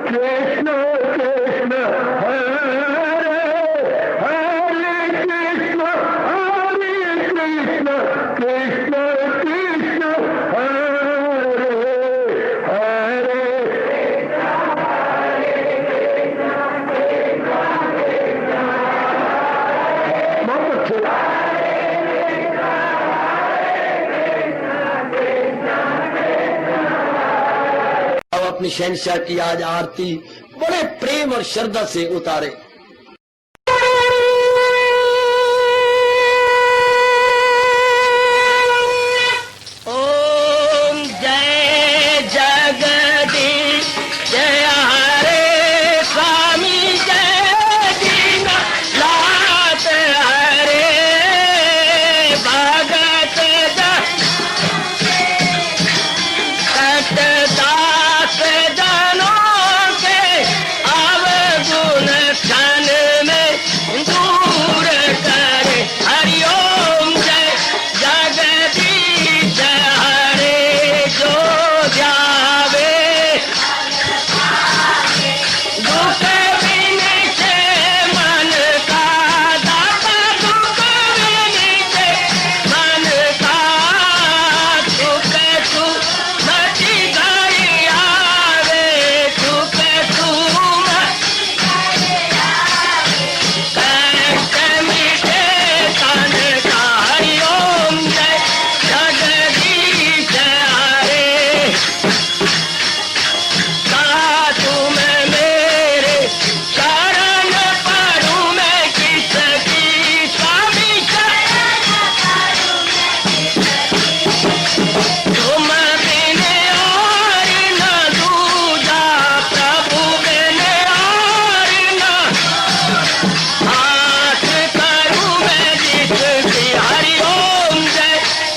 कृष्ण कृष्ण हरे हरे कृष्ण कृष्ण कृष्ण हरे हरे बहुत अच्छे। अब अपनी शहंशाह की आज आरती बड़े प्रेम और श्रद्धा से उतारे। ओम जय जगदीश जय हरे स्वामी जय दीनानाथ हरे भगत दास जनों के अवगुण क्षण में दूर करे। हरिओम जय जगदीश हरे जो ध्यावे दुख विनिचे मन का दाता दुख विनिचे मन का सुख तू मची गई आवे सुख तू कष्ट मिटे तन का। हरिओम जय जगदीश हरे तुम मेरे शरण पड़ूं मैं किसकी स्वामी तुम बिन और न दूजा प्रभु बिन और न हाथ करूं मैं जिसकी। हरिओम जय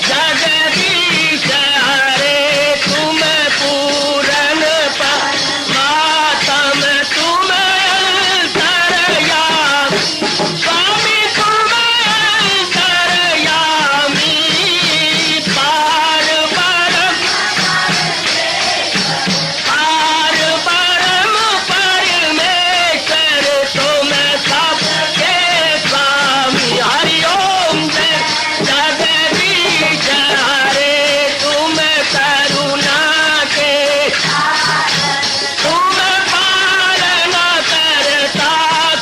जगदीश हरे तुम पूरन मातम तुम अंतरयामी स्वामी तुम अंतरयामी पार परम परमेश्वर तुम सबके स्वामी। हरिओम जय जगदीश हरे तुम करुणा के तुम पालन करता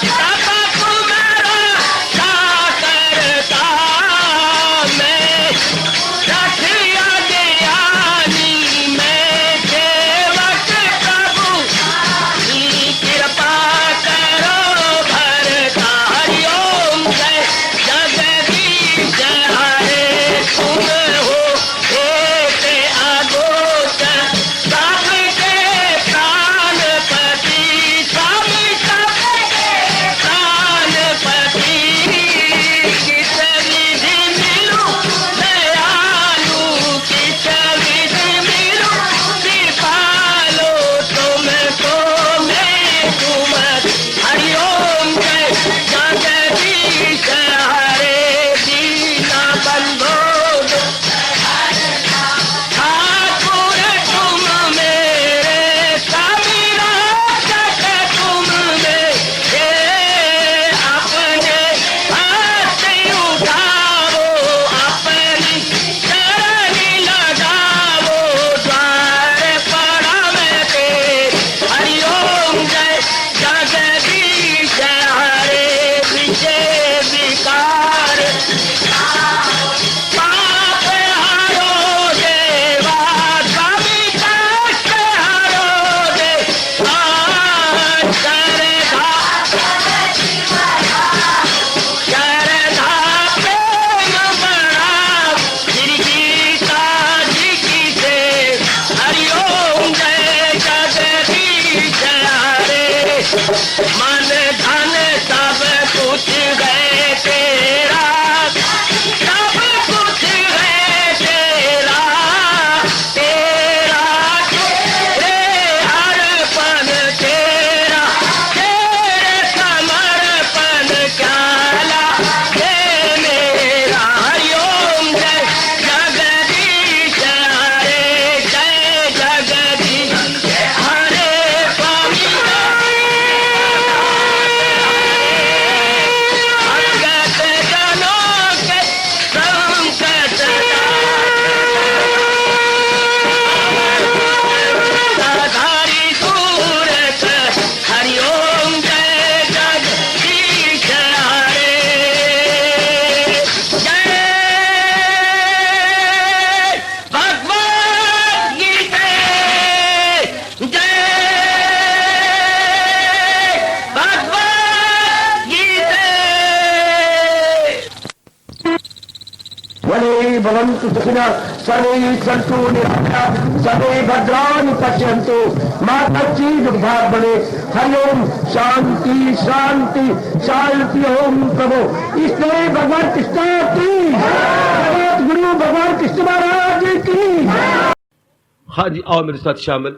सब तुम्हारा करता मैं रखिया ज्ञानी मैं सेवक प्रभु की कृपा करो भरता। हरिओम जय जगदीश हरे तुम हो एक अगोचर सबके प्राणपति स्वामी सबके प्राणपति किस विधि मिलूं दयालु किस विधि मिलूं कृपालो तुमको मैं तुम। हरिओम जय जगदीश हरे दीना बंधो ठाकुर तुम मेरे स्वामी रक्षक तुम मेरे अपने हाथ उठाओ अपनी शरण लगाओ द्वार पड़ा मैं तेरे। हरिओम जय जगदीश हरे विजय विकार पाप हरो देवा स्वामी कष्ट हरो देवा श्रद्धा प्रेम बढ़ाओ श्री गीता जी की से। हरिओम जय जगदीश हरे मन धन सब कुछ है तेरा सब कुछ है तेरा तेरा तेरे अर्पण तेरा तेरे समर्पण क्या लागे मेरा। हरिओम जय जगदीश हरे जय जगदीश हरे स्वामी भवन्तु सुखिनः सर्वे सन्तु निरामयाः सर्वे भद्राणि पश्यन्तु मा कश्चित् दुर्भाग् भवेत्। हरि ओम शांति शांति शांति। ओम प्रभु इसलिए भगवान कृष्ण की जगत गुरु भगवान कृष्ण महाराज की। हाँ जी, आओ मेरे साथ शामिल,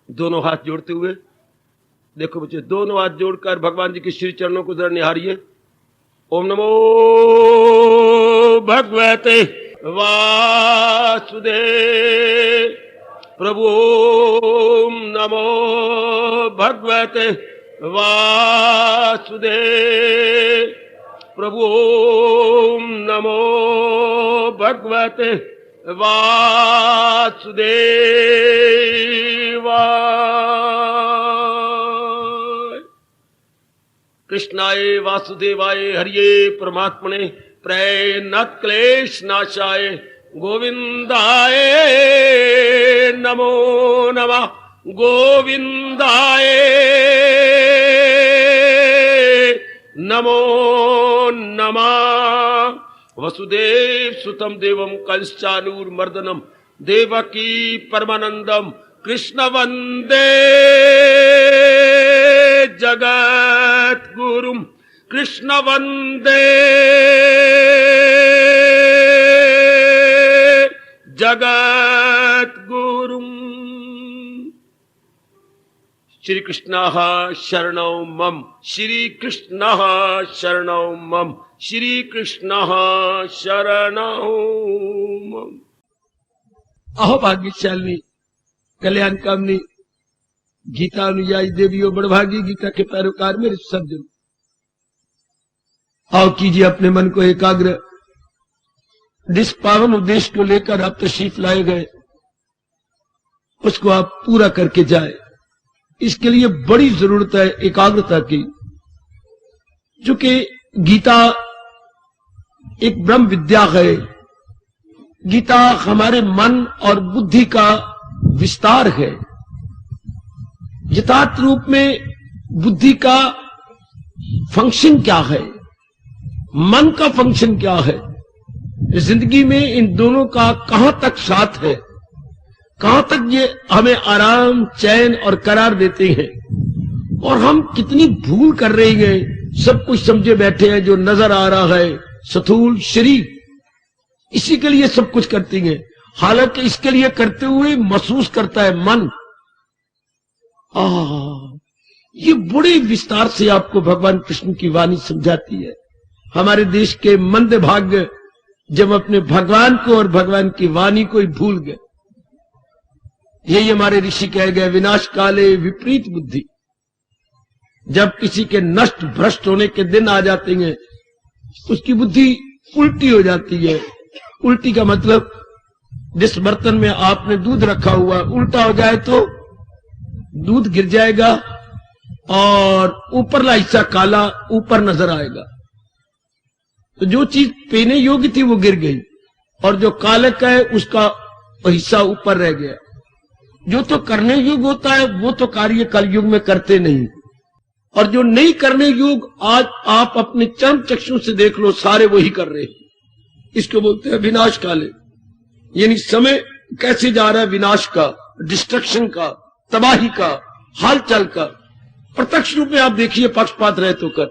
दोनों हाथ जोड़ते हुए। देखो बच्चे, दोनों हाथ जोड़कर भगवान जी के श्री चरणों को जरा निहारिए। ओम नमो भगवते वासुदेव प्रभु। ओम नमो भगवते वासुदेव प्रभु। ओम नमो भगवते वासुदेवाय। कृष्णाय वासुदेवाय हरिये परमात्मने प्रणत क्लेश नाशाय गोविंदाय नमो नमः। गोविंदाय नमो नमः। वसुदेव सुतम देवम कंसचानूरमर्दनम देवकी परमानंदम कृष्ण वंदे जगत गुरुम। कृष्ण वंदे जगत गुरुम। श्री कृष्ण शरणौ मम। श्री कृष्ण शरणौ मम। श्री कृष्ण शरणौ मम। अहो भाग्यशालिनी कल्याण कामनी गीता अनुयायी देवियों बड़भागी गीता के पैरोकार मेरे सज्जन, आओ कीजिए अपने मन को एकाग्र। जिस पावन उद्देश्य को लेकर आप तशरीफ लाए गए उसको आप पूरा करके जाए। इसके लिए बड़ी जरूरत है एकाग्रता की, क्योंकि गीता एक ब्रह्म विद्या है। गीता हमारे मन और बुद्धि का विस्तार है। यथार्थ रूप में बुद्धि का फंक्शन क्या है, मन का फंक्शन क्या है, जिंदगी में इन दोनों का कहां तक साथ है, कहां तक ये हमें आराम चैन और करार देते हैं, और हम कितनी भूल कर रहे हैं। सब कुछ समझे बैठे हैं, जो नजर आ रहा है स्थूल शरीर, इसी के लिए सब कुछ करती हैं। हालांकि इसके लिए करते हुए महसूस करता है मन। ये बड़े विस्तार से आपको भगवान कृष्ण की वाणी समझाती है। हमारे देश के मंद भाग्य जब अपने भगवान को और भगवान की वाणी को ही भूल गए। यही हमारे ऋषि कह गए, विनाश काले विपरीत बुद्धि। जब किसी के नष्ट भ्रष्ट होने के दिन आ जाते हैं उसकी बुद्धि उल्टी हो जाती है। उल्टी का मतलब जिस बर्तन में आपने दूध रखा हुआ उल्टा हो जाए तो दूध गिर जाएगा और ऊपरला हिस्सा काला ऊपर नजर आएगा। तो जो चीज पीने योग्य थी वो गिर गई और जो कालक है उसका हिस्सा ऊपर रह गया। जो तो करने योग्य होता है वो तो कार्य कलयुग में करते नहीं, और जो नहीं करने योग्य आज आप अपने चर्म चक्षु से देख लो सारे वही कर रहे हैं। इसको बोलते हैं विनाश काले, यानी समय कैसे जा रहा है विनाश का, डिस्ट्रक्शन का, तबाही का, हालचाल का। प्रत्यक्ष रूप में आप देखिए पक्षपात रहित होकर,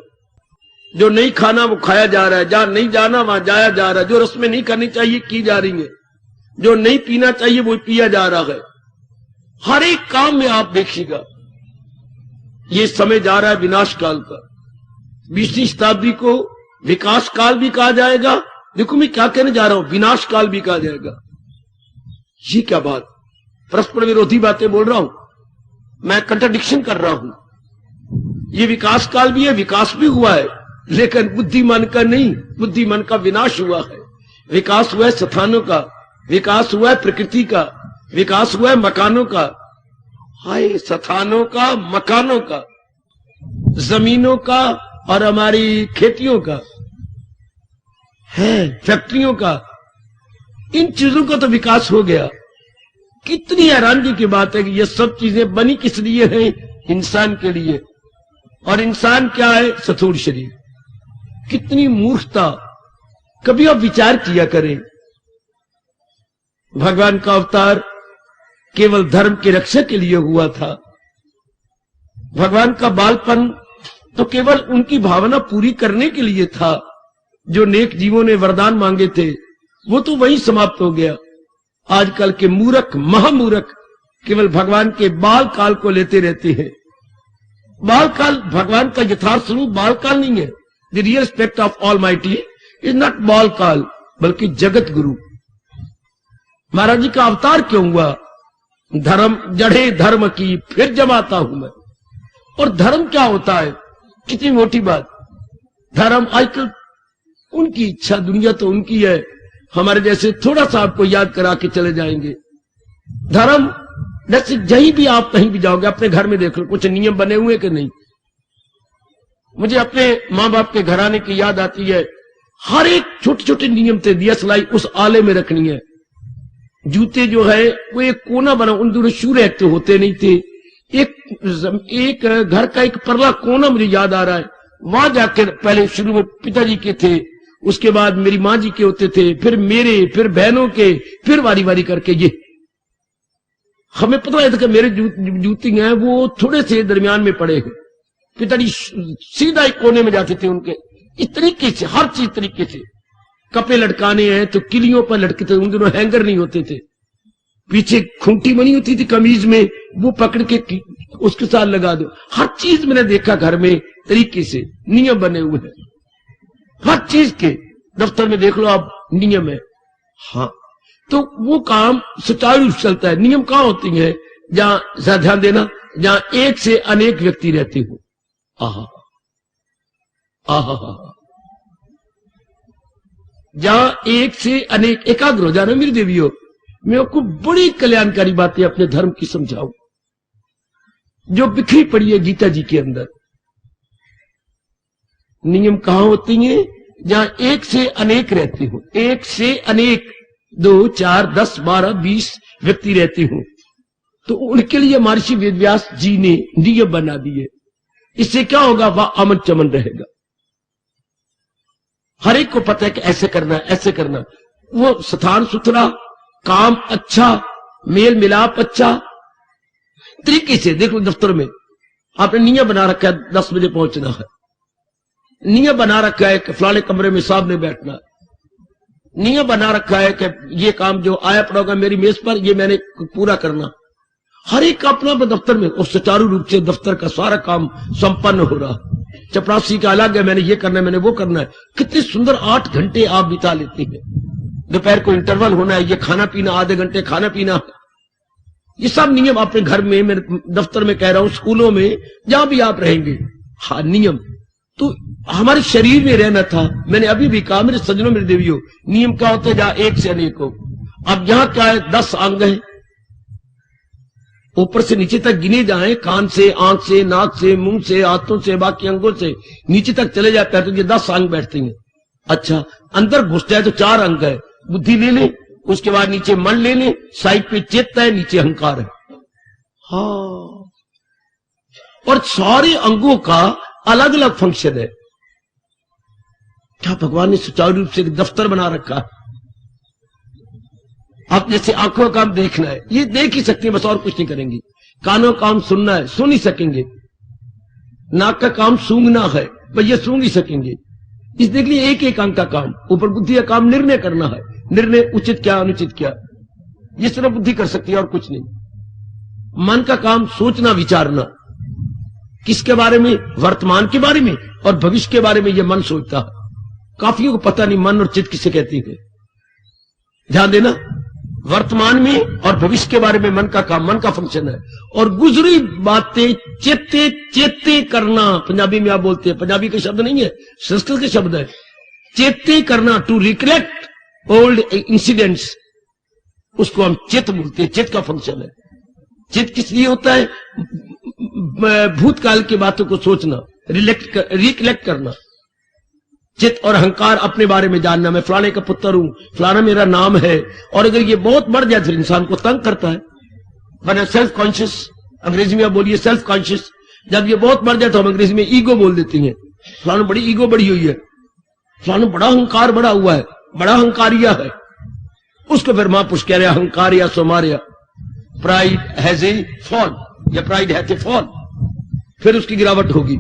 जो नहीं खाना वो खाया जा रहा है, जहां नहीं जाना वहां जाया जा रहा है, जो रस्में नहीं करनी चाहिए की जा रही है, जो नहीं पीना चाहिए वो पिया जा रहा है। हर एक काम में आप देखिएगा ये समय जा रहा है विनाश काल का। 20वीं शताब्दी को विकास काल भी कहा जाएगा। देखो मैं क्या कहने जा रहा हूं, विनाश काल भी कहा जाएगा। ये क्या बात, परस्पर विरोधी बातें बोल रहा हूं, मैं कंट्राडिक्शन कर रहा हूं। ये विकास काल भी है, विकास भी हुआ है, लेकिन बुद्धि मन का नहीं, बुद्धि मन का विनाश हुआ है। विकास हुआ है स्थानों का, विकास हुआ है प्रकृति का, विकास हुआ है मकानों का। हाय, स्थानों का, मकानों का, जमीनों का और हमारी खेतियों का है, फैक्ट्रियों का, इन चीजों का तो विकास हो गया। कितनी हैरानगी की बात है कि ये सब चीजें बनी किस लिए हैं, इंसान के लिए, और इंसान क्या है, स्थूल शरीर। कितनी मूर्खता। कभी आप विचार किया करें, भगवान का अवतार केवल धर्म की रक्षा के लिए हुआ था। भगवान का बालपन तो केवल उनकी भावना पूरी करने के लिए था। जो नेक जीवों ने वरदान मांगे थे वो तो वही समाप्त हो गया। आजकल के मूर्ख महामूर्ख केवल भगवान के बाल काल को लेते रहते हैं। बाल काल भगवान का यथार्थ स्वरूप बाल काल नहीं है। The real aspect of almighty is not बाल काल बल्कि जगत गुरु। महाराज जी का अवतार क्यों हुआ? धर्म जड़े धर्म की फिर जमाता हूं मैं। और धर्म क्या होता है? कितनी मोटी बात। धर्म आजकल उनकी इच्छा, दुनिया तो उनकी है। हमारे जैसे थोड़ा सा आपको याद करा के चले जाएंगे। धर्म जैसे जहीं भी आप कहीं भी जाओगे, अपने घर में देख लो कुछ नियम बने हुए कि नहीं। मुझे अपने माँ बाप के घर आने की याद आती है। हर एक छोटे छोटे नियम थे। दिया सलाई उस आले में रखनी है। जूते जो है वो एक कोना बना, उन दोनों शू रैक तो होते नहीं थे। एक घर का एक परला कोना मुझे याद आ रहा है। वहां जाकर पहले शुरू में पिताजी के थे, उसके बाद मेरी माँ जी के होते थे, फिर मेरे, फिर बहनों के, फिर वारी वारी करके ये। हमें पता है कि मेरे जूती हैं वो थोड़े से दरमियान में पड़े हैं। पिताजी सीधा एक कोने में जाते थे उनके। इस तरीके से हर चीज तरीके से। कपड़े लटकाने हैं तो किलियों पर लटके थे, उन दिनों हैंगर नहीं होते थे। पीछे खूंटी बनी होती थी कमीज में, वो पकड़ के उसके साथ लगा दो। हर चीज मैंने देखा घर में तरीके से नियम बने हुए हैं। हर चीज के दफ्तर में देख लो आप, नियम है। हाँ, तो वो काम सुचारू रूप से चलता है। नियम कहां होती है? जहां ध्यान देना, जहां एक से अनेक व्यक्ति रहते हो। आहा आहा, जहां एक से अनेक एकाग्र हो जाना। मेरी देवियों, मैं आपको बड़ी कल्याणकारी बातें अपने धर्म की समझाऊं जो बिखरी पड़ी है गीता जी के अंदर। नियम कहां होती हैं? जहां एक से अनेक रहते हो। एक से अनेक, 2, 4, 10, 12, 20 व्यक्ति रहते हो। तो उनके लिए महर्षि वेदव्यास जी ने नियम बना दिए। इससे क्या होगा? वह अमन चमन रहेगा। हर एक को पता है कि ऐसे करना, ऐसे करना। वो स्थान सुथरा, काम अच्छा, मेल मिलाप अच्छा तरीके से। देखो दफ्तर में आपने नियम बना रखा है 10 बजे पहुंचना है। नियम बना रखा है कि फलाने कमरे में साहब ने बैठना है। नियम बना रखा है कि ये काम जो आया पड़ा होगा मेरी मेज पर, ये मैंने पूरा करना। हर एक का अपना दफ्तर में और सुचारू रूप से दफ्तर का सारा काम संपन्न हो रहा। चपरासी का अलग है, मैंने ये करना है, मैंने वो करना है। कितने सुंदर 8 घंटे आप बिता लेते हैं। दोपहर को इंटरवल होना है, ये खाना पीना, आधे घंटे खाना पीना। ये सब नियम अपने घर में, मेरे दफ्तर में कह रहा हूं, स्कूलों में, जहां भी आप रहेंगे। हाँ, नियम तो हमारे शरीर में रहना था। मैंने अभी भी कहा मेरे सज्जनों, मेरे देवियों, नियम क्या होते हैं? जहां एक से अनेक हो। अब यहां क्या है? 10 अंग है, ऊपर से नीचे तक गिने जाए। कान से, आंख से, नाक से, मुंह से, हाथों से, बाकी अंगों से नीचे तक चले जाते हैं तो ये 10 अंग बैठते हैं। अच्छा, अंदर घुस जाए तो 4 अंग है। बुद्धि ले ले, उसके बाद नीचे मन ले ले, साइड पे चित्त है, नीचे अहंकार है। हाँ, और सारे अंगों का अलग अलग फंक्शन है। क्या भगवान ने सुचारू रूप से एक दफ्तर बना रखा? आप जैसे आंखों का काम देखना है, ये देख ही सकते हैं, बस और कुछ नहीं करेंगे। कानों का काम सुनना है, सुन ही सकेंगे। नाक का काम सूंघना है, बस ये सूंघ ही सकेंगे। इस देख लिए एक एक अंग का काम। ऊपर बुद्धि का काम निर्णय करना है। निर्णय उचित क्या, अनुचित क्या, ये सिर्फ बुद्धि कर सकती है और कुछ नहीं। मन का काम सोचना, विचारना। किसके बारे में? वर्तमान के बारे में और भविष्य के बारे में ये मन सोचता है। काफियों को पता नहीं मन और चित्त किसे कहती है। ध्यान देना, वर्तमान में और भविष्य के बारे में मन का काम, मन का फंक्शन है। और गुजरी बातें चेते चेते करना, पंजाबी में आप बोलते हैं, पंजाबी का शब्द नहीं है, संस्कृत के शब्द है। चेते करना, टू रिकलेक्ट ओल्ड इंसिडेंट्स, उसको हम चित्त बोलते हैं। चित्त का फंक्शन है। चित्त किस लिए होता है? भूतकाल की बातों को सोचना, रिकलेक्ट करना। चित्त और अहंकार, अपने बारे में जानना, मैं फलाने का पुत्र हूं, फलाना मेरा नाम है। और अगर ये बहुत बढ़ जाए तो इंसान को तंग करता है। वरना सेल्फ कॉन्शियस, अंग्रेजी में आप बोलिए सेल्फ कॉन्शियस। जब ये बहुत बढ़ जाए तो हम अंग्रेजी में ईगो बोल देती हैं। फलाना बड़ी ईगो बढ़ी हुई है, फलाना बड़ा अहंकार बढ़ा हुआ है, बड़ा अहंकारिया है। उसको फिर महापुरुष कह रहे अहंकार या सोमारिया, प्राइड हैज ए फॉल या प्राइड हैज ए फॉल, फिर उसकी गिरावट होगी।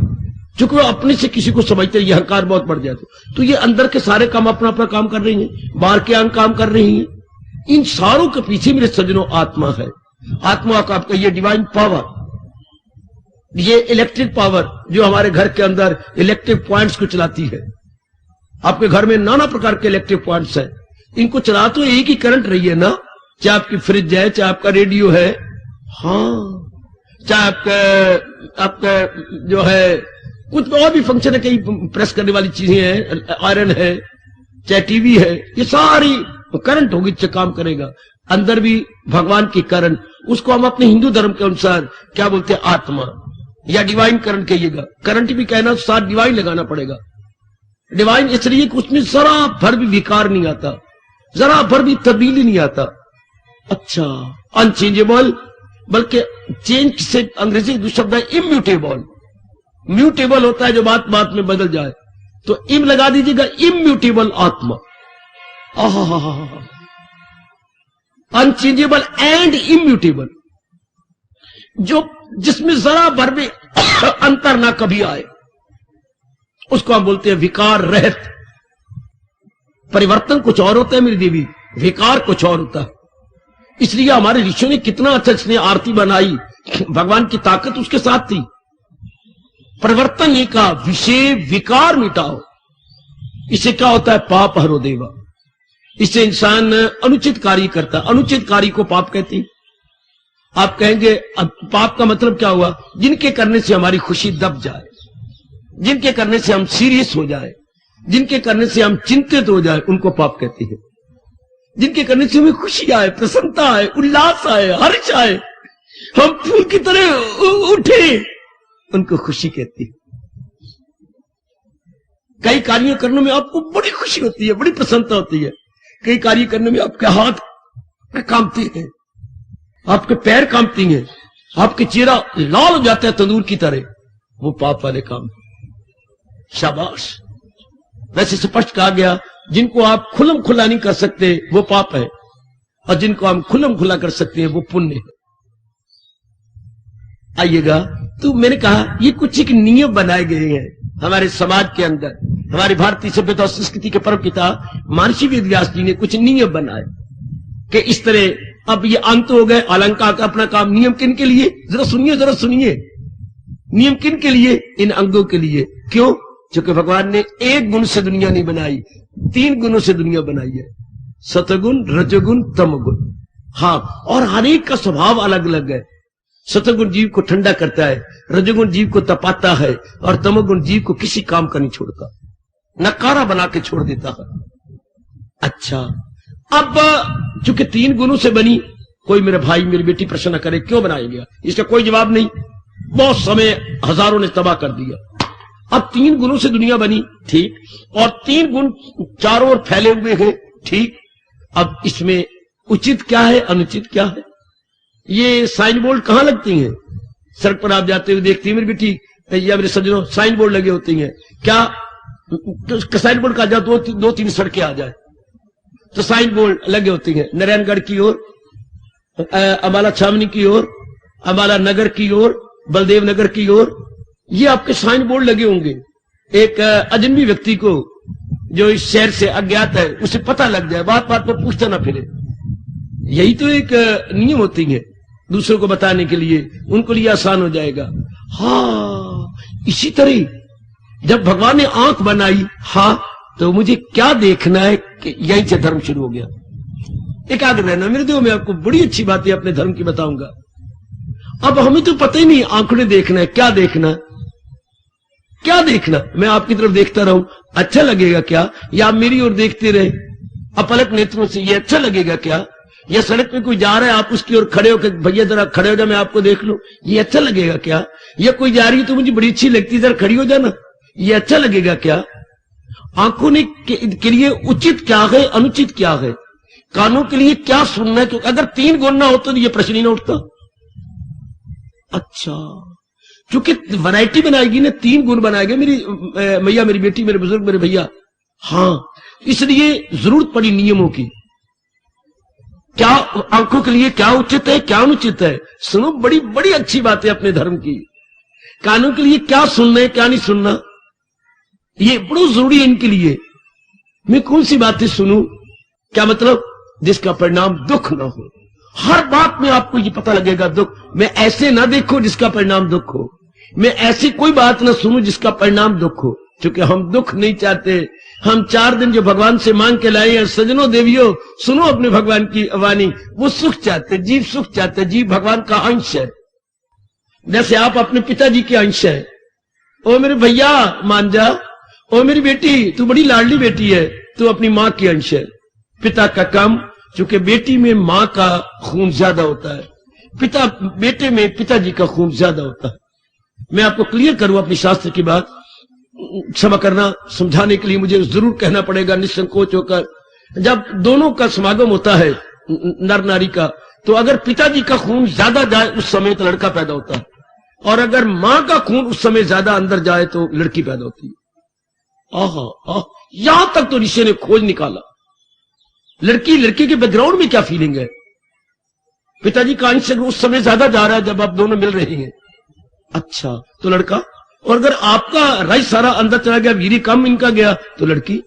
चूंकि वो अपने से किसी को समझते ये अहंकार बहुत बढ़ जाए तो ये अंदर के सारे काम अपना अपना काम कर रही हैं, बाहर के अंग काम कर रही हैं। इन सारों के पीछे मेरे सज्जनों आत्मा है। आत्मा का आपका ये डिवाइन पावर, ये इलेक्ट्रिक पावर जो हमारे घर के अंदर इलेक्ट्रिक पॉइंट्स को चलाती है। आपके घर में नाना प्रकार के इलेक्ट्रिक पॉइंट्स है, इनको चला तो एक ही करंट रही है ना, चाहे आपकी फ्रिज है, चाहे आपका रेडियो है, हाँ, चाहे आपका जो है कुछ और भी फंक्शन है, कई प्रेस करने वाली चीजें हैं, आयरन है, चाहे टीवी है, ये सारी करंट होगी, इससे काम करेगा। अंदर भी भगवान की करंट, उसको हम अपने हिंदू धर्म के अनुसार क्या बोलते हैं, आत्मा या डिवाइन करंट कहिएगा। करंट भी कहना तो साथ डिवाइन लगाना पड़ेगा। डिवाइन इसलिए कि उसमें जरा भर भी विकार नहीं आता, जरा भर भी तब्दीली नहीं आता। अच्छा, अनचेंजेबल, बल्कि चेंज से अंग्रेजी का शब्द है इम्यूटेबल। म्यूटेबल होता है जो बात बात में बदल जाए, तो इम लगा दीजिएगा, इम्यूटेबल आत्मा। अनचेंजेबल एंड इम्यूटेबल, जो जिसमें जरा भर भी अंतर ना कभी आए, उसको हम बोलते हैं विकार रहित। परिवर्तन कुछ और होता है मेरी देवी, विकार कुछ और होता है। इसलिए हमारे ऋषियों ने कितना अच्छा इसने आरती बनाई, भगवान की ताकत उसके साथ थी। परिवर्तन ये कहा, विषय विकार मिटाओ। इससे क्या होता है, पाप हरो देवा। इससे इंसान अनुचित कार्य करता है, अनुचित कार्य को पाप कहती। आप कहेंगे अब पाप का मतलब क्या हुआ, जिनके करने से हमारी खुशी दब जाए, जिनके करने से हम सीरियस हो जाए, जिनके करने से हम चिंतित हो जाए, उनको पाप कहती है। जिनके करने से हमें खुशी आए, प्रसन्नता आए, उल्लास आए, हर्ष आए, हम फूल की तरह उठे, उनको खुशी कहती है। कई कार्य करने में आपको बड़ी खुशी होती है, बड़ी प्रसन्नता होती है। कई कार्य करने में आपके हाथ कांपते हैं, आपके पैर कांपती हैं, आपके चेहरा लाल हो जाता है तंदूर की तरह, वो पाप वाले काम। शाबाश। वैसे स्पष्ट कहा गया, जिनको आप खुलम खुला नहीं कर सकते वो पाप है, और जिनको हम खुलम खुला कर सकते हैं वो पुण्य है। आइएगा, तो मैंने कहा ये कुछ एक नियम बनाए गए हैं हमारे समाज के अंदर। हमारी भारतीय सभ्यता और संस्कृति के परम पिता महर्षि वेदव्यास जी ने कुछ नियम बनाए कि इस तरह। अब ये अंत हो गए, अलंकार का अपना काम। नियम किन के लिए, जरा सुनिए। नियम किन के लिए, इन अंगों के लिए। क्यों? क्योंकि भगवान ने एक गुण से दुनिया नहीं बनाई, 3 गुणों से दुनिया बनाई है, सतगुण, रजोगुण, तमगुण। हाँ, और हर एक का स्वभाव अलग अलग है। सतगुण जीव को ठंडा करता है, रजोगुण जीव को तपाता है, और तमोगुण जीव को किसी काम का नहीं छोड़ता, नकारा बना के छोड़ देता है। अच्छा, अब चूंकि 3 गुणों से बनी, कोई मेरे भाई मेरी बेटी प्रश्न न करे क्यों बनाया गया, इसका कोई जवाब नहीं। बहुत समय हजारों ने तबाह कर दिया। अब 3 गुणों से दुनिया बनी, ठीक, और 3 गुण चारों ओर फैले हुए हैं, ठीक। अब इसमें उचित क्या है, अनुचित क्या है? ये साइन बोर्ड कहां लगती हैं? सड़क पर आप जाते हुए देखती है मेरी बेटी या मेरे सज्जनों, साइन बोर्ड लगे होते हैं। क्या तो साइन बोर्ड का जाए 2-3 सड़कें आ जाए तो साइन बोर्ड लगे होते हैं, नारायणगढ़ की ओर, अम्बाला छावनी की ओर, अम्बाला नगर की ओर, बलदेव नगर की ओर, ये आपके साइन बोर्ड लगे होंगे। एक अजनबी व्यक्ति को जो इस शहर से अज्ञात है उसे पता लग जाए, बात बात पर पूछता ना फिरे। यही तो एक नियम होती है दूसरों को बताने के लिए, उनको लिए आसान हो जाएगा। हाँ, इसी तरह जब भगवान ने आंख बनाई, हाँ, तो मुझे क्या देखना है कि यहीं से धर्म शुरू हो गया। एकाग्र रहना मेरे देव, मैं आपको बड़ी अच्छी बातें अपने धर्म की बताऊंगा। अब हमें तो पता ही नहीं आंखों ने देखना है, क्या देखना, क्या देखना। मैं आपकी तरफ देखता रहूं, अच्छा लगेगा क्या? या आप मेरी ओर देखते रहे अपलक नेत्रों से, ये अच्छा लगेगा क्या? या सड़क पे कोई जा रहा है, आप उसकी ओर खड़े होकर, भैया जरा खड़े हो जा, मैं आपको देख लूं, ये अच्छा लगेगा क्या? या कोई जा रही है तो मुझे बड़ी अच्छी लगती है, जरा खड़ी हो जाना, ये अच्छा लगेगा क्या? आंखों ने के लिए उचित क्या है, अनुचित क्या है, कानों के लिए क्या सुनना है। क्योंकि अगर 3 गुण ना होते तो ये प्रश्न ही ना उठता। अच्छा, क्योंकि वैरायटी बनाएगी ना, 3 गुण बनाएगी मेरी मैया, मेरी बेटी, मेरे बुजुर्ग, मेरे भैया। हाँ, इसलिए जरूरत पड़ी नियमों की। क्या आंखों के लिए क्या उचित है, क्या अनुचित है। सुनो, बड़ी बड़ी अच्छी बात है अपने धर्म की। कानों के लिए क्या सुनना है, क्या नहीं सुनना, ये बड़ा जरूरी है इनके लिए। मैं कौन सी बातें सुनूं, क्या मतलब, जिसका परिणाम दुख ना हो। हर बात में आपको ये पता लगेगा दुख। मैं ऐसे ना देखो जिसका परिणाम दुख हो, मैं ऐसी कोई बात ना सुनूं जिसका परिणाम दुख हो, क्योंकि हम दुख नहीं चाहते। हम 4 दिन जो भगवान से मांग के लाए हैं, सजनों देवियों सुनो अपने भगवान की वाणी, वो सुख चाहते, जीव सुख चाहते। जीव भगवान का अंश है, जैसे आप अपने पिताजी के अंश है। ओ मेरे भैया मान जा, ओ मेरी बेटी तू बड़ी लाडली बेटी है, तू अपनी मां की अंश है। पिता का कम, क्योंकि बेटी में मां का खून ज्यादा होता है, पिता बेटे में पिताजी का खून ज्यादा होता है। मैं आपको क्लियर करूं अपनी शास्त्र की बात, क्षमा करना, समझाने के लिए मुझे जरूर कहना पड़ेगा निसंकोच होकर। जब दोनों का समागम होता है नर नारी का, तो अगर पिताजी का खून ज्यादा जाए उस समय तो लड़का पैदा होता है, और अगर मां का खून उस समय ज्यादा अंदर जाए तो लड़की पैदा होती है। यहां तक तो ऋषि ने खोज निकाला। लड़के के बैकग्राउंड में क्या फीलिंग है। पिताजी का अंश उस समय ज्यादा जा रहा है जब आप दोनों मिल रहे हैं, अच्छा तो लड़का। और अगर आपका राइट सारा अंदर चला गया, वीर्य कम इनका गया, तो लड़की।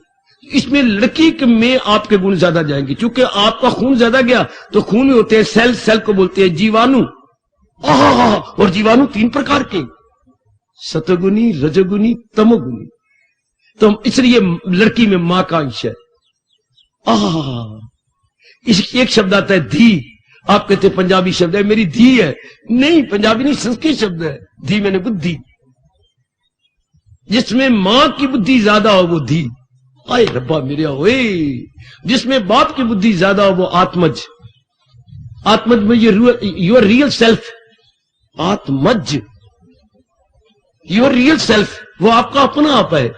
इसमें लड़की में आपके गुण ज्यादा जाएंगे, क्योंकि आपका खून ज्यादा गया। तो खून में होते हैं सेल, सेल को बोलते हैं जीवाणु। और जीवाणु 3 प्रकार के, सतगुनी, रजगुनी, तमोगुनी। तो इसलिए लड़की में मां का अंश है। इसकी एक शब्द आता है धी। आप कहते पंजाबी शब्द है, मेरी धी है। नहीं, पंजाबी नहीं, संस्कृत शब्द है। धी मैंने बुद्धि, जिसमें मां की बुद्धि ज्यादा हो वो धी। आए रब्बा मेरे ओए, जिसमें बाप की बुद्धि ज्यादा हो वो आत्मज। आत्मज में योर रियल सेल्फ, आत्मज योर रियल सेल्फ, वो आपका अपना आप है,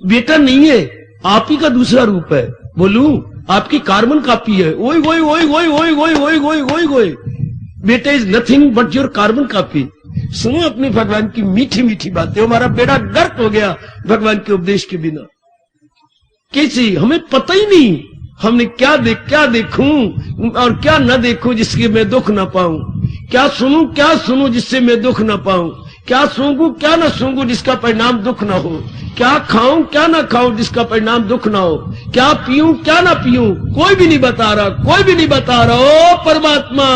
बेटा नहीं है, आप ही का दूसरा रूप है। बोलूं आपकी कार्बन कॉपी है। ओए ओए ओए ओए ओए ओए ओए ओए ओए ओए, बेटा is nothing but your carbon copy. सुनो अपने भगवान की मीठी मीठी बातें। हमारा बेड़ा गर्क हो गया भगवान के उपदेश के बिना। कैसे, हमें पता ही नहीं हमने क्या देखूं और क्या न देखूं जिसके मैं दुख ना पाऊं, क्या सुनूं जिससे मैं दुख ना पाऊं, क्या सूंघूं क्या ना सूंघूं जिसका परिणाम दुख ना हो, क्या खाऊं क्या ना खाऊं जिसका परिणाम दुख ना हो, क्या पीऊं क्या ना पीऊं, कोई भी नहीं बता रहा, कोई भी नहीं बता रहा। ओ परमात्मा,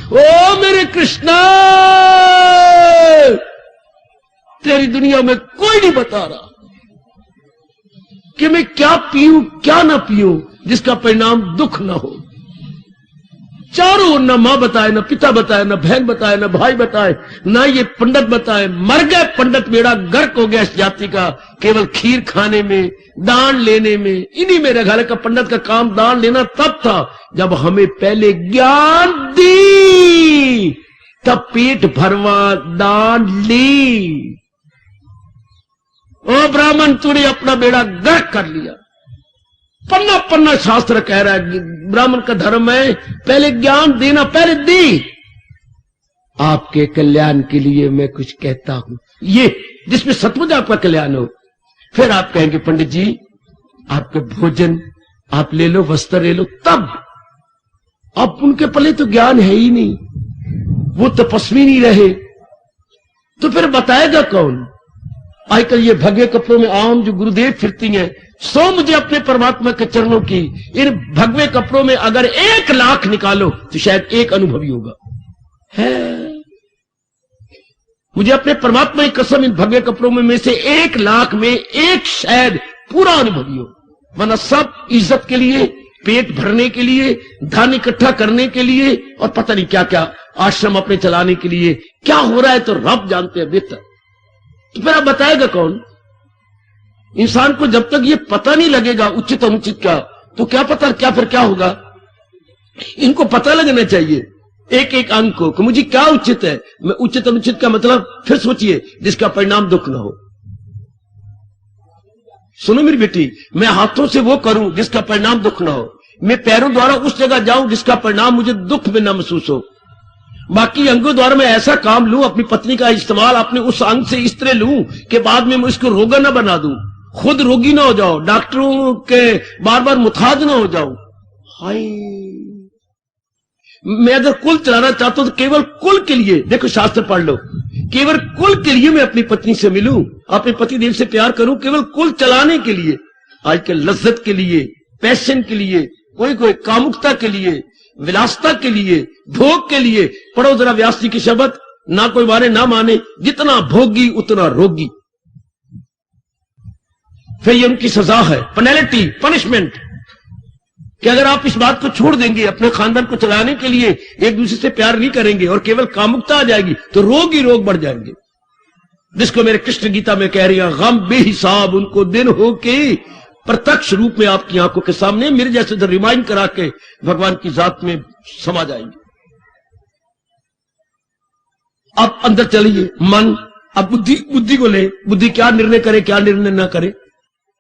ओ मेरे कृष्णा, तेरी दुनिया में कोई नहीं बता रहा कि मैं क्या पीऊं क्या ना पीऊं जिसका परिणाम दुख ना हो। चारों ओर न मां बताए, न पिता बताए, न बहन बताए, न भाई बताए, न ये पंडित बताए। मर गए पंडित, बेड़ा गर्क हो गया इस जाति का, केवल खीर खाने में, दान लेने में। इन्हीं में रखा का पंडित का काम दान लेना तब था जब हमें पहले ज्ञान दी, तब पेट भरवा दान ली। ओ ब्राह्मण, तूने अपना बेड़ा गर्क कर लिया। पन्ना पन्ना शास्त्र कह रहा है ब्राह्मण का धर्म है पहले ज्ञान देना, पहले दी। आपके कल्याण के लिए मैं कुछ कहता हूं, ये जिसमें सचमुच आपका कल्याण हो। फिर आप कहेंगे पंडित जी आपके भोजन आप ले लो, वस्त्र ले लो, तब अब उनके पले तो ज्ञान है ही नहीं, वो तपस्वी नहीं रहे, तो फिर बताएगा कौन। आजकल ये भगवे कपड़ों में आम जो गुरुदेव फिरती हैं, सो मुझे अपने परमात्मा के चरणों की। इन भगवे कपड़ों में अगर 1 लाख निकालो तो शायद एक अनुभवी होगा। है मुझे अपने परमात्मा की कसम, इन भगवे कपड़ों में से 1 लाख में एक शायद पूरा अनुभवी हो, वरना सब इज्जत के लिए, पेट भरने के लिए, धन इकट्ठा करने के लिए और पता नहीं क्या क्या आश्रम अपने चलाने के लिए। क्या हो रहा है तो रब जानते हैं बेहतर। तो फिर आप बताएगा कौन। इंसान को जब तक ये पता नहीं लगेगा उचित अनुचित का, तो क्या पता क्या फिर क्या होगा। इनको पता लगना चाहिए एक एक अंग को कि मुझे क्या उचित है। मैं उचित अनुचित का मतलब फिर सोचिए जिसका परिणाम दुख ना हो। सुनो मेरी बेटी, मैं हाथों से वो करूं जिसका परिणाम दुख ना हो, मैं पैरों द्वारा उस जगह जाऊं जिसका परिणाम मुझे दुख में ना महसूस हो, बाकी अंगों द्वारा मैं ऐसा काम लूं, अपनी पत्नी का इस्तेमाल अपने उस अंग से इस तरह लूं कि बाद में मैं इसको रोगा ना बना दूं, खुद रोगी ना हो जाओ, डॉक्टरों के बार बार मुताज ना हो जाऊं। हाय मैं अगर कुल चलाना चाहता हूं तो केवल कुल के लिए, देखो शास्त्र पढ़ लो, केवल कुल के लिए मैं अपनी पत्नी से मिलूं, अपने पति देव से प्यार करूं, केवल कुल चलाने के लिए, आज के लज्जत के लिए, पैशन के लिए, कोई कोई कामुकता के लिए, विलासता के लिए, भोग के लिए। पढ़ो जरा व्यास जी के शब्द, ना कोई माने ना माने, जितना भोगी उतना रोगी। फिर ये उनकी सजा है, पेनल्टी, पनिशमेंट, कि अगर आप इस बात को छोड़ देंगे, अपने खानदान को चलाने के लिए एक दूसरे से प्यार नहीं करेंगे और केवल कामुकता आ जाएगी, तो रोग ही रोग बढ़ जाएंगे। जिसको मेरे कृष्ण गीता में कह रही है, गम बेहिसाब उनको दिन हो के प्रत्यक्ष रूप में आपकी आंखों के सामने मेरे जैसे तो रिमाइंड करा के भगवान की जात में समा जाएंगे। अब अंदर चलिए, मन, अब बुद्धि को ले, बुद्धि क्या निर्णय करे क्या निर्णय ना करे,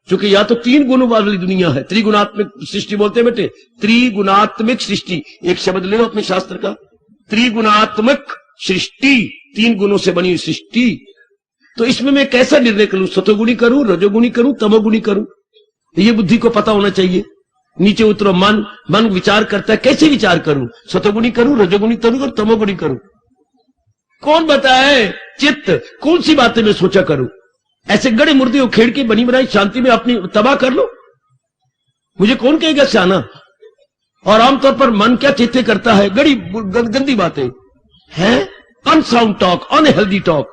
क्योंकि या तो 3 गुणों वाली दुनिया है, त्रिगुणात्मक सृष्टि बोलते हैं बेटे, त्रिगुणात्मक सृष्टि, एक शब्द ले लो अपने शास्त्र का, त्रिगुणात्मक सृष्टि, 3 गुणों से बनी सृष्टि। तो इसमें मैं कैसा निर्णय करूं, सतोगुणी करूं, रजोगुणी करूं, तमोगुणी करूं, ये बुद्धि को पता होना चाहिए। नीचे उतरो, मन विचार करता है, कैसे विचार करूं, सतोगुणी करूं, रजोगुणी करूं, तमोगुणी करूं, कौन बताए, चित्त, कौन सी बातें मैं सोचा करूं। ऐसे गड़े मुर्दे उखेड़ के बनी बनाई शांति में अपनी तबाह कर लो, मुझे कौन कहेगा सियाना। और आमतौर पर मन क्या चित्ते करता है, गड़ी गंदी बातें हैं, unsound talk, unhealthy talk,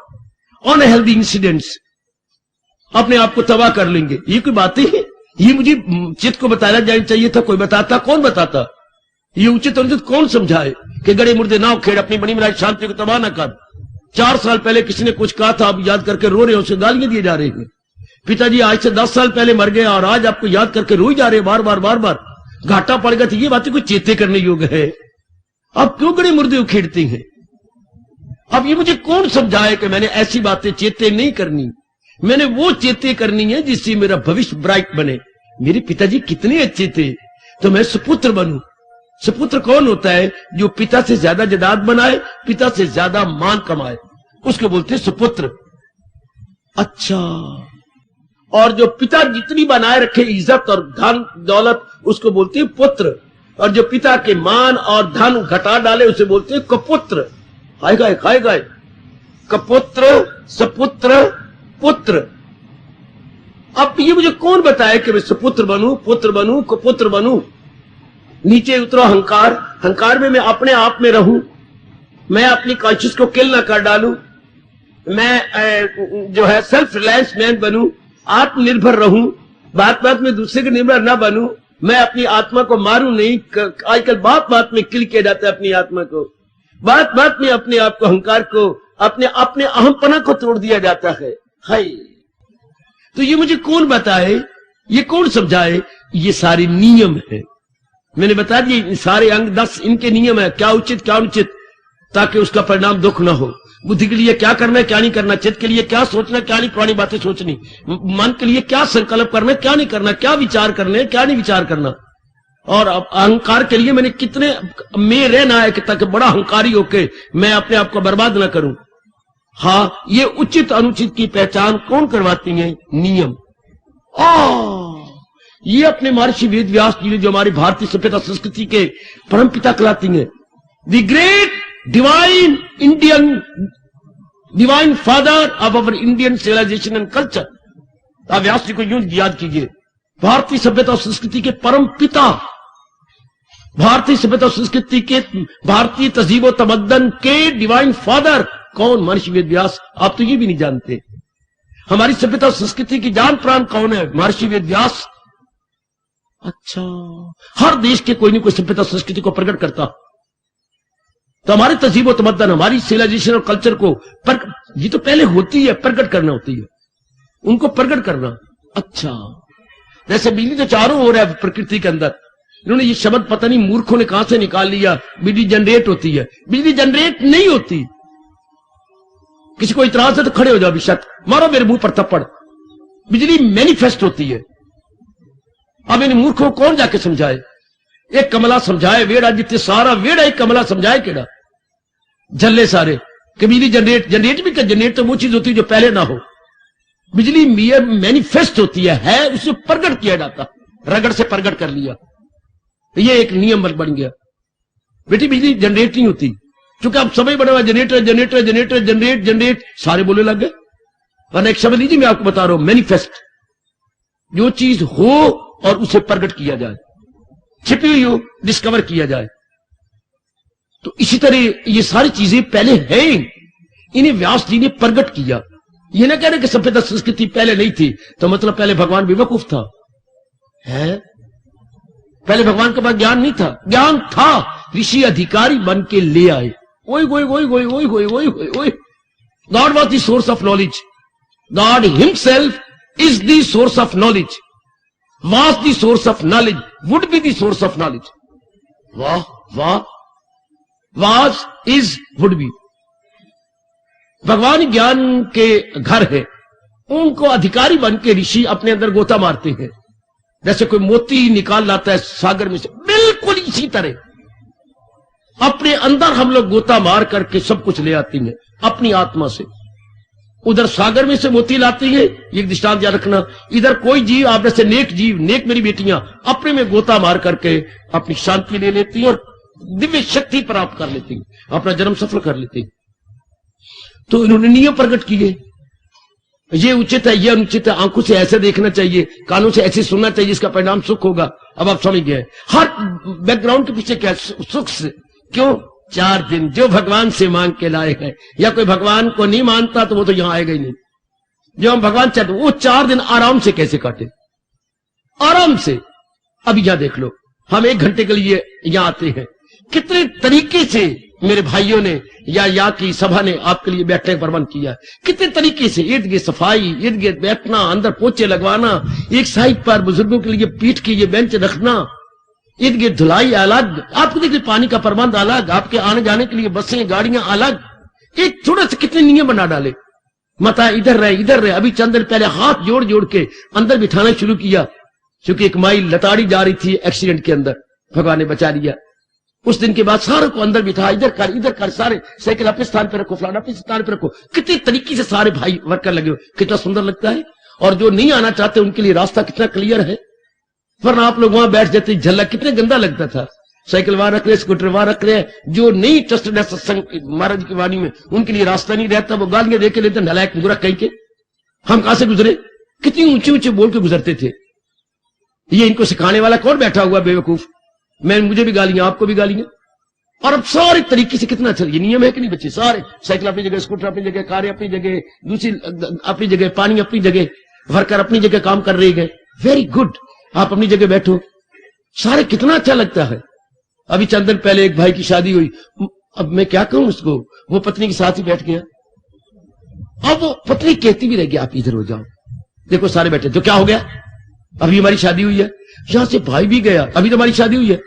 unhealthy incidents, अपने आप को तबाह कर लेंगे। ये कोई बातें हैं, ये मुझे चित्त को बताया जाना चाहिए था, कोई बताता, कौन बताता, ये उचित अनुचित कौन समझाए कि गड़े मुर्दे ना उखेड़, अपनी बनी बनाई शांति को तबाह ना कर। 4 साल पहले किसी ने कुछ कहा था, आप याद करके रो रहे हो, उसे गालियां दिए जा रहे हैं। पिताजी आज से 10 साल पहले मर गए और आज आपको याद करके रोई जा रहे हैं बार बार, घाटा पड़ गया। तो ये बातें कोई चेते करने योग्य है? आप क्यों गड़े मुर्दे उखेड़ते हैं? अब ये मुझे कौन समझाए कि मैंने ऐसी बातें चेते नहीं करनी, मैंने वो चेते करनी है जिससे मेरा भविष्य ब्राइट बने। मेरे पिताजी कितने अच्छे थे, तो मैं सुपुत्र बनूं। सुपुत्र कौन होता है? जो पिता से ज्यादा जायदाद बनाए, पिता से ज्यादा मान कमाए, उसको बोलते हैं सुपुत्र। अच्छा, और जो पिता जितनी बनाए रखे इज्जत और धन दौलत, उसको बोलते हैं पुत्र। और जो पिता के मान और धन घटा डाले, उसे बोलते हैं कपुत्र। खाए गए कपुत्र, सपुत्र, पुत्र। अब ये मुझे कौन बताए कि मैं सुपुत्र बनूं, पुत्र बनूं, कपुत्र बनूं? नीचे उतरो, अहंकार, अहंकार में मैं अपने आप में रहूं, मैं अपनी कॉन्शियस को किल ना कर डालूं, मैं जो है सेल्फ रिलायंस मैन बनूं, आत्मनिर्भर रहूं, बात में दूसरे के निर्भर ना बनूं, मैं अपनी आत्मा को मारूं नहीं। आजकल बात में किल किया जाता है अपनी आत्मा को, बात में अपने आप को, अहंकार को, अपने अहमपना को तोड़ दिया जाता है। हाय, तो ये मुझे कौन बताए, ये कौन समझाए? ये सारे नियम है, मैंने बता दिया, सारे अंग 10 इनके नियम है, क्या उचित क्या अनुचित, ताकि उसका परिणाम दुख ना हो। बुद्धि के लिए क्या करना है क्या नहीं करना, चित्त के लिए क्या सोचना क्या नहीं, पुरानी बातें सोचनी, मन के लिए क्या संकल्प करना क्या नहीं करना, क्या विचार करने क्या नहीं विचार करना। और अहंकार के लिए मैंने कितने में रहना है कि ताकि बड़ा अहंकारी होके मैं अपने आप को बर्बाद ना करूं। हाँ, ये उचित अनुचित की पहचान कौन करवाती है? नियम। ये अपने महर्षि वेद व्यास जी ने, जो हमारी भारतीय सभ्यता संस्कृति के परम पिता कहलाती हैं, the great divine father of our Indian civilisation and culture. आप व्यास जी को यूं याद कीजिए, भारतीय सभ्यता संस्कृति के परम पिता, भारतीय सभ्यता संस्कृति के, भारतीय तहजीब व तमद्दन के डिवाइन फादर कौन? महर्षि वेद व्यास। आप तो ये भी नहीं जानते। हमारी सभ्यता संस्कृति की जान प्राण कौन है? महर्षि वेद व्यास। अच्छा, हर देश के कोई नहीं कोई सभ्यता संस्कृति को प्रकट करता, तो हमारे तहजीब व तमद्दन, हमारी सिविलाइजेशन और कल्चर को ये तो पहले होती है, प्रकट करना होती है, उनको प्रकट करना। अच्छा, जैसे बिजली तो चारों हो रहा है प्रकृति के अंदर, इन्होंने ये शब्द पता नहीं मूर्खों ने कहां से निकाल लिया, बिजली जनरेट होती है। बिजली जनरेट नहीं होती। किसी को इतराज है तो खड़े हो जाओ, बेशक मारो मेरे मुंह पर थप्पड़। बिजली मैनिफेस्ट होती है। अब इन मूर्खों को कौन जाके समझाए? एक कमला समझाए वेड़ा, जितने सारा वेड़ा एक कमला समझाए केड़ा, झल्ले सारे कि बिजली जनरेट भी, जनरेट तो वो चीज होती है जो पहले ना हो। बिजली मैनिफेस्ट होती है उसे प्रकट किया जाता, रगड़ से प्रकट कर लिया, ये एक नियम बन गया। बेटी बिजली जनरेट नहीं होती, क्योंकि आप समय बड़ा हुआ generator generator generator generate generate सारे बोले लग गए। वरना एक शब्द लीजिए, मैं आपको बता रहा हूं, मैनिफेस्ट, जो चीज हो और उसे प्रकट किया जाए, छिपी हुई हो डिस्कवर किया जाए। तो इसी तरह ये सारी चीजें पहले हैं, इन्हें व्यास जी ने प्रकट किया। ये ना कह रहे कि सभ्यता संस्कृति पहले नहीं थी, तो मतलब पहले भगवान बेवकूफ था है? पहले भगवान के पास ज्ञान नहीं था, ज्ञान था, ऋषि अधिकारी बन के ले आए। ओए गोई गोई गोई गोई गोई गोई गोई गोई। God was the source of knowledge, God himself is the source of knowledge, was the source of knowledge, would be the source of knowledge. वाह वाह, was is would be। भगवान ज्ञान के घर है, उनको अधिकारी बन के ऋषि अपने अंदर गोता मारते हैं, जैसे कोई मोती निकाल लाता है सागर में से, बिल्कुल इसी तरह अपने अंदर हम लोग गोता मार करके सब कुछ ले आती हैं अपनी आत्मा से। उधर सागर में से मोती लाती है, एक दृष्टांत याद रखना। इधर कोई जीव, आप जैसे नेक जीव, नेक मेरी बेटियां अपने में गोता मार करके अपनी शांति ले लेती हैं और दिव्य शक्ति प्राप्त कर लेती हैं, अपना जन्म सफल कर लेती हैं। तो इन्होंने नियम प्रकट किए, ये उचित है, ये अनुचित है, आंखों से ऐसे देखना चाहिए, कानों से ऐसे सुनना चाहिए, इसका परिणाम सुख होगा। अब आप समझ गए हर बैकग्राउंड के पीछे क्या सुख से, क्यों? 4 दिन जो भगवान से मांग के लाए हैं, या कोई भगवान को नहीं मानता तो वो तो यहां आएगा ही नहीं। जो हम भगवान चाहते वो 4 दिन आराम से कैसे काटे, आराम से। अब यहां देख लो, हम 1 घंटे के लिए यहां आते हैं, कितने तरीके से मेरे भाइयों ने या यहाँ की सभा ने आपके लिए बैठने का प्रबंध किया, कितने तरीके से, इर्द गिर्द सफाई, इर्द गिर्द बैठना, अंदर पोछे लगवाना, एक साइड पर बुजुर्गों के लिए पीठ की ये बेंच रखना, इर्द गिर्द धुलाई अलग, आपको देखिए पानी का प्रबंध अलग, आपके आने जाने के लिए बसें गाड़ियां अलग, एक थोड़ा सा कितने नियम बना डाले। माता इधर रहे इधर रहे। अभी चंद दिन पहले हाथ जोड़ जोड़ के अंदर बिठाना शुरू किया, क्योंकि एक माई लताड़ी जा रही थी एक्सीडेंट के अंदर, भगवान ने बचा लिया। उस दिन के बाद सारों को अंदर बिठा, इधर कर सारे साइकिल अपने स्थान पर रखो, फलाना अपने स्थान पर रखो, कितनी तरीके से सारे भाई वर्कर लगे हुए, कितना सुंदर लगता है। और जो नहीं आना चाहते उनके लिए रास्ता कितना क्लियर है, वरना आप लोग वहां बैठ जाते, झल्ला कितने गंदा लगता था। साइकिल वहां रख रहे, स्कूटर वहां रख रहे, जो नहीं ट्रस्टेड है सत्संग महाराज की वाणी में, उनके लिए रास्ता नहीं रहता, वो गालियां देके लेते, नलायक मुगरा कहीं के। हम कहां से गुजरे, कितनी ऊंचे ऊंचे बोल के गुजरते थे। ये इनको सिखाने वाला कौन बैठा हुआ बेवकूफ, मुझे भी गालियां, आपको भी गालियां। और अब सारे तरीके से कितना अच्छा, ये नियम है कि नहीं बच्चे, सारे साइकिल अपनी जगह, स्कूटर अपनी जगह, कारें अपनी जगह, दूसरी अपनी जगह, पानी अपनी जगह, वर्कर अपनी जगह काम कर रहे हैं। वेरी गुड, आप अपनी जगह बैठो, सारे कितना अच्छा लगता है। अभी चंद दिन पहले एक भाई की शादी हुई, अब मैं क्या कहूं उसको, वो पत्नी के साथ ही बैठ गया। अब वो पत्नी कहती भी रहेगी आप इधर हो जाओ, देखो सारे बैठे, तो क्या हो गया, अभी हमारी शादी हुई है, यहां से भाई भी गया, अभी तो हमारी शादी हुई है,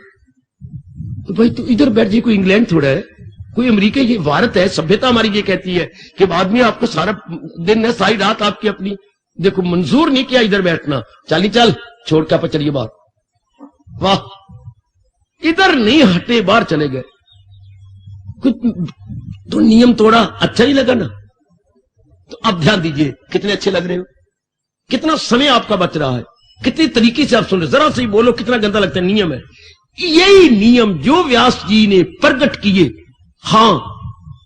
तो भाई तो इधर बैठ जाइए, कोई इंग्लैंड थोड़ा है, कोई अमेरिका, ये भारत है। सभ्यता हमारी ये कहती है कि आदमी आपको सारा दिन है, सारी रात आपकी अपनी, देखो मंजूर नहीं किया इधर बैठना, चल छोड़ के आप चलिए बाहर, वाह, इधर नहीं हटे, बाहर चले गए। कुछ तो नियम तोड़ा, अच्छा ही लगा ना। तो अब ध्यान दीजिए, कितने अच्छे लग रहे हो, कितना समय आपका बच रहा है, कितने तरीके से आप सुन रहे, जरा से ही बोलो कितना गंदा लगता है। नियम है, यही नियम जो व्यास जी ने प्रकट किए, हां,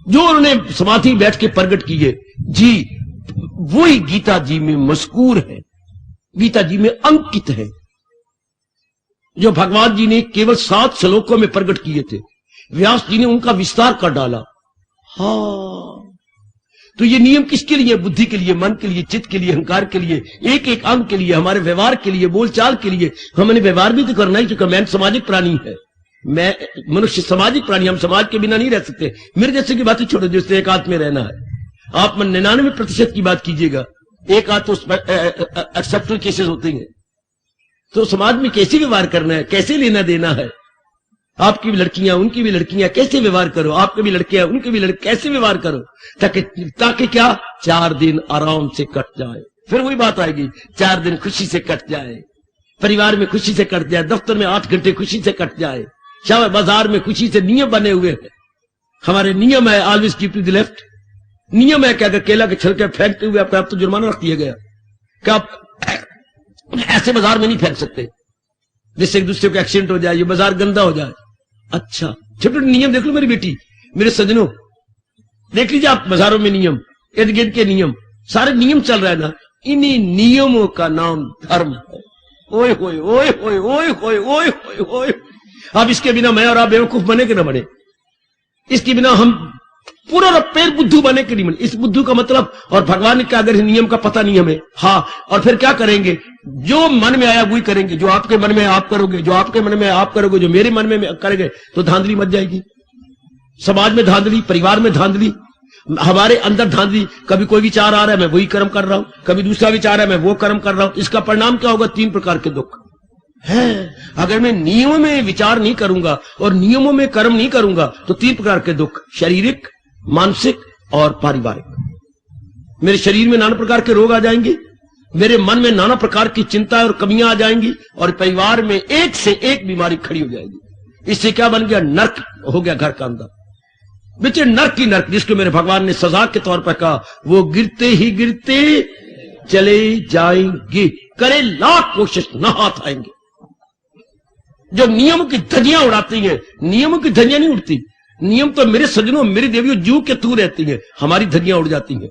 जो उन्होंने समाधि बैठ के प्रकट किए जी, वही गीता जी में मज़कूर है, गीता जी में अंकित है, जो भगवान जी ने केवल 7 श्लोकों में प्रकट किए थे, व्यास जी ने उनका विस्तार कर डाला। हाँ, तो ये नियम किसके लिए? बुद्धि के लिए, मन के लिए, चित्त के लिए, अहंकार के लिए, एक एक अंग के लिए, हमारे व्यवहार के लिए, बोलचाल के लिए। हमने व्यवहार भी तो करना ही, क्योंकि मैं सामाजिक प्राणी है, मैं मनुष्य सामाजिक प्राणी, हम समाज के बिना नहीं रह सकते। मेरे जैसे की बातें छोड़ो, जिससे एक आध में रहना है। आप 99% की बात कीजिएगा, एक आध तो एक्सेप्शनल केसेस होते हैं। तो समाज में कैसे व्यवहार करना है, कैसे लेना देना है, आपकी भी लड़कियां उनकी भी लड़कियां, कैसे व्यवहार करो, आपके भी लड़के उनके भी लड़के, कैसे व्यवहार करो, ताकि क्या 4 दिन आराम से कट जाए। फिर वही बात आएगी, 4 दिन खुशी से कट जाए, परिवार में खुशी से कट जाए, दफ्तर में 8 घंटे खुशी से कट जाए, शायद बाजार में खुशी से। नियम बने हुए हैं हमारे, नियम है always keep to the left. नियम है कि अगर केला के छिलके फेंकते हुए आप तो जुर्माना रख दिया गया कि आप ऐसे बाजार में नहीं फेंक सकते, जिससे एक दूसरे को एक्सीडेंट हो जाए, ये बाजार गंदा हो जाए। अच्छा, छोटे छोटे नियम देख लो मेरी बेटी, मेरे सजनों, देख लीजिए आप बाजारों में नियम, इर्द गिर्द के नियम, सारे नियम चल रहा है ना, इन्हीं नियमों का नाम धर्म है। ओए होए ओए होए ओए होए ओए होए ओए। अब इसके बिना मैं और आप बेवकूफ बने कि ना बने, इसके बिना हम पूरा पेड़ बुद्धू बने कि नहीं बने। इस बुद्धू का मतलब, और भगवान के अगर नियम का पता नहीं हमें, हाँ, और फिर क्या करेंगे, जो मन में आया वही करेंगे, जो आपके मन में आप करोगे, जो आपके मन में आप करोगे, जो मेरे मन में करेंगे, तो धांधली मच जाएगी। समाज में धांधली, परिवार में धांधली, हमारे अंदर धांधली। कभी कोई विचार आ रहा है मैं वही कर्म कर रहा हूं, कभी दूसरा विचार है मैं वो कर्म कर रहा हूं। इसका परिणाम क्या होगा? 3 प्रकार के दुख है। अगर मैं नियमों में विचार नहीं करूंगा और नियमों में कर्म नहीं करूंगा तो 3 प्रकार के दुख, शारीरिक, मानसिक और पारिवारिक। मेरे शरीर में नाना प्रकार के रोग आ जाएंगे, मेरे मन में नाना प्रकार की चिंता और कमियां आ जाएंगी, और परिवार में एक से एक बीमारी खड़ी हो जाएगी। इससे क्या बन गया? नर्क हो गया घर का अंदर, बेचे नर्क की नर्क, जिसको मेरे भगवान ने सजा के तौर पर कहा, वो गिरते ही गिरते चले जाएंगे, करे लाख कोशिश न हाथ आएंगे। जो नियम की धज्जियां उड़ाती हैं, नियमों की धज्जियां नहीं उड़ती, नियम तो मेरे सजनों, मेरी देवियों जू के तू रहती है, हमारी धज्जियां उड़ जाती हैं।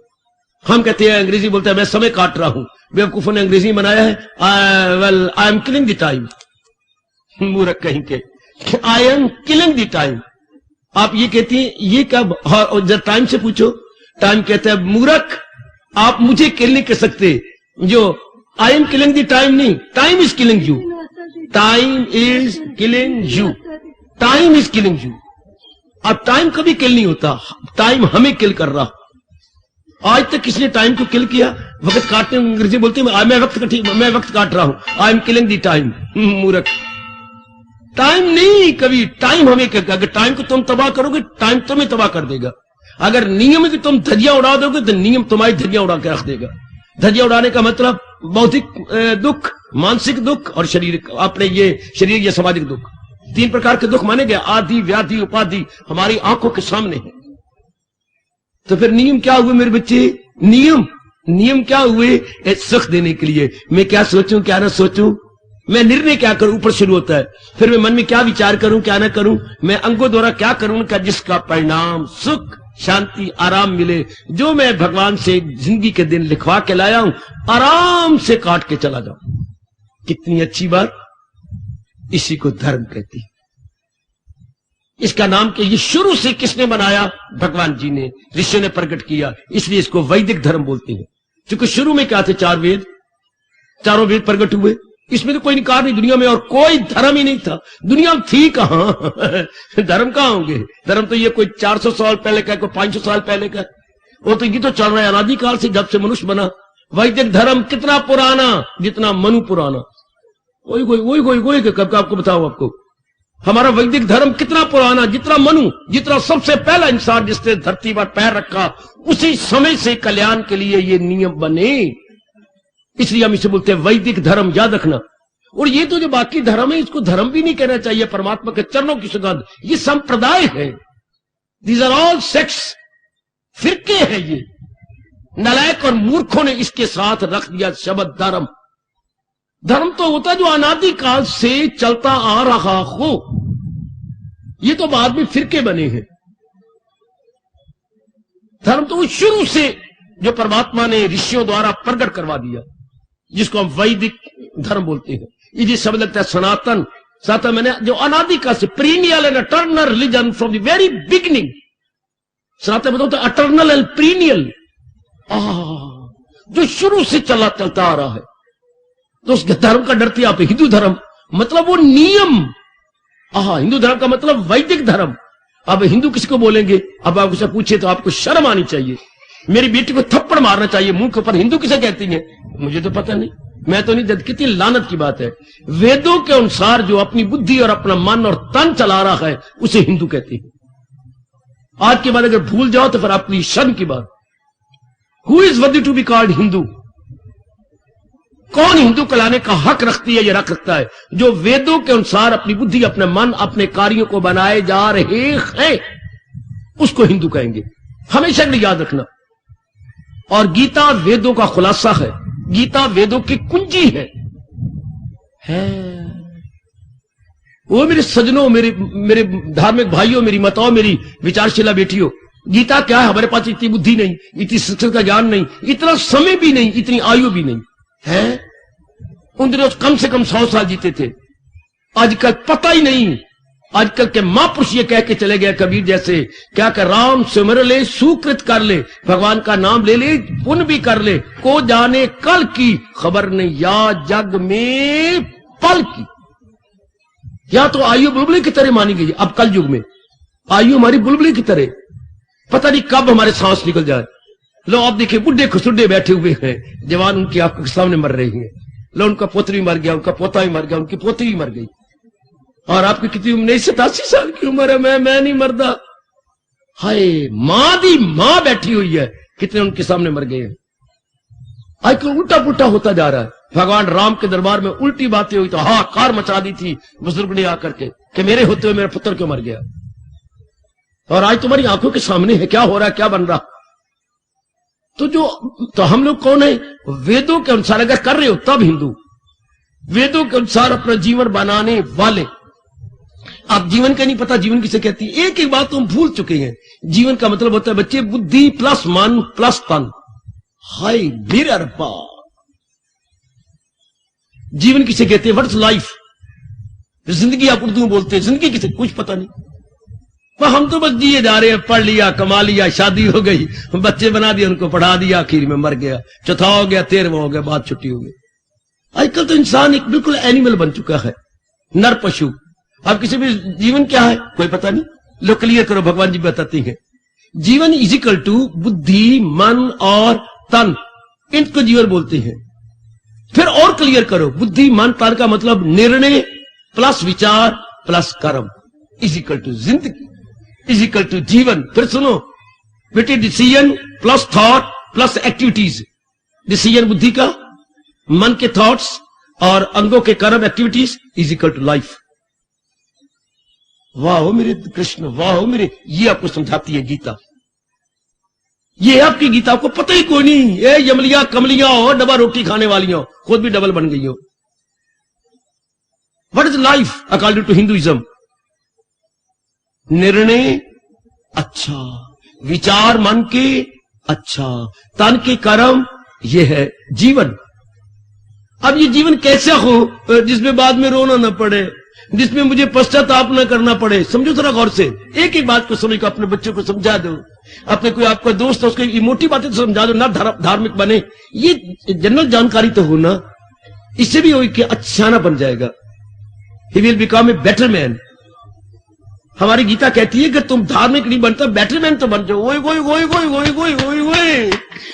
हम कहते हैं, अंग्रेजी बोलते हैं मैं समय काट रहा हूं, बेवकूफों ने अंग्रेजी बनाया है, well I am killing the time, मूर्ख कहीं के, आई एम किलिंग द टाइम। आप ये कहती हैं, ये कब? जब टाइम से पूछो, टाइम कहता है मूर्ख आप मुझे किल नहीं कर सकते, जो I am killing the time नहीं, time is killing you, time is killing you, time is killing you. अब टाइम कभी किल नहीं होता, टाइम हमें किल कर रहा। आज तक किसने टाइम को किल किया? वक्त काटने अंग्रेजी बोलते हैं, मैं वक्त काट रहा हूं, आई एम किलिंग द टाइम। मूर्ख, टाइम नहीं, कभी टाइम हमें क्या? अगर टाइम को तुम तबाह करोगे, टाइम तुम्हें तबाह कर देगा। अगर नियम की तुम धज्जियां उड़ा दोगे तो नियम तुम्हारी धज्जियां उड़ा के रख देगा। धज्जियां उड़ाने का मतलब बौद्धिक दुख, मानसिक दुख और शारीरिक, अपने ये शरीर या सामाजिक दुख। 3 प्रकार के दुख माने गए, आदि, व्याधि, उपाधि, हमारी आंखों के सामने है। तो फिर नियम क्या हुए मेरे बच्चे? नियम क्या हुए? सुख देने के लिए। मैं क्या सोचूं क्या ना सोचूं, मैं निर्णय क्या करूं, ऊपर शुरू होता है। फिर मैं मन में क्या विचार करूं क्या ना करूं, मैं अंगों द्वारा क्या करूं क्या, जिसका परिणाम सुख, शांति, आराम मिले। जो मैं भगवान से जिंदगी के दिन लिखवा के लाया हूं, आराम से काट के चला जाऊं। कितनी अच्छी बात। इसी को धर्म कहती है। इसका नाम के ये शुरू से किसने बनाया? भगवान जी ने, ऋषियों ने प्रकट किया, इसलिए इसको वैदिक धर्म बोलते हैं। क्योंकि शुरू में क्या थे? 4 वेद, चारों वेद प्रकट हुए। इसमें तो कोई निकार नहीं, दुनिया में और कोई धर्म ही नहीं था। दुनिया थी कहां? धर्म कहां होंगे? धर्म तो ये कोई 400 साल पहले का, कोई 500 साल पहले का, वो तो ये तो चल रहा है अनादिकाल से, जब से मनुष्य बना। वैदिक धर्म कितना पुराना? जितना मनु पुराना। वही कब आपको बताओ आपको, हमारा वैदिक धर्म कितना पुराना? जितना मनु, जितना सबसे पहला इंसान जिसने धरती पर पैर रखा, उसी समय से कल्याण के लिए ये नियम बने। इसलिए हम इसे बोलते हैं वैदिक धर्म, याद रखना। और ये तो जो बाकी धर्म है, इसको धर्म भी नहीं कहना चाहिए। परमात्मा के चरणों की सुगंध, ये संप्रदाय है। दीज आर ऑल सेक्ट्स, फिरके हैं ये। नालायक और मूर्खों ने इसके साथ रख दिया शब्द धर्म। धर्म तो होता है जो अनादिकाल से चलता आ रहा हो। ये तो बाद में फिरके बने हैं। धर्म तो शुरू से जो परमात्मा ने ऋषियों द्वारा प्रकट करवा दिया, जिसको हम वैदिक धर्म बोलते हैं। ये जी शब्द लगता है सनातन। सनातन मैंने जो अनादिकाल से, period and eternal religion from the very beginning. सनातन मतलब होता है एटर्नल एंड पीरियड, जो शुरू से चलता आ रहा है। तो उस धर्म का डरते आप हिंदू धर्म, मतलब वो नियम। हिंदू धर्म का मतलब वैदिक धर्म। अब हिंदू किसको बोलेंगे? अब आप उसे पूछे तो आपको शर्म आनी चाहिए। मेरी बेटी को थप्पड़ मारना चाहिए मुंह के ऊपर। हिंदू किसे कहती है? मुझे तो पता नहीं, मैं तो नहीं जानती। कितनी लानत की बात है। वेदों के अनुसार जो अपनी बुद्धि और अपना मन और तन चला रहा है, उसे हिंदू कहती है। आज के बाद अगर भूल जाओ तो फिर आपकी शर्म की बात। Who is worthy to be called Hindu? कौन हिंदू कहलाने का हक रखती है? यह हक रखता है जो वेदों के अनुसार अपनी बुद्धि, अपने मन, अपने कार्यों को बनाए जा रहे हैं, उसको हिंदू कहेंगे। हमेशा के लिए याद रखना। और गीता वेदों का खुलासा है। गीता वेदों की कुंजी है। वो मेरे सजनों, मेरे धार्मिक भाइयों, मेरी माताओं, मेरी विचारशीला बेटियों, गीता क्या है? हमारे पास इतनी बुद्धि नहीं, इतनी संस्कृत का ज्ञान नहीं, इतना समय भी नहीं, इतनी आयु भी नहीं है। उन दिनों कम से कम 100 साल जीते थे। आजकल पता ही नहीं। आजकल के महापुरुष ये कह के चले गए कबीर जैसे, क्या कर राम सिमर ले, सुकृत कर ले, भगवान का नाम ले ले, पुण्य भी कर ले, को जाने कल की खबर नहीं, या जग में पल की। या तो आयु बुलबुले की तरह मानी गई। अब कल युग में आयु हमारी बुलबुले की तरह, पता नहीं कब हमारे सांस निकल जाए। लो आप देखिए, बुढ़े खुसुड्डे बैठे हुए हैं, जवान उनकी आंखों के सामने मर रही हैं। लो उनका पुत्र भी मर गया, उनका पोता भी मर गया, उनकी पोती भी मर गई। और आपकी कितनी उम्र? 87 साल की उम्र है। मैं नहीं मरदा। हाय, मां दी मां बैठी हुई है, कितने उनके सामने मर गए हैं। आजकल उल्टा पुल्टा होता जा रहा है। भगवान राम के दरबार में उल्टी बातें हुई तो हाहाकार मचा दी थी बुजुर्ग ने आकर के कि मेरे होते हुए मेरा पुत्र क्यों मर गया। और आज तुम्हारी आंखों के सामने है क्या हो रहा है, क्या बन रहा। तो हम लोग कौन है? वेदों के अनुसार अगर कर रहे हो तब हिंदू, वेदों के अनुसार अपना जीवन बनाने वाले। आप जीवन का नहीं पता जीवन किसे कहती है। एक एक बात तो हम भूल चुके हैं। जीवन का मतलब होता है बच्चे, बुद्धि प्लस मन प्लस तन। हाय मेरे अरबा, जीवन किसे कहते हैं? What's life? जिंदगी आप उर्दू में बोलते हैं, जिंदगी किसे? कुछ पता नहीं। पर हम तो बस जिए जा रहे हैं। पढ़ लिया, कमा लिया, शादी हो गई, बच्चे बना दिए, उनको पढ़ा दिया, आखिर में मर गया, चौथा हो गया, 13वां हो गया, बात छुट्टी हो गई। आजकल तो इंसान एक बिल्कुल एनिमल बन चुका है, नर पशु। अब किसी भी जीवन क्या है कोई पता नहीं। लो क्लियर करो, भगवान जी बताते हैं जीवन इज इक्वल टू बुद्धि, मन और तन, इनको जीवन बोलते हैं। फिर और क्लियर करो, बुद्धि मन तन का मतलब निर्णय प्लस विचार प्लस कर्म इज इक्वल टू जिंदगी, इज इक्वल टू जीवन। फिर सुनो बेटे, decision plus thought plus activities. Decision बुद्धि का, मन के थॉट्स और अंगों के कर्म activities is equal to life. वाह हो मेरे कृष्ण, वाह हो मेरे। ये आपको समझाती है गीता। ये आपकी गीता को पता ही कोई नहीं। ये यमलिया कमलिया हो, डबा रोटी खाने वाली हो, खुद भी डबल बन गई हो। What is life according to Hinduism? निर्णय अच्छा, विचार मन के अच्छा, तन के कर्म, ये है जीवन। अब ये जीवन कैसा हो जिसमें बाद में रोना न पड़े, जिसमें मुझे पश्चाताप न करना पड़े। समझो जरा गौर से, एक एक बात को समझ कर अपने बच्चों को समझा दो। अपने कोई आपका दोस्त है उसको ये मोटी बातें तो समझा दो, ना धार्मिक बने। ये जनरल जानकारी तो हो ना, इससे भी वही अच्छा ना बन जाएगा। He will become a better man. हमारी गीता कहती है कि तुम धार्मिक नहीं बनता, बेटर मैन तो बन जाओ। वही वही वही वही वही वही वही वही।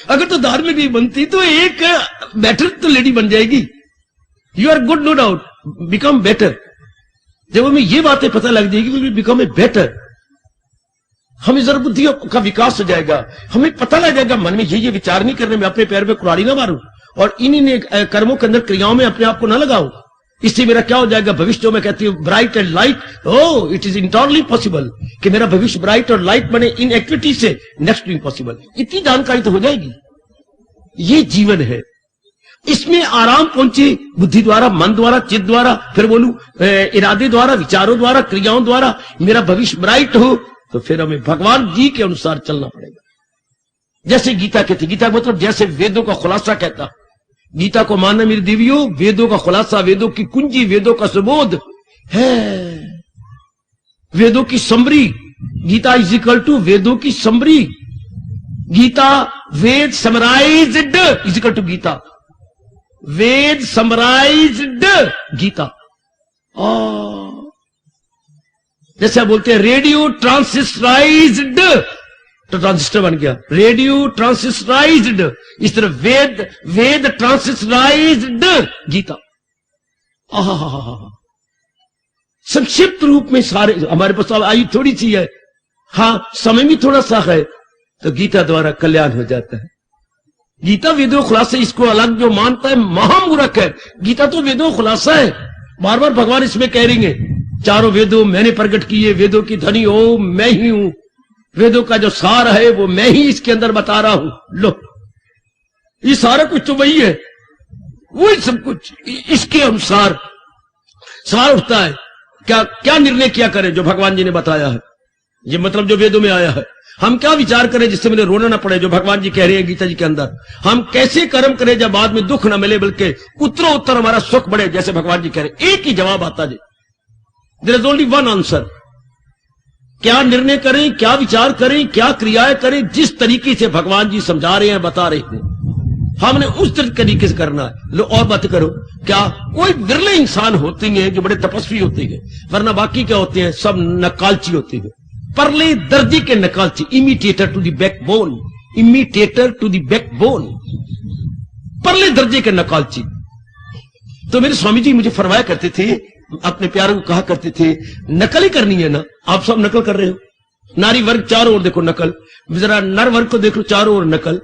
अगर तो धार्मिक नहीं बनती तो एक बेटर तो लेडी बन जाएगी। You are good no doubt, become better. जब हमें ये बातें पता लग जाएगी, विल बिकम ए बेटर। हमें जरा बुद्धि का विकास हो जाएगा। हमें पता लग जाएगा मन में ये विचार नहीं करने में अपने पैर पे कुल्हाड़ी ना मारूं और इन कर्मों के अंदर क्रियाओं में अपने आप को ना लगाऊं। इससे मेरा क्या हो जाएगा भविष्य? मैं कहती हूँ bright and light. Oh it is internally possible कि मेरा भविष्य ब्राइट और लाइट बने इन एक्टिविटी से, नेक्स्ट इम्पॉसिबल। इतनी जानकारी तो हो जाएगी। ये जीवन है, इसमें आराम पहुंचे बुद्धि द्वारा, मन द्वारा, चित्त द्वारा, फिर बोलूं इरादे द्वारा, विचारों द्वारा, क्रियाओं द्वारा मेरा भविष्य ब्राइट हो। तो फिर हमें भगवान जी के अनुसार चलना पड़ेगा। जैसे गीता कहती, गीता मतलब जैसे वेदों का खुलासा कहता। गीता को मानना मेरी देवियों, वेदों का खुलासा, वेदों की कुंजी, वेदों का सुबोध है, वेदों की summary. Gita is equal to वेदों की summary. Gita Veda summarised is equal to Gita. Veda summarised Gita. जैसे आप बोलते हैं रेडियो ट्रांसिस्टराइज्ड, तो ट्रांजिस्टर बन गया, रेडियो ट्रांसिस्टराइज्ड। इस तरह वेद ट्रांसिस्टराइज्ड गीता। संक्षिप्त रूप में सारे हमारे पास आयु थोड़ी सी है, हाँ समय भी थोड़ा सा है, तो गीता द्वारा कल्याण हो जाता है। गीता वेदों खुलासा, इसको अलग जो मानता है महामूर्ख है। गीता तो वेदों खुलासा है। बार बार भगवान इसमें कह रही है, चारों वेदों मैंने प्रकट किए, वेदों की धनी हो मैं ही हूं, वेदों का जो सार है वो मैं ही इसके अंदर बता रहा हूं। लो ये सारा कुछ तो वही है, वही सब कुछ इसके अनुसार सार उठता है। क्या क्या निर्णय किया करें जो भगवान जी ने बताया है, ये मतलब जो वेदों में आया है। हम क्या विचार करें जिससे मुझे रोना ना पड़े, जो भगवान जी कह रहे हैं गीता जी के अंदर। हम कैसे कर्म करें जब बाद में दुख ना मिले बल्कि उत्तरो उत्तर हमारा सुख बढ़े, जैसे भगवान जी कह रहे हैं। एक ही जवाब आता जी, there is only one answer. क्या निर्णय करें, क्या विचार करें, क्या क्रियाएं करें, जिस तरीके से भगवान जी समझा रहे हैं, बता रहे हैं, हमने उस तरीके से करना है। लो और बात करो। क्या कोई विरले इंसान होते हैं जो बड़े तपस्वी होते हैं, वरना बाकी क्या होते हैं, सब नकालची होते हैं, परले दर्जे के नकालची। Imitator to the backbone, imitator to the backbone, परले दर्जे के नकालची। तो मेरे स्वामी जी मुझे फरमाया करते थे, अपने प्यारों को कहा करते थे, नकल ही करनी है ना, आप सब नकल कर रहे हो। नारी वर्ग चारों ओर देखो नकल, जरा नर वर्ग को देखो चारों ओर नकल।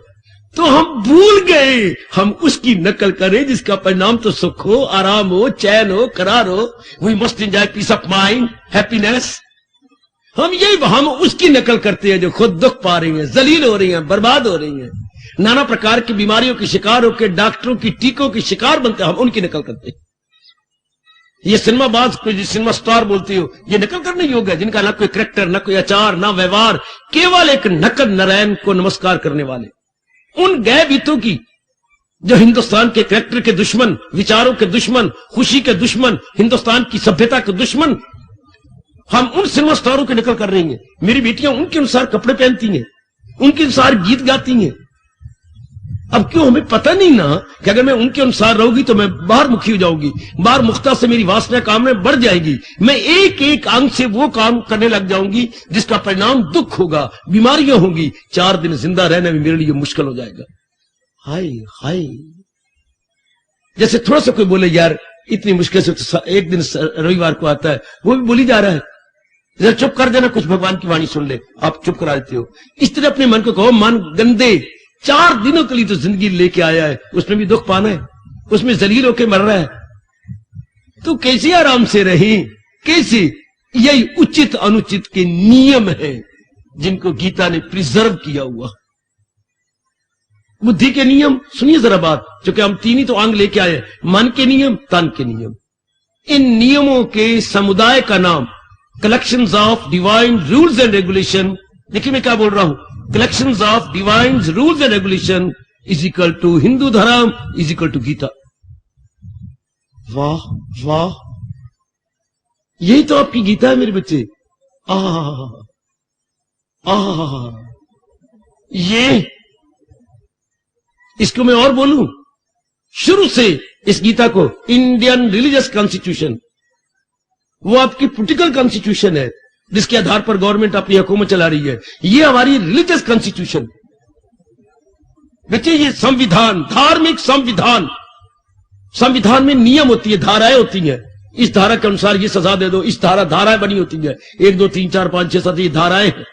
तो हम भूल गए हम उसकी नकल करें जिसका परिणाम तो सुख हो, आराम हो, चैन हो, करार हो। We must enjoy peace of mind, happiness. हम उसकी नकल करते हैं जो खुद दुख पा रही हैं, जलील हो रही हैं, बर्बाद हो रही हैं, नाना प्रकार की बीमारियों के शिकार होकर डॉक्टरों की टीकों के शिकार बनते हैं, हम उनकी नकल करते हैं। ये सिनेमाबाज को सिनेमा स्टार बोलती हो, ये नकल करने योग्य है, जिनका ना कोई करैक्टर, ना कोई आचार, ना व्यवहार, केवल एक नकल नारायण को नमस्कार करने वाले। उन गए बीतों की जो हिंदुस्तान के करैक्टर के दुश्मन, विचारों के दुश्मन, खुशी के दुश्मन, हिंदुस्तान की सभ्यता के दुश्मन, हम उन सिनेमा स्टारों की नकल कर रही हैं। मेरी बेटियां उनके अनुसार कपड़े पहनती हैं, उनके अनुसार गीत गाती हैं। अब क्यों हमें पता नहीं ना कि अगर मैं उनके अनुसार रहूंगी तो मैं बाहर मुखी हो जाऊंगी, बाहर मुख्ता से मेरी वासना कामना बढ़ जाएगी, मैं एक एक अंग से वो काम करने लग जाऊंगी जिसका परिणाम दुख होगा, बीमारियां होंगी, 4 दिन जिंदा रहना भी मेरे लिए मुश्किल हो जाएगा। हाय हाय, जैसे थोड़ा सा कोई बोले यार इतनी मुश्किल से तो एक दिन रविवार को आता है, वो भी बोली जा रहा है, जरा चुप कर देना, कुछ भगवान की वाणी सुन ले, आप चुप करा देते हो। इस तरह अपने मन को कहो, मन गंदे, 4 दिनों के लिए तो जिंदगी लेके आया है, उसमें भी दुख पाना है, उसमें जलील होके मर रहा है, तो कैसे आराम से रही, कैसे? यही उचित अनुचित के नियम है जिनको गीता ने प्रिजर्व किया हुआ। बुद्धि के नियम, सुनिए जरा बात, क्योंकि हम 3 ही तो अंग लेके आए, मन के नियम, तन के नियम। इन नियमों के समुदाय का नाम collections of divine rules and regulation. देखिए मैं क्या बोल रहा हूं, collections of divine rules and regulation is equal to Hindu धर्म इज इक्वल टू गीता। वाह वाह, यही तो आपकी गीता है मेरे बच्चे। ये इसको मैं और बोलूं, शुरू से इस गीता को इंडियन रिलीजियस कॉन्स्टिट्यूशन, वो आपकी पॉलिटिकल कॉन्स्टिट्यूशन है जिसके आधार पर गवर्नमेंट अपनी हुकूमत चला रही है, ये हमारी रिलीजियस कॉन्स्टिट्यूशन। बच्चे ये संविधान, धार्मिक संविधान, संविधान में नियम होती है, धाराएं होती हैं, इस धारा के अनुसार ये सजा दे दो, इस धाराएं बनी होती है, 1 2 3 4 5 6 7 ये धाराएं हैं।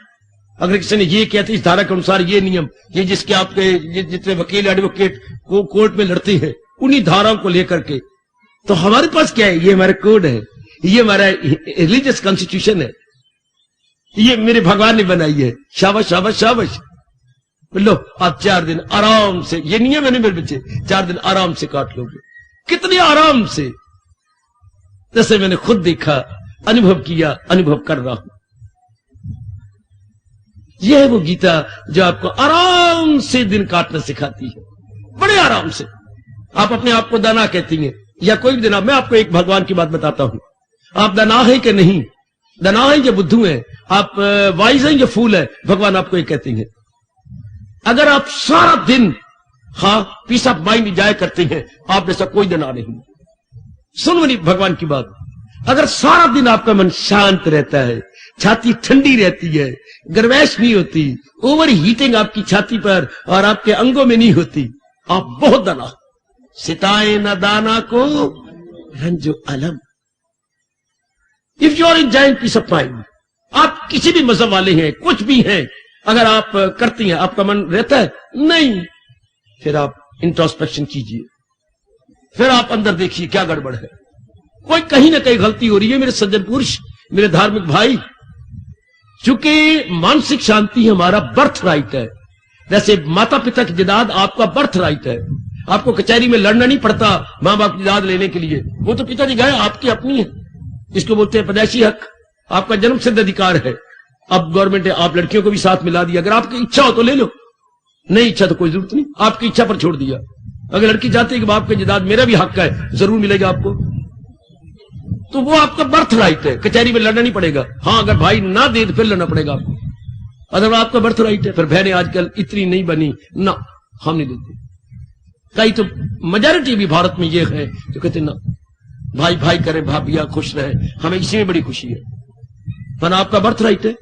अगर किसी ने ये कहते इस धारा के अनुसार ये नियम, ये जिसके आपके जितने वकील एडवोकेट को कोर्ट में लड़ते हैं उन्हीं धाराओं को लेकर के, तो हमारे पास क्या है, ये हमारा कोड है, ये हमारा रिलीजियस कॉन्स्टिट्यूशन है, ये मेरे भगवान ने बनाई है। शाबाश शाबाश शाबाश, लो आप 4 दिन आराम से, ये नियम है मेरे बच्चे, 4 दिन आराम से काट लोगे, कितने आराम से, जैसे मैंने खुद देखा, अनुभव किया, अनुभव कर रहा हूं। यह है वो गीता जो आपको आराम से दिन काटना सिखाती है, बड़े आराम से। आप अपने आप को दाना कहती हैं या कोई भी दाना, मैं आपको एक भगवान की बात बताता हूं, आप दाना है कि नहीं, दाना है या बुद्धू है, आप वाइज हैं या फूल है, भगवान आपको ये कहती हैं। अगर आप सारा दिन पीस ऑफ माइंड जाया करते हैं, आप जैसा कोई दाना नहीं। सुन मेरी भगवान की बात, अगर सारा दिन आपका मन शांत रहता है, छाती ठंडी रहती है, गर्वैश नहीं होती, ओवर हीटिंग आपकी छाती पर और आपके अंगों में नहीं होती, आप बहुत दाना। सिताए न दाना को रंजो अलम। If you are enjoying peace of mind, आप किसी भी मजहब वाले हैं, कुछ भी हैं, अगर आप करती हैं, आपका मन रहता है नहीं, फिर आप इंट्रोस्पेक्शन कीजिए, फिर आप अंदर देखिए क्या गड़बड़ है, कोई कहीं ना कहीं गलती हो रही है। मेरे सज्जन पुरुष, मेरे धार्मिक भाई, चूंकि मानसिक शांति हमारा बर्थ राइट है, जैसे माता पिता की जिदाद आपका बर्थ राइट है, आपको कचहरी में लड़ना नहीं पड़ता मां बाप की जिदाद लेने के लिए, वो तो पिताजी गए, आपकी अपनी है, इसको बोलते हैं पैदाइशी हक, आपका जन्म सिद्ध अधिकार है। अब गवर्नमेंट है, आप लड़कियों को भी साथ मिला दिया, अगर आपकी इच्छा हो तो ले लो, नहीं इच्छा तो कोई जरूरत नहीं, आपकी इच्छा पर छोड़ दिया। अगर लड़की चाहती है कि बाप के जायदाद मेरा भी हक है, जरूर मिलेगा आपको, तो वो आपका बर्थ राइट है, कचहरी में लड़ना नहीं पड़ेगा। हाँ, अगर भाई ना दे तो फिर लड़ना पड़ेगा आपको, अदरवाइज आपका बर्थ राइट है। फिर बहनें आजकल इतनी नहीं बनी ना, हम नहीं देते। कई तो मेजॉरिटी भी भारत में ये है जो कहते ना, भाई भाई करे, भाभिया खुश रहे, हमें इसी में बड़ी खुशी है, पर आपका बर्थ राइट है।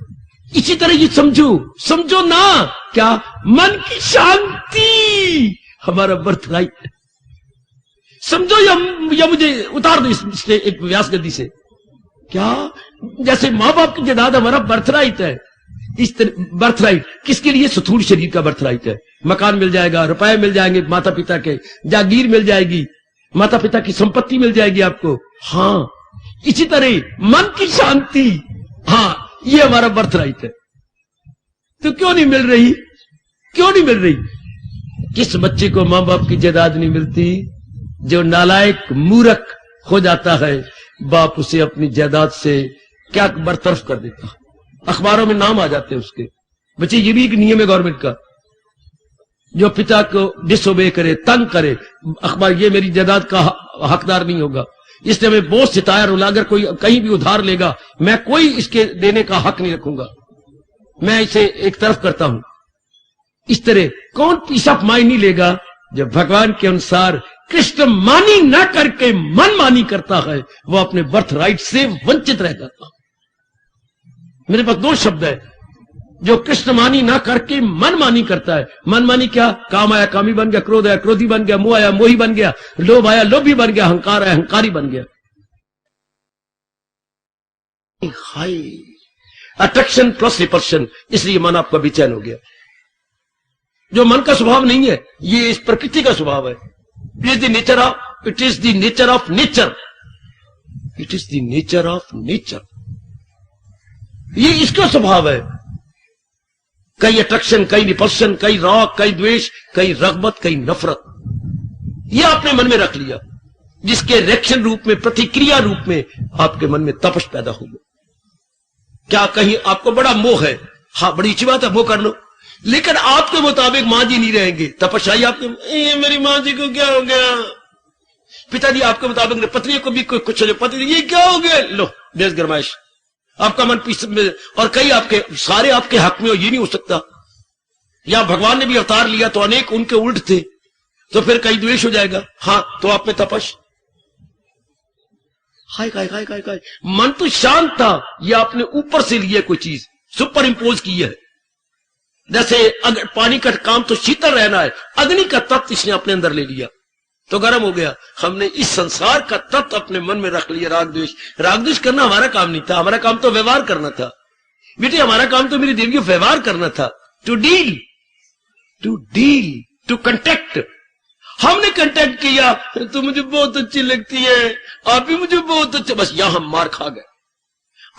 इसी तरह ये समझो ना, क्या मन की शांति हमारा बर्थ राइट है। समझो या मुझे उतार दो इससे एक व्यास गद्दी से, क्या जैसे मां बाप की जायदाद हमारा बर्थ राइट है, इस तरह बर्थ राइट किसके लिए? स्थूल शरीर का बर्थ राइट है। मकान मिल जाएगा, रुपए मिल जाएंगे माता पिता के, जागीर मिल जाएगी, माता पिता की संपत्ति मिल जाएगी आपको। हाँ, इसी तरह मन की शांति, हाँ ये हमारा बर्थ राइट है। तो क्यों नहीं मिल रही? क्यों नहीं मिल रही? किस बच्चे को मां बाप की जायदाद नहीं मिलती? जो नालायक मूर्ख हो जाता है, बाप उसे अपनी जायदाद से क्या बरतरफ कर देता है, अखबारों में नाम आ जाते हैं उसके। बच्चे, ये भी एक नियम है गवर्नमेंट का, जो पिता को डिसोबे करे, तंग करे, अखबार ये मेरी जायदाद का हकदार नहीं होगा, इसलिए मैं बोझ सिताया रुला, अगर कोई कहीं भी उधार लेगा मैं कोई इसके देने का हक नहीं रखूंगा, मैं इसे एक तरफ करता हूं। इस तरह कौन पीस ऑफ माइंड नहीं लेगा? जब भगवान के अनुसार कृष्ण मानी न करके मन मानी करता है, वो अपने बर्थ राइट से वंचित रह जाता। मेरे पास दो शब्द है, जो कृष्ण मानी ना करके मन मानी करता है। मन मानी क्या? काम आया कामी बन गया, क्रोध आया क्रोधी बन गया, मोह आया मोही बन गया, लोभ आया लोभी बन गया, अहंकार आया अहंकारी बन गया। हाय अट्रैक्शन प्लस रिपल्शन, इसलिए मन आपका बेचैन हो गया। जो मन का स्वभाव नहीं है, ये इस प्रकृति का स्वभाव है। It is the nature of nature, it is the nature of nature, ये इसका स्वभाव है। कई अट्रैक्शन, कई रिपल्शन, कई राग, कई द्वेष, कई रगबत, कई नफरत, ये आपने मन में रख लिया, जिसके रिएक्शन रूप में, प्रतिक्रिया रूप में आपके मन में तपश पैदा हो गया। क्या कहीं आपको बड़ा मोह है? हाँ, बड़ी अच्छी बात है, मोह कर लो, लेकिन आपके मुताबिक मां जी नहीं रहेंगे, तपश आई आपके, मेरी मां जी को क्या हो गया? पिताजी आपके मुताबिक, पत्नी को भी कुछ हो, पत्नी ये क्या हो गया? लो बेस गरमाइश, आपका मन पीस में, और कई आपके सारे आपके हक में हो, ये नहीं हो सकता। या भगवान ने भी अवतार लिया तो अनेक उनके उल्ट थे, तो फिर कई द्वेष हो जाएगा। हाँ, तो आप में तपश, हाय काय काय काय काय, मन तो शांत था, ये आपने ऊपर से लिया कोई चीज, सुपर इंपोज की है। जैसे अगर पानी का काम तो शीतल रहना है, अग्नि का तत्व इसने अपने अंदर ले लिया तो गर्म हो गया। हमने इस संसार का तत्व अपने मन में रख लिया, राग द्वेष। राग द्वेष करना हमारा काम नहीं था, हमारा काम तो व्यवहार करना था। बेटे, हमारा काम तो मेरी देवियों व्यवहार करना था, टू डील, टू कंटेक्ट। हमने कंटेक्ट किया, तो मुझे बहुत अच्छी लगती है, आप भी मुझे बहुत अच्छे, बस यहां हम मार खा गए।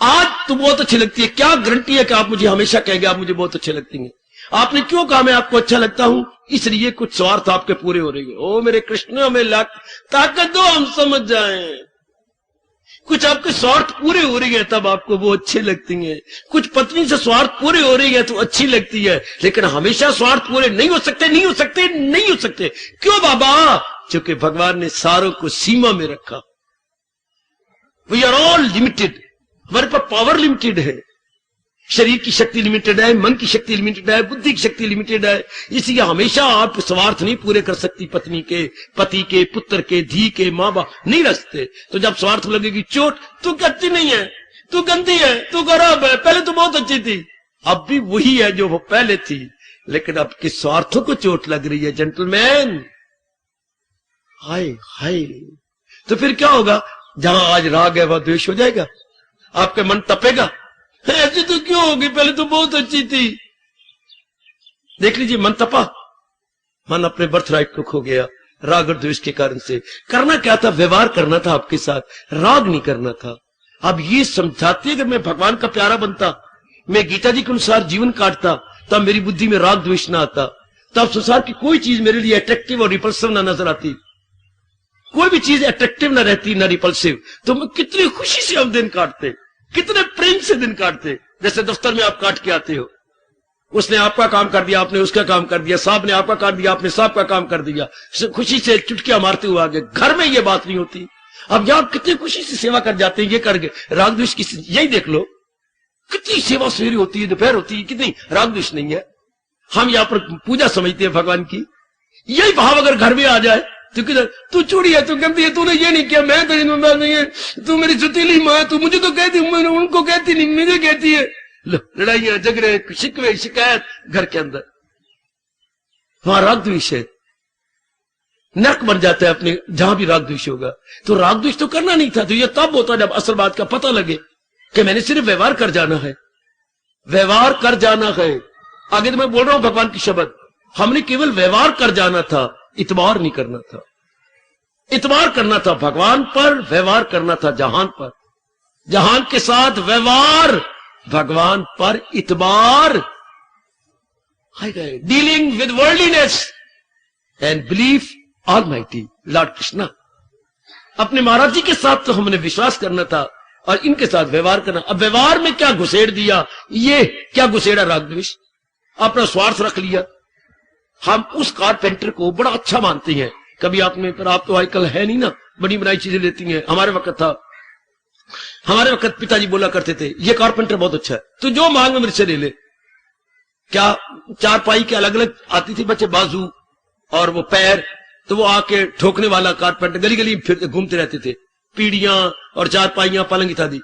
आज तो बहुत अच्छी लगती है, क्या गारंटी है कि आप मुझे हमेशा कहेंगे आप मुझे बहुत अच्छे लगती हैं? आपने क्यों कहा मैं आपको अच्छा लगता हूं? इसलिए कुछ स्वार्थ आपके पूरे हो रहे हैं। ओ मेरे कृष्ण, हमें ताकत दो, हम समझ जाएं। कुछ आपके स्वार्थ पूरे हो रही है, तब आपको वो अच्छे लगती हैं। कुछ पत्नी से स्वार्थ पूरे हो रही है तो अच्छी लगती है, लेकिन हमेशा स्वार्थ पूरे नहीं हो सकते, नहीं हो सकते, नहीं हो सकते। क्यों बाबा? क्योंकि भगवान ने सारों को सीमा में रखा। वी आर ऑल लिमिटेड, हमारे पास पावर लिमिटेड है, शरीर की शक्ति लिमिटेड है, मन की शक्ति लिमिटेड है, बुद्धि की शक्ति लिमिटेड है। इसलिए हमेशा आप स्वार्थ नहीं पूरे कर सकती, पत्नी के, पति के, पुत्र के, धी के, माँ बाप नहीं रखते। तो जब स्वार्थ लगेगी चोट, तू अच्छी नहीं है, तू गंदी है, तू खराब है, पहले तो बहुत अच्छी थी, अब भी वही है जो वो पहले थी, लेकिन अब के स्वार्थों को चोट लग रही है। जेंटलमैन, हाय हाय, तो फिर क्या होगा? जहां आज राग है वह द्वेष हो जाएगा, आपके मन तपेगा। ऐसी तो क्यों होगी, पहले तो बहुत अच्छी थी। देख लीजिए, मन तपा, मन अपने बर्थ राइट को खो गया राग और द्वेष के कारण से। करना क्या था? व्यवहार करना था आपके साथ, राग नहीं करना था। अब ये समझाती, अगर मैं भगवान का प्यारा बनता, मैं गीता जी के अनुसार जीवन काटता, तब मेरी बुद्धि में राग द्वेष ना आता, तब संसार की कोई चीज मेरे लिए अट्रैक्टिव और रिपल्सिव ना नजर आती। कोई भी चीज अट्रैक्टिव ना रहती ना रिपल्सिव, तो कितनी खुशी से हम दिन काटते, कितने प्रेम से दिन काटते। जैसे दफ्तर में आप काट के आते हो, उसने आपका काम कर दिया, आपने उसका काम कर दिया, साहब ने आपका कर दिया, आपने साहब का काम कर दिया, खुशी से चुटकियां मारते हुए आगे। घर में ये बात नहीं होती। अब यहां कितनी खुशी से सेवा कर जाते हैं, ये करके राग द्वेष की, यही देख लो कितनी सेवा सवेरे होती है, दोपहर होती है, कितनी राग द्वेष नहीं है। हम यहां पर पूजा समझते हैं भगवान की। यही भाव अगर घर में आ जाए तो किधर तू चूड़ी है, तू गंदी है, तूने ये नहीं किया, मैं तेरी ईमानदार नहीं है, तू मेरी सुतीली मां, तू मुझे तो कहती, उनको कहती नहीं, मुझे कहती है। लड़ाइयां झगड़े शिकवे शिकायत घर के अंदर, वहां राग द्वेष है, नरक बन जाता है अपने जहां भी राग द्वेष होगा। तो राग द्वेष तो करना नहीं था। तो ये तब होता जब असल बात का पता लगे कि मैंने सिर्फ व्यवहार कर जाना है, व्यवहार कर जाना है। आगे तो मैं बोल रहा हूं भगवान की शब्द, हमने केवल व्यवहार कर जाना था, इतबार नहीं करना था। इतबार करना था भगवान पर, व्यवहार करना था जहान पर, जहान के साथ व्यवहार, भगवान पर इतबार। Dealing with worldliness and belief almighty lord Krishna. अपने महाराज जी के साथ तो हमने विश्वास करना था और इनके साथ व्यवहार करना। अब व्यवहार में क्या घुसेड़ दिया, ये क्या घुसेड़ा राग द्वेष, अपना स्वार्थ रख लिया। हम उस कारपेंटर को बड़ा अच्छा मानते हैं, कभी आपने, पर आप तो आजकल है नहीं ना, बड़ी बनाई चीजें लेती हैं। हमारे वक्त था, हमारे वक्त पिताजी बोला करते थे ये कारपेंटर बहुत अच्छा है, तो जो मांग मेरे से ले ले। क्या चारपाई के अलग अलग आती थी बच्चे, बाजू और वो पैर, तो वो आके ठोकने वाला कारपेंटर गली गली फिर घूमते रहते थे, पीढ़ियां और चारपाइयां पलंग इत्यादि।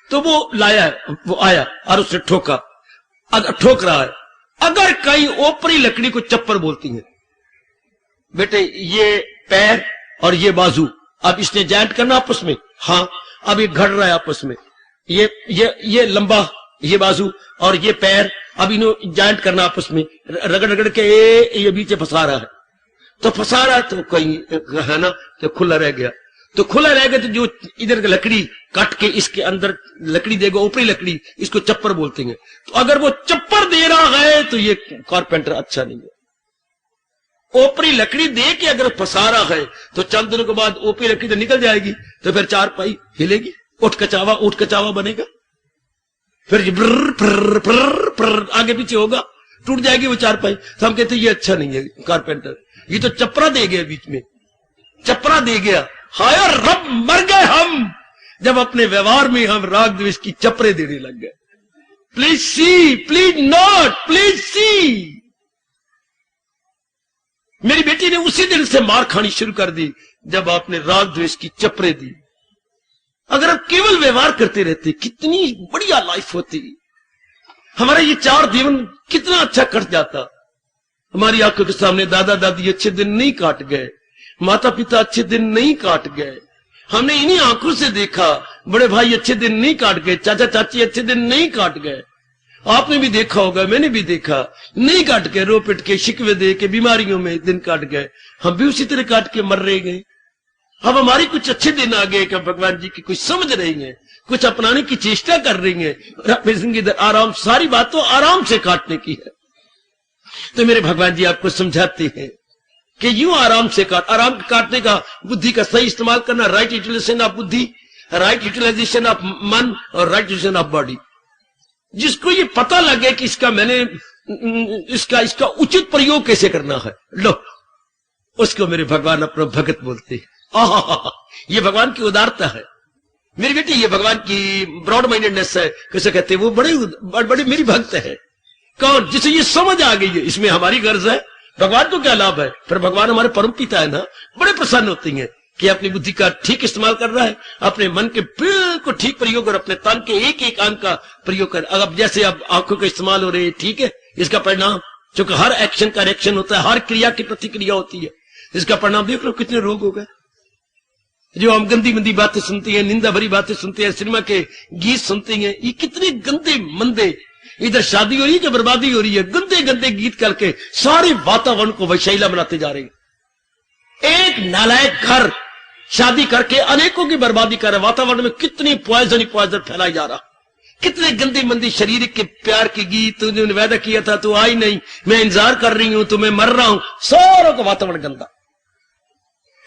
तो वो लाया, वो आया और उसने ठोका। अगर ठोक रहा है, अगर कई ऊपरी लकड़ी को चप्पर बोलती है, बेटे ये पैर और ये बाजू अब इसने जॉइंट करना आपस में, हाँ अब ये घड़ रहा है आपस में, ये लंबा, ये बाजू और ये पैर अब इन्हों जॉइंट करना आपस में, रगड़ रगड़ के ये बीच फंसा रहा है। तो फंसा रहा है तो कहीं है ना, तो खुला रह गया, तो खुला रह गया, तो जो इधर लकड़ी काट के इसके अंदर लकड़ी देगा, ऊपरी लकड़ी, इसको चप्पर बोलते हैं। तो अगर वो चप्पर दे रहा है तो ये कारपेंटर अच्छा नहीं है। ऊपरी लकड़ी दे के अगर फंसा रहा है तो चंद दिनों के बाद ऊपरी लकड़ी तो निकल जाएगी, तो फिर चारपाई हिलेगी, उठ कचावा बनेगा, फिर प्र आगे पीछे होगा, टूट जाएगी वो चारपाई। तो हम कहते ये अच्छा नहीं है कारपेंटर, ये तो चपरा दे गया, बीच में चपरा दे गया। हाय रब, मर गए हम जब अपने व्यवहार में हम राग द्वेष की चपरे देने लग गए। Please see, please not, please see. मेरी बेटी ने उसी दिन से मार खानी शुरू कर दी जब आपने राग द्वेष की चपरे दी। अगर आप केवल व्यवहार करते रहते, कितनी बढ़िया लाइफ होती, हमारा ये 4 जीवन कितना अच्छा कट जाता। हमारी आंखों के सामने दादा दादी अच्छे दिन नहीं काट गए, माता पिता अच्छे दिन नहीं काट गए, हमने इन्हीं आंखों से देखा। बड़े भाई अच्छे दिन नहीं काट गए, चाचा चाची अच्छे दिन नहीं काट गए, आपने भी देखा होगा, मैंने भी देखा, नहीं काट गए, रो पिट के, शिकवे दे के, बीमारियों में दिन काट गए। हम भी उसी तरह काट के मर रहे गए। अब हमारी कुछ अच्छे दिन आ गए कि भगवान जी की कुछ समझ रही हैं, कुछ अपनाने की चेष्टा कर रही हैं, और अपनी जिंदगी आराम, सारी बात तो आराम से काटने की है। तो मेरे भगवान जी आपको समझाते हैं कि यूं आराम से आराम काटने का, बुद्धि का सही इस्तेमाल करना, राइट यूटिलाइजेशन ऑफ बुद्धि, राइट यूटिलाइजेशन ऑफ मन और राइट यूटिलाइजेशन ऑफ बॉडी। जिसको ये पता लगे कि इसका मैंने इसका उचित प्रयोग कैसे करना है, लो उसको मेरे भगवान अपना भगत बोलते हैं। ये भगवान की उदारता है मेरी बेटी, ये भगवान की ब्रॉड माइंडेडनेस है। कैसे कहते हैं, वो बड़े मेरी भक्त है। कौन? जिसे ये समझ आ गई है इसमें हमारी गर्ज है, भगवान को क्या लाभ है। फिर भगवान हमारे परम पिता है ना, बड़े प्रसन्न होते हैं कि अपनी बुद्धि का ठीक इस्तेमाल कर रहा है, अपने मन के बिल्कुल ठीक प्रयोग और अपने तन के एक एक अंग का प्रयोग कर। अब जैसे अब आंखों का इस्तेमाल हो रही है, ठीक है, इसका परिणाम, क्योंकि हर एक्शन का रिएक्शन होता है, हर क्रिया की प्रतिक्रिया होती है, इसका परिणाम देख लो कितने रोग हो गए। जो हम गंदी मंदी बातें सुनते हैं, निंदा भरी बातें सुनते हैं, सिनेमा के गीत सुनते हैं, ये कितने गंदे मंदे, इधर शादी हो रही है कि बर्बादी हो रही है, गंदे गंदे गीत करके सारे वातावरण को वैशैला बनाते जा रहे हैं। एक नालायक घर शादी करके अनेकों की बर्बादी कर रहा है। वातावरण में कितनी पॉइजन फैलाई जा रहा, कितने गंदी मंदी शरीर के प्यार के गीत। तूने वादा किया था, तू आई नहीं, मैं इंतजार कर रही हूं, तो मैं मर रहा हूं, सारों का वातावरण गंदा।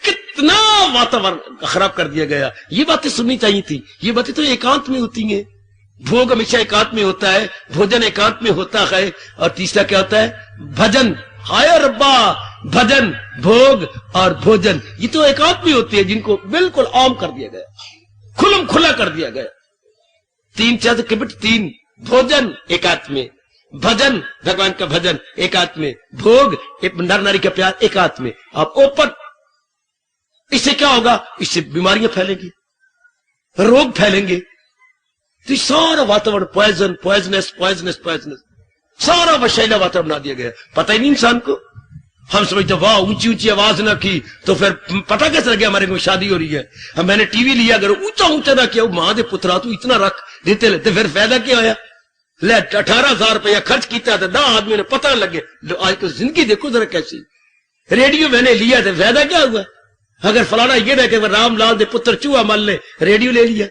कितना वातावरण खराब कर दिया गया। ये बातें सुननी चाहिए थी, ये बातें तो एकांत में होती हैं। भोग हमेशा एकांत में होता है, भोजन एकांत में होता है, और तीसरा क्या होता है? भजन। हाय रब्बा, भजन, भोग और भोजन, ये तो एकांत में होती है, जिनको बिल्कुल आम कर दिया गया, खुलम खुला कर दिया गया। 3 चंद किबिट 3, भोजन एकांत में, भजन भगवान का भजन एकांत में, भोग नर नारी का प्यार एकांत में। अब ओपन, इससे क्या होगा? इससे बीमारियां फैलेंगी, रोग फैलेंगे। तो सारा वातावरण पॉइजन, पॉइजनस पॉइजनस पॉइजनस, सारा वशैला वातावरण बना दिया गया। पता ही नहीं इंसान को। हम समझते वाह ऊंची ऊंची आवाज ना की तो फिर पता कैसे लग गया हमारे को शादी हो रही है। हम मैंने टीवी लिया, अगर ऊंचा ऊंचा ना किया, मां दे पुत्रा तू इतना रख देते लेते, फिर फायदा क्या होया? ले 18,000 रुपया खर्च किया था, 10 आदमी ने पता लगे। आज तो जिंदगी देखो जरा कैसी। रेडियो मैंने लिया था, फायदा क्या हुआ? अगर फलाना ये ना कि रामलाल दे पुत्र चूहा मान ले, रेडियो ले लिया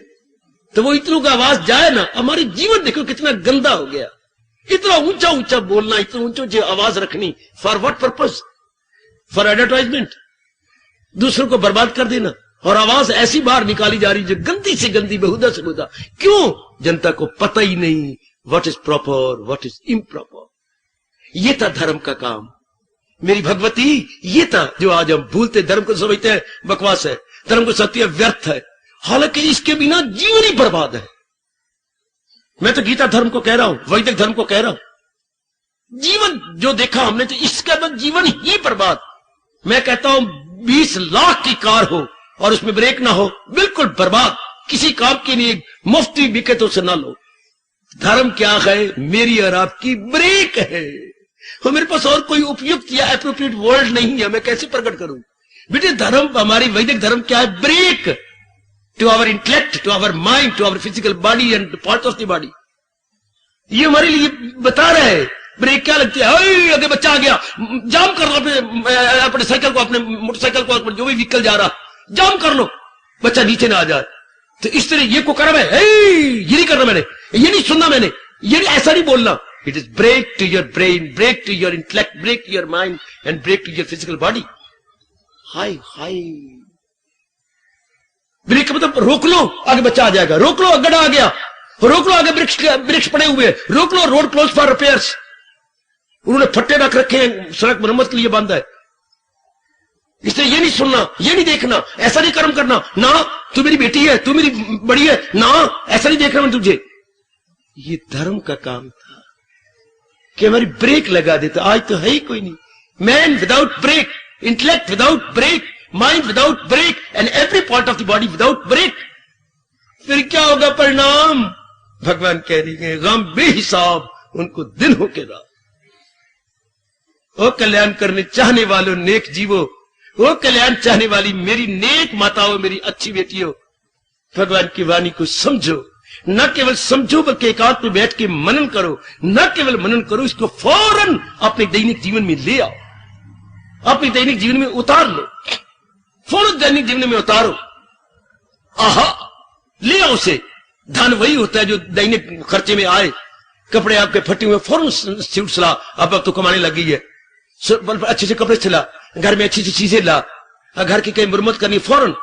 तो वो इतनों का आवाज जाए ना। हमारी जीवन देखो कितना गंदा हो गया। इतना ऊंचा ऊंचा बोलना, इतना ऊंचा ऊंची आवाज रखनी, for what purpose? For advertisement, दूसरों को बर्बाद कर देना। और आवाज ऐसी बाहर निकाली जा रही जो गंदी से गंदी, बेहुदा से बेहुदा। क्यों? जनता को पता ही नहीं what is proper, what is improper. ये था धर्म का काम मेरी भगवती, ये था जो आज हम भूलते। धर्म को समझते हैं बकवास है, धर्म को सत्य व्यर्थ है, हालांकि इसके बिना जीवन ही बर्बाद है। मैं तो गीता धर्म को कह रहा हूं, वैदिक धर्म को कह रहा हूं। जीवन जो देखा हमने, तो इसके बाद जीवन ही बर्बाद। मैं कहता हूं 20 लाख की कार हो और उसमें ब्रेक ना हो, बिल्कुल बर्बाद। किसी काम के लिए मुफ्ती बिके तो उसे ना लो। धर्म क्या है? मेरी और आपकी ब्रेक है। और मेरे पास और कोई उपयुक्त या एप्रोप्रिएट वर्ड नहीं है, मैं कैसे प्रकट करूं? बेटे धर्म, हमारी वैदिक धर्म क्या है? Brake to our intellect, to our mind, to our physical body and part of the body. ये हमारे लिए बता रहा है। ब्रेक क्या लगती है? अगर बच्चा आ गया, जाम कर लो अपने साइकिल को, अपने मोटरसाइकिल को, अपने जो भी व्हीकल जा रहा, जाम कर लो, बच्चा नीचे ना आ जाए। तो इस तरह ये को कर्म है, ये नहीं करना मैंने, ये नहीं सुनना मैंने, ये नहीं, ऐसा नहीं बोलना। It is brake to your brain, brake to your intellect, brake to your mind and brake to your physical body. हाय हाय, ब्रेक का मतलब रोक लो, आगे बच्चा आ जाएगा। रोक लो, गड्ढा आ गया, रोक लो, आगे वृक्ष पड़े हुए, रोक लो, रोड क्लोज फॉर रिपेयर्स। उन्होंने फट्टे रख रखे हैं, सड़क मरम्मत के लिए बंद है। इसलिए ये नहीं सुनना, ये नहीं देखना, ऐसा नहीं कर्म करना ना, तू मेरी बेटी है, तू मेरी बड़ी है ना, ऐसा नहीं देखना मैं तुझे। ये धर्म का काम था कि हमारी ब्रेक लगा देता। आज तो है ही कोई नहीं। Man without brake, intellect without brake, mind without brake and every part of the body without brake. फिर क्या होगा परिणाम? भगवान कह रही है गम बेहिसाब उनको दिन हो के रात। ओ कल्याण करने चाहने वालों, नेक जीवो, वो कल्याण चाहने वाली मेरी नेक माताओं, मेरी अच्छी बेटियों, भगवान की वाणी को समझो। न केवल समझो बल्कि एकांत में बैठ के मनन करो। न केवल मनन करो, इसको फौरन अपने दैनिक जीवन में ले आओ, अपने दैनिक जीवन में उतार लो, फौरन दैनिक जीवन में उतारो। आहा, ले आओ उसे। धन वही होता है जो दैनिक खर्चे में आए। कपड़े आपके फटे हुए, फौरन सूट सिला, अब तो कमाने लगी है, अच्छे से कपड़े सिला, घर में अच्छी सी चीजें ला, घर की कहीं मुरम्मत करनी, फौरन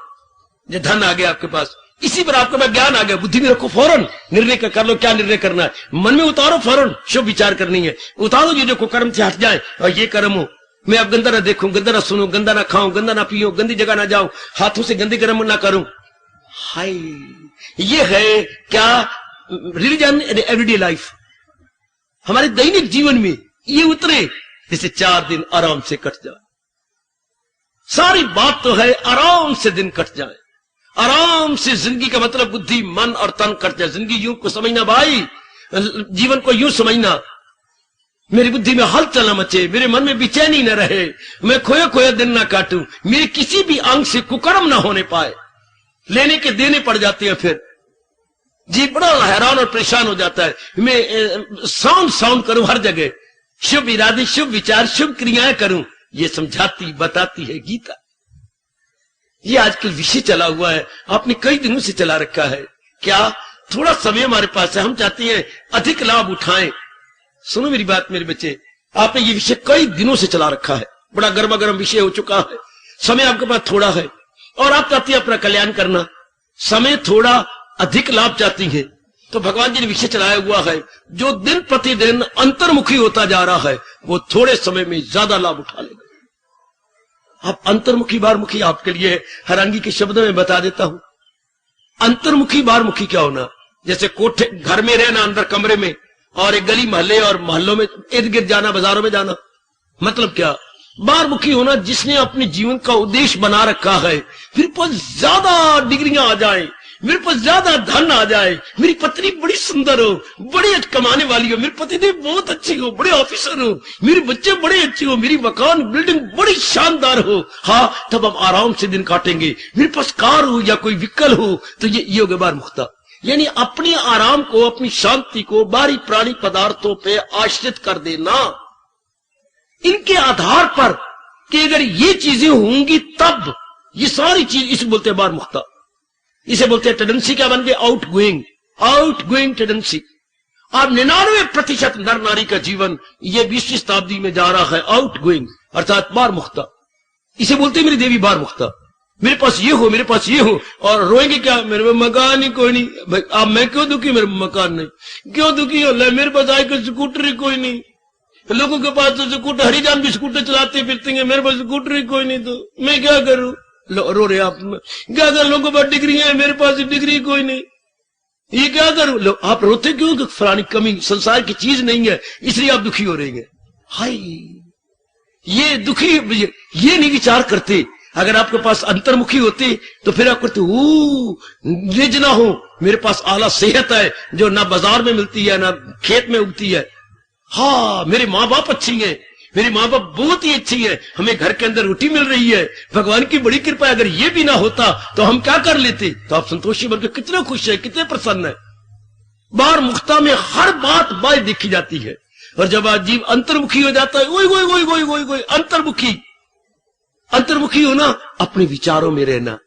जो धन आ गया आपके पास। इसी पर आपके पास ज्ञान आ गया, बुद्धि में रखो, फौरन निर्णय कर लो क्या निर्णय करना है, मन में उतारो, फौरन शुभ विचार करनी है, उतारो ये जो कुकर्म से हट जाए। और ये कर्म हो, मैं अब गंदा ना देखूं, गंदा ना सुनूं, गंदा ना खाऊं, गंदा ना पीऊं, गंदी जगह ना जाऊं, हाथों से गंदे कर्म ना करूं। हाय, ये है क्या रिलीजन इन एवरीडे लाइफ। हमारे दैनिक जीवन में ये उतरे, जैसे 4 दिन आराम से कट जाए। सारी बात तो है आराम से दिन कट जाए, आराम से। जिंदगी का मतलब बुद्धि, मन और तन कट जाए। जिंदगी यूं को समझना भाई, जीवन को यूं समझना, मेरी बुद्धि में हलचल न मचे, मेरे मन में बेचैनी न रहे, मैं खोया खोया दिन ना काटूं, मेरे किसी भी अंग से कुकर्म ना होने पाए। लेने के देने पड़ जाते हैं, फिर जी बड़ा हैरान और परेशान हो जाता है। मैं साउंड करूं हर जगह, शुभ इरादे, शुभ विचार, शुभ क्रियाएं करूं, ये समझाती बताती है गीता। ये आजकल विषय चला हुआ है, आपने कई दिनों से चला रखा है। क्या थोड़ा समय हमारे पास है, हम चाहते हैं अधिक लाभ उठाएं। सुनो मेरी बात मेरे बच्चे, आपने ये विषय कई दिनों से चला रखा है, बड़ा गर्मा गर्म विषय हो चुका है, समय आपके पास थोड़ा है, और आप चाहती है अपना कल्याण करना, समय थोड़ा अधिक लाभ चाहती है, तो भगवान जी ने विषय चलाया हुआ है, जो दिन प्रतिदिन अंतर्मुखी होता जा रहा है वो थोड़े समय में ज्यादा लाभ उठा लेगा। आप अंतर्मुखी बारमुखी आपके लिए हरांगी के शब्दों में बता देता हूं। अंतर्मुखी बारमुखी क्या होना, जैसे कोठे घर में रहना अंदर कमरे में, और एक गली मोहल्ले और मोहल्लों में इर्द गिर्द जाना, बाजारों में जाना। मतलब क्या, बारमुखी होना जिसने अपने जीवन का उद्देश्य बना रखा है, मेरे पास ज्यादा डिग्रियां आ जाए, मेरे पास ज्यादा धन आ जाए, मेरी पत्नी बड़ी सुंदर हो, बड़ी कमाने वाली हो, मेरे पतिदेव बहुत अच्छे हो, बड़े ऑफिसर हो, मेरे बच्चे बड़े अच्छे हो, मेरी मकान बिल्डिंग बड़ी शानदार हो, हाँ तब हम आराम से दिन काटेंगे। मेरे पास कार हो या कोई व्हीकल हो, तो ये हो गया बारमुखता। यानी अपने आराम को, अपनी शांति को बाहरी प्राणी पदार्थों पे आश्रित कर देना, इनके आधार पर कि अगर ये चीजें होंगी तब ये सारी चीज, इसे बोलते हैं बारमुखता। इसे बोलते हैं टेंडेंसी। क्या बन गए, आउटगोइंग टेंडेंसी। अब 99% नर नारी का जीवन ये 20वीं शताब्दी में जा रहा है आउटगोइंग, अर्थात बारमुखता। इसे बोलते हैं मेरी देवी बारमुखता। मेरे पास ये हो, मेरे पास ये हो, और रोएंगे क्या, मेरे में मकान ही कोई नहीं। अब मैं क्यों दुखी, मेरे में मकान नहीं, क्यों दुखी हो, मेरे पास आए स्कूटर ही कोई नहीं। लोगों के पास तो स्कूटर, हरिजान भी स्कूटर चलाते फिरते हैं, मेरे पास स्कूटर ही कोई नहीं, तो मैं क्या करूं। रो रहे आप, क्या कर, लोगों के पास डिग्री है, मेरे पास डिग्री कोई नहीं, ये क्या करूं। आप रोते क्यों, फलानी कमी संसार की चीज नहीं है इसलिए आप दुखी हो रहे हैं। हाय, ये दुखी, ये नहीं विचार करते। अगर आपके पास अंतर्मुखी होते तो फिर आप करते, निज ना हो, मेरे पास आला सेहत है जो ना बाजार में मिलती है ना खेत में उगती है। हाँ, मेरे माँ बाप अच्छी हैं, मेरी माँ बाप बहुत ही अच्छी है, हमें घर के अंदर रोटी मिल रही है, भगवान की बड़ी कृपा है। अगर ये भी ना होता तो हम क्या कर लेते। तो आप संतोषी बनकर कितने खुश है, कितने प्रसन्न है। बारमुखता में हर बात बाय देखी जाती है, और जब आज जीव अंतर्मुखी हो जाता है, ओए अंतर्मुखी होना, अपने विचारों में रहना।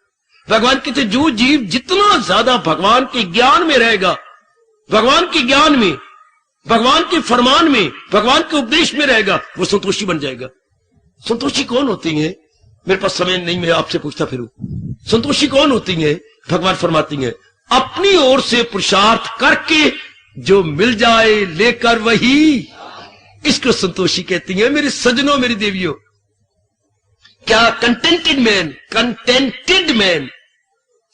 भगवान कहते जो जीव जितना ज्यादा भगवान के ज्ञान में रहेगा, भगवान के ज्ञान में, भगवान के फरमान में, भगवान के उपदेश में रहेगा, वो संतोषी बन जाएगा। संतोषी कौन होती है, मेरे पास समय नहीं, मैं आपसे पूछता फिरूं। संतोषी कौन होती है, भगवान फरमाती है, अपनी ओर से पुरुषार्थ करके जो मिल जाए लेकर वही, इसको संतोषी कहती है। मेरे सजनों, मेरी देवियों, क्या contented man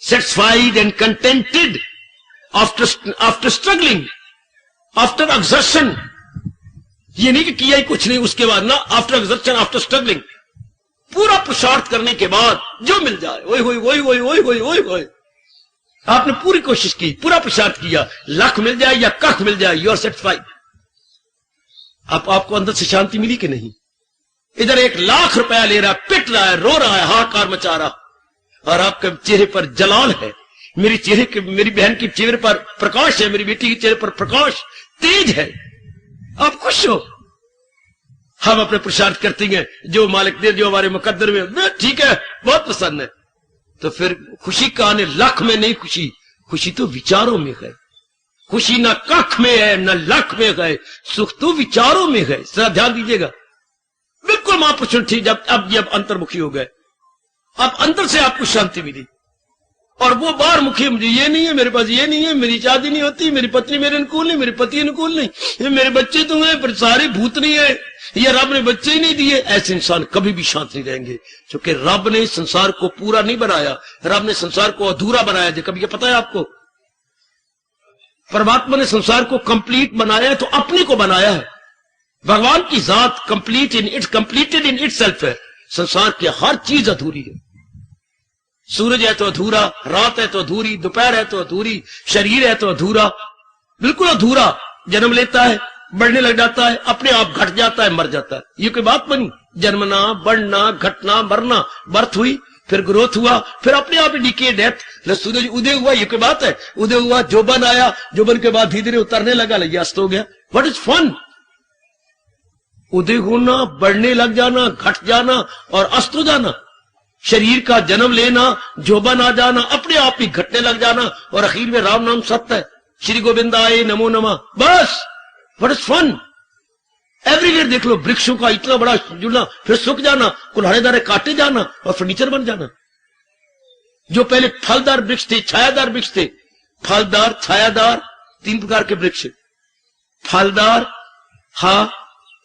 satisfied and contented after struggling, after exertion. ये नहीं कि किया ही कुछ नहीं उसके बाद ना, आफ्टर एक्सर्शन, आफ्टर स्ट्रगलिंग, पूरा पुरुषार्थ करने के बाद जो मिल जाए, ओए आपने पूरी कोशिश की, पूरा पुरुषार्थ किया, लाख मिल जाए या कख मिल जाए, यू आर सेटिस्फाइड। आपको अंदर से शांति मिली कि नहीं। इधर 1 लाख रुपया ले रहा है, पिट रहा है, रो रहा है, हाहाकार मचा रहा, और आपके चेहरे पर जलाल है। मेरी बहन के चेहरे पर प्रकाश है, मेरी बेटी के चेहरे पर प्रकाश तेज है, आप खुश हो। हम अपने पुरुषार्थ करते हैं, जो मालिक दे, जो हमारे मुकद्दर में, ठीक है, बहुत प्रसन्न है। तो फिर खुशी का आने लाख में नहीं, खुशी तो विचारों में है। खुशी ना कख में है ना लाख में है, सुख तो विचारों में है। जरा ध्यान दीजिएगा, बिल्कुल महापुरुष थी जब अंतर्मुखी हो गए, अब अंदर से आपको शांति मिली। और वो बाहरमुखी, मुझे ये नहीं है, मेरे पास ये नहीं है, मेरी शादी नहीं होती, मेरी पत्नी मेरे अनुकूल नहीं, मेरे पति अनुकूल नहीं, मेरे बच्चे तो हैं पर सारे भूत नहीं है, या रब ने बच्चे ही नहीं दिए। ऐसे इंसान कभी भी शांत नहीं रहेंगे, क्योंकि रब ने संसार को पूरा नहीं बनाया, रब ने संसार को अधूरा बनाया। कभी ये पता है आपको, परमात्मा ने संसार को कंप्लीट बनाया है तो अपने को बनाया है। भगवान की जात कंप्लीटेड इन इटसेल्फ है। संसार की हर चीज अधूरी है। सूरज है तो अधूरा, रात है तो अधूरी, दोपहर है तो अधूरी, शरीर है तो अधूरा, बिल्कुल अधूरा। जन्म लेता है, बढ़ने लग जाता है, अपने आप घट जाता है, मर जाता है। ये कोई बात बनी, जन्मना, बढ़ना, घटना, मरना, बर्थ हुई, फिर ग्रोथ हुआ, फिर अपने आप ही डीके, डेथ। सूरज उदय हुआ, ये कोई बात है, उदय हुआ, जोबन आया, जोबन के बाद धीरे धीरे उतरने लगा, अस्त हो गया। व्हाट इज फन, उदय होना, बढ़ने लग जाना, घट जाना और अस्त हो जाना, शरीर का जन्म लेना, जोबन आ जाना, अपने आप ही घटने लग जाना, और आखिर में राम नाम सत्य है, श्री गोविंद आए नमो नमः, बस। व्हाट इज फन, एवरीवेयर देख लो, वृक्षों का इतना बड़ा जुड़ना, फिर सूख जाना, कुल्हाड़े दारे काटे जाना और फर्नीचर बन जाना। जो पहले फलदार वृक्ष थे, छायादार वृक्ष थे, फलदार, छायादार, 3 प्रकार के वृक्ष, फलदार, हाँ,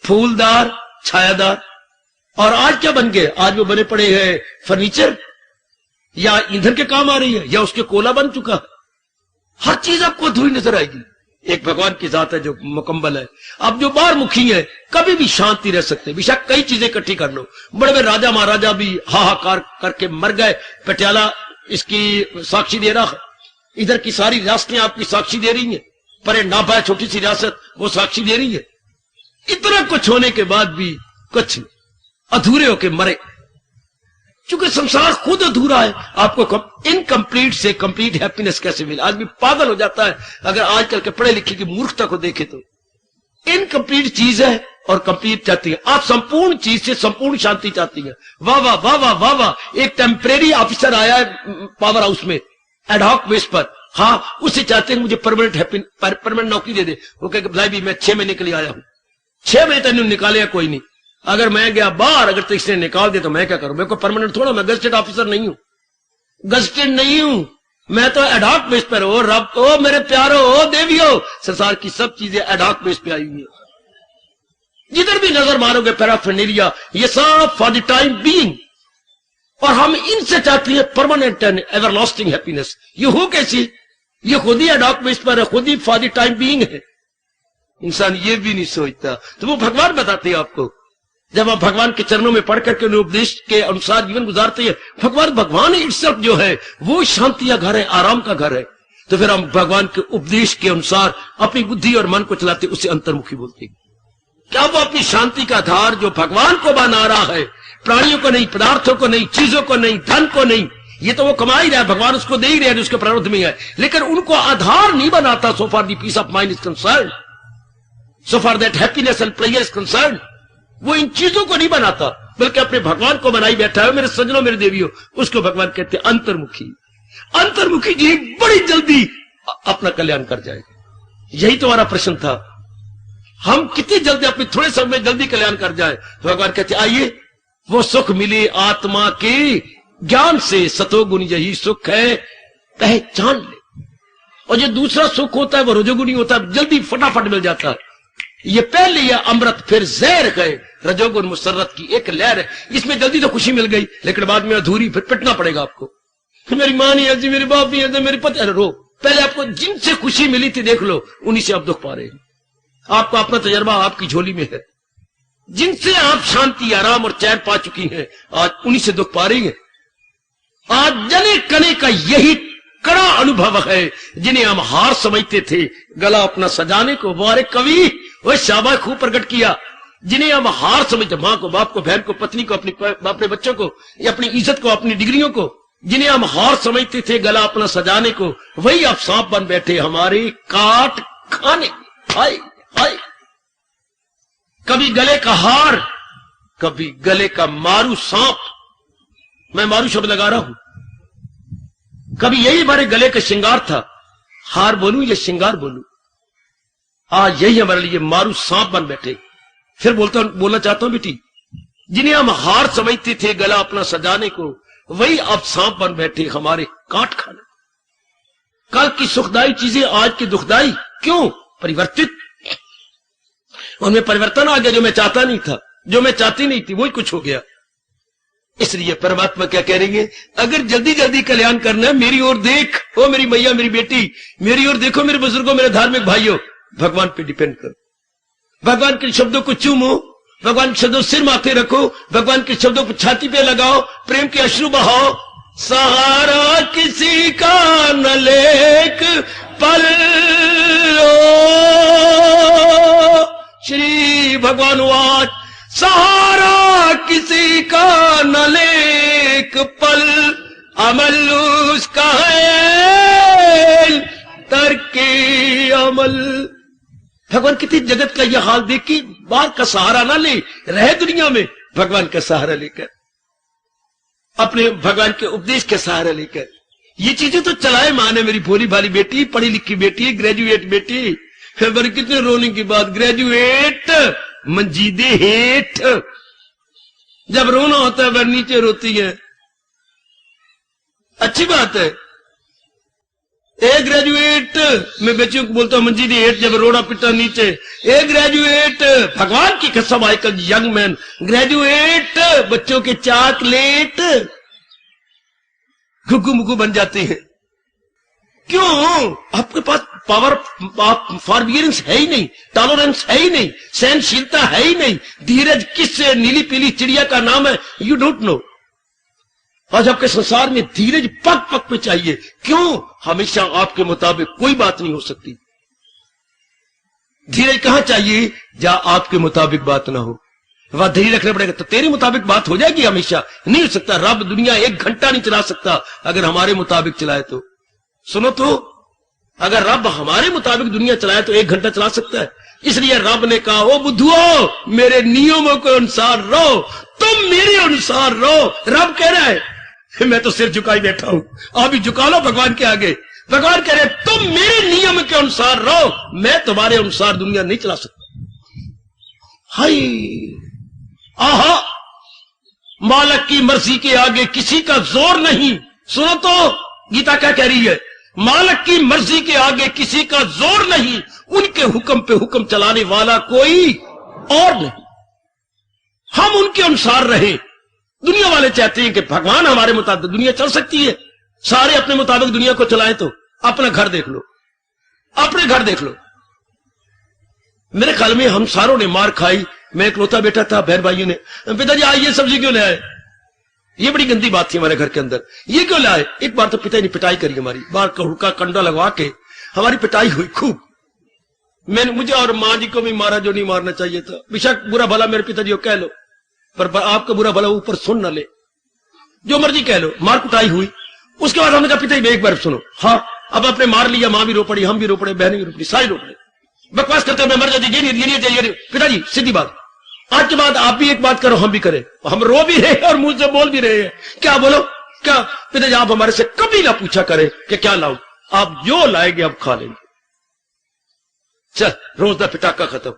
फूलदार, छायादार। और आज क्या बन गए? आज वो बने पड़े हैं फर्नीचर, या ईंधन के काम आ रही है, या उसके कोला बन चुका है। हर चीज आपको अधूरी नजर आएगी। एक भगवान की जात है जो मुकम्मल है। अब जो बाहर मुखी है कभी भी शांति रह सकते हैं, बेशक कई चीजें इकट्ठी कर लो। बड़े बड़े राजा महाराजा भी हाहाकार करके मर गए। पटियाला इसकी साक्षी दे रहा है, इधर की सारी रियासतें आपकी साक्षी दे रही हैं, पर नाभा छोटी सी रियासत वो साक्षी दे रही है। इतना कुछ होने के बाद भी कुछ अधूरे होके मरे, क्योंकि संसार खुद अधूरा है। आपको इनकम्प्लीट से कंप्लीट हैप्पीनेस कैसे मिले? आदमी पागल हो जाता है अगर आजकल के पढ़े लिखे की मूर्खता को देखे तो। इनकम्प्लीट चीज है और कंप्लीट चाहती है। आप संपूर्ण चीज से संपूर्ण शांति चाहती है। वाह वाह वाह वाह वाह वाह। एक टेम्परेरी ऑफिसर आया है पावर हाउस में एडहॉक बेस पर, हाँ, उसे चाहते हैं मुझे परमानेंट नौकरी दे दे। वो कहे भाई भी मैं 6 महीने के लिए आया हूं, 6 महीने तक निकाले कोई नहीं। अगर मैं गया बाहर, अगर तो इसने निकाल दिया तो मैं क्या करूं? मेरे को परमानेंट थोड़ा, मैं गजटेड ऑफिसर नहीं हूं, गजटेड नहीं हूं, मैं तो एडहॉक बेस पर। हो रब, ओ मेरे प्यारो, ओ देवियो, संसार की सब चीजें एडहॉक बेस पे आई हुई है। जिधर भी नजर मारोगे पैराफर्नेलिया, ये सब फॉर द टाइम बीइंग। और हम इनसे चाहते हैं परमानेंट एंड एवरलास्टिंग हैप्पीनेस। ये हो कैसी? ये खुद ही एडहॉक बेस पर है, खुद ही फॉर द टाइम बीइंग है। इंसान ये भी नहीं सोचता, तो वो भगवान बताते हैं आपको। जब आप भगवान के चरणों में पढ़ करके उन्हें उपदेश के अनुसार जीवन गुजारते हैं, भगवान इटसेल्फ जो है वो शांति का घर है, आराम का घर है। तो फिर हम भगवान के उपदेश के अनुसार अपनी बुद्धि और मन को चलाते, उससे अंतर्मुखी बोलते। क्या वो अपनी शांति का आधार जो भगवान को बना रहा है, प्राणियों को नहीं, पदार्थों को नहीं, चीजों को नहीं, धन को नहीं, ये तो वो कमा ही रहा है, भगवान उसको दे ही रहे हैं, उसके प्रारब्ध में है, लेकिन उनको आधार नहीं बनाता। So for the peace of mind is concern, so for that happiness and pleasure is concern, वो इन चीजों को नहीं बनाता, बल्कि अपने भगवान को बनाई बैठा है। मेरे सज्जनों, मेरे देवियों, उसको भगवान कहते हैं अंतर्मुखी। अंतर्मुखी जी बड़ी जल्दी अपना कल्याण कर जाएगा। यही तो हमारा प्रश्न था, हम कितनी जल्दी, अपने थोड़े समय में जल्दी कल्याण कर जाए। भगवान कहते आइए, वो सुख मिले आत्मा के ज्ञान से, सतोगुण यही सुख है, पहचान ले। और जो दूसरा सुख होता है वो रजोगुणी होता है, जल्दी फटाफट मिल जाता है। ये पहले ये अमृत फिर जहर गए, रजोगुण मुसर्रत की एक लहर है। इसमें जल्दी तो खुशी मिल गई, लेकिन बाद में अधूरी, फिर पिटना पड़ेगा आपको। मेरी मां नहीं ऐसी, मेरी बाप नहीं ऐसे, मेरी पति, अरे रो। पहले आपको जिनसे खुशी मिली थी देख लो, उन्हीं से आप दुख पा रहे हैं। आपका अपना तजर्बा आपकी झोली में है। जिनसे आप शांति, आराम और चैन पा चुकी हैं, आज उन्हीं से दुख पा रही हैं। आज जने कने का यही कड़ा अनुभव है, जिन्हें हम हार समझते थे गला अपना सजाने को। वारे कवि, वह शाबाश खूब प्रकट किया। जिन्हें हम हार समझते, मां को, बाप को, बहन को, पत्नी को, अपने बच्चों को, या अपनी इज्जत को, अपनी डिग्रियों को, जिन्हें हम हार समझते थे गला अपना सजाने को, वही अब सांप बन बैठे हमारे काट खाने। हाय हाय, कभी गले का हार, कभी गले का मारू सांप। मैं मारू शब्द लगा रहा हूं। कभी यही हमारे गले का श्रृंगार था, हार बोलूं या श्रृंगार बोलूं, आज यही हमारे लिए मारू सांप बन बैठे। फिर बोलना चाहता हूं बेटी, जिन्हें हम हार समझते थे गला अपना सजाने को, वही अब सांप बन बैठे हमारे काट खाने। कल की सुखदाई चीजें आज की दुखदाई। क्यों? परिवर्तित, उनमें परिवर्तन आ गया। जो मैं चाहता नहीं था, जो मैं चाहती नहीं थी, वही कुछ हो गया। इसलिए परमात्मा क्या कह रही है, अगर जल्दी जल्दी कल्याण करना है, मेरी ओर देख, ओ मेरी मैया, मेरी बेटी, मेरी ओर देखो, मेरे बुजुर्गों, मेरे धार्मिक भाइयों, भगवान पे डिपेंड करो। भगवान के शब्दों को चूमो, भगवान के शब्दों सिर माथे रखो, भगवान के शब्दों को छाती पे लगाओ, प्रेम के अश्रु बहाओ। सहारा किसी का न लेक पल, श्री भगवान वाच, सहारा किसी का न लेक पल, अमल उसका है तरके अमल। भगवान कितनी जगत का यह हाल देख के बाहर का सहारा ना ले, रहे दुनिया में भगवान का सहारा लेकर, अपने भगवान के उपदेश के सहारा लेकर। ये चीजें तो चलाए माने मेरी भोली भाली बेटी, पढ़ी लिखी बेटी, ग्रेजुएट बेटी। पर कितने रोने की बात, ग्रेजुएट मंजीदे हेठ। जब रोना होता है वह नीचे रोती है। अच्छी बात है। ए ग्रेजुएट, मैं बच्चों को बोलता हूं मंजी दी हेठ जब रोड़ा पिटा नीचे, ए ग्रेजुएट, भगवान की कसम आजकल यंग मैन ग्रेजुएट, बच्चों के चॉकलेट गुग्गू मुग्गू बन जाते हैं। क्यों? आपके पास पावर फॉरबियरेंस है ही नहीं, टॉलरेंस है ही नहीं, सहनशीलता है ही नहीं। धीरज किस नीली पीली चिड़िया का नाम है? You don't know. आज आपके संसार में धीरज पग पग पे चाहिए। क्यों? हमेशा आपके मुताबिक कोई बात नहीं हो सकती। धीरज कहां चाहिए? जहां आपके मुताबिक बात ना हो, वह धीरज रखना पड़ेगा। तो तेरे मुताबिक बात हो जाएगी हमेशा? नहीं हो सकता। रब दुनिया 1 घंटा नहीं चला सकता अगर हमारे मुताबिक चलाए तो। सुनो तो, अगर रब हमारे मुताबिक दुनिया चलाए तो 1 घंटा चला सकता है। इसलिए रब ने कहा, ओ बुद्धुओ मेरे नियमों के अनुसार रहो, तुम मेरे अनुसार रहो। रब कह रहा है, मैं तो सिर झुकाई बैठा हूं, आप भी झुका लो भगवान के आगे। भगवान कह रहे तुम मेरे नियम के अनुसार रहो, मैं तुम्हारे अनुसार दुनिया नहीं चला सकता। हाय आहा, मालिक की मर्जी के आगे किसी का जोर नहीं। सुनो तो गीता क्या कह रही है? मालिक की मर्जी के आगे किसी का जोर नहीं, उनके हुक्म पे हुक्म चलाने वाला कोई और नहीं। हम उनके अनुसार रहे। दुनिया वाले चाहते हैं कि भगवान हमारे मुताबिक दुनिया चल सकती है, सारे अपने मुताबिक दुनिया को चलाएं। तो अपना घर देख लो, अपने घर देख लो। मेरे ख्याल में हम सारों ने मार खाई। मैं इकलौता बेटा था, बहन भाइयों ने, पिताजी आज ये सब्जी क्यों ले आए? ये बड़ी गंदी बात थी हमारे घर के अंदर, ये क्यों लाए? एक बार तो पिताजी ने पिटाई करी हमारी, बार हुड़का कंडा लगवा के हमारी पिटाई हुई खूब। मैंने मुझे और मां जी को भी मारा जो नहीं मारना चाहिए था। बेशक बुरा भला मेरे पिताजी को कह लो, पर आपका बुरा भला ऊपर सुन न ले, जो मर्जी कह लो। मार कुटाई हुई। उसके बाद हमने कहा पिताजी एक बार सुनो। हाँ, अब आपने मार लिया, मां भी रो पड़ी, हम भी रो पड़े, बहनें भी रो पड़ी, सारी रो पड़े। बकवास करते मैं मर जाती, ये नहीं चाहिए। पिताजी सीधी बात, आज के बाद आप भी एक बात करो, हम भी करें। हम रो भी रहे और मुंह से बोल भी रहे हैं। क्या बोलो? क्या पिताजी आप हमारे से कभी ना पूछा करें कि क्या लाऊं, आप जो लाएंगे आप खा लेंगे। चल रोज का पिटाका खत्म।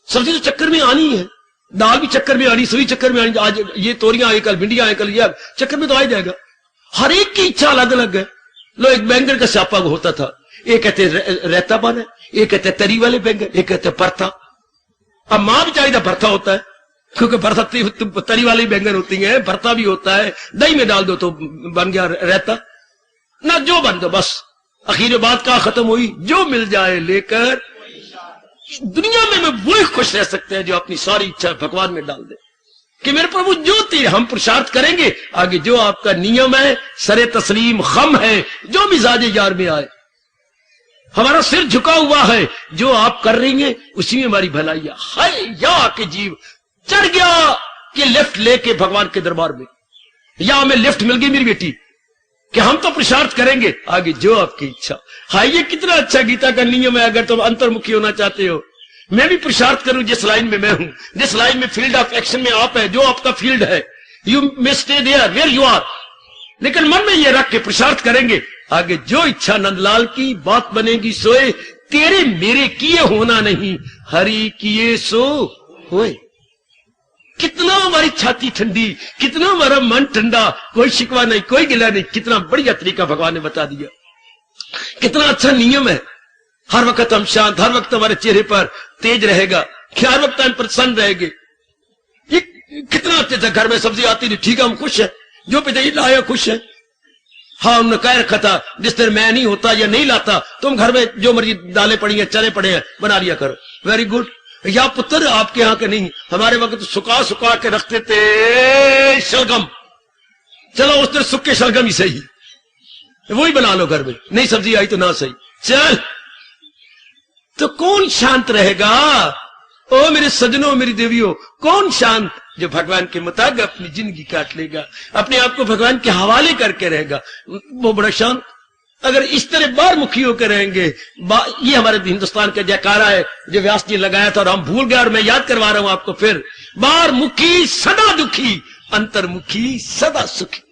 सब्जी तो चक्कर में आनी है, दाल भी चक्कर में आनी, सभी चक्कर में आनी। आज ये तोरियां आई, कल भिंडियां आई, कल ये चक्कर में तो आ जाएगा। हर एक की इच्छा अलग अलग है। लो, एक बैंगन का स्यापा होता था, एक कहते रहता बना, एक कहते तरी वाले बैंगन, एक कहते भरता। अब मां भी चाहिए भरता होता है, क्योंकि भरता तरी वाली बैंगन होती है, भरता भी होता है। दही में डाल दो तो बन गया रहता ना, जो बन दो बस। आखिर बात का खत्म हुई, जो मिल जाए लेकर। दुनिया में वही खुश रह सकते हैं जो अपनी सारी इच्छा भगवान में डाल दे कि मेरे प्रभु जो तीर हम पुरुषार्थ करेंगे, आगे जो आपका नियम है, सरे तस्लीम खम है, जो मिजाज यार में आए, हमारा सिर झुका हुआ है, जो आप कर रही हैं उसी में हमारी भलाई है। या के जीव चढ़ गया कि लिफ्ट लेके भगवान के दरबार में, या हमें लिफ्ट मिल गई मेरी बेटी कि हम तो पुरुषार्थ करेंगे, आगे जो आपकी इच्छा। हाय, ये कितना अच्छा गीता का नियम है। अगर तुम अंतर्मुखी होना चाहते हो, मैं भी पुरुषार्थ करूं जिस लाइन में मैं हूं, जिस लाइन में फील्ड ऑफ एक्शन में आप है, जो आपका फील्ड है, you may stay there where you are. लेकिन मन में ये रख के पुरुषार्थ करेंगे, आगे जो इच्छा नंदलाल की बात बनेगी सोए। तेरे मेरे किए होना नहीं, हरि किए सो होए। कितना हमारी छाती ठंडी, कितना हमारा मन ठंडा, कोई शिकवा नहीं, कोई गिला नहीं। कितना बढ़िया तरीका भगवान ने बता दिया, कितना अच्छा नियम है। हर वक्त हम शांत, हर वक्त हमारे चेहरे पर तेज रहेगा, हर वक्त हम प्रसन्न रहेंगे। ये कितना अच्छे से घर में सब्जी आती थी, ठीक है, हम खुश है, जो पिताजी लाया खुश है। हाँ, उन्होंने कह रखा था जिस दिन मैं नहीं होता या नहीं लाता, तुम घर में जो मर्जी दालें पड़ी हैं, चने पड़े हैं, बना लिया करो। Very good. या पुत्र आपके यहाँ के नहीं, हमारे वक्त सुखा सुखा के रखते थे शलगम। चलो उस दिन सुख के शलगम ही सही, वही बना लो घर में। नहीं सब्जी आई तो ना सही, चल। तो कौन शांत रहेगा? ओ मेरे सजनों, मेरी देवियों, कौन शांत? जो भगवान के मुताबिक अपनी जिंदगी काट लेगा, अपने आप को भगवान के हवाले करके रहेगा, वो बड़ा शांत। अगर इस तरह बाहर मुखी होकर रहेंगे, ये हमारे हिंदुस्तान का जयकारा है जो व्यास जी लगाया था और हम भूल गए, और मैं याद करवा रहा हूं आपको फिर। बाहर मुखी सदा दुखी, अंतर्मुखी सदा सुखी।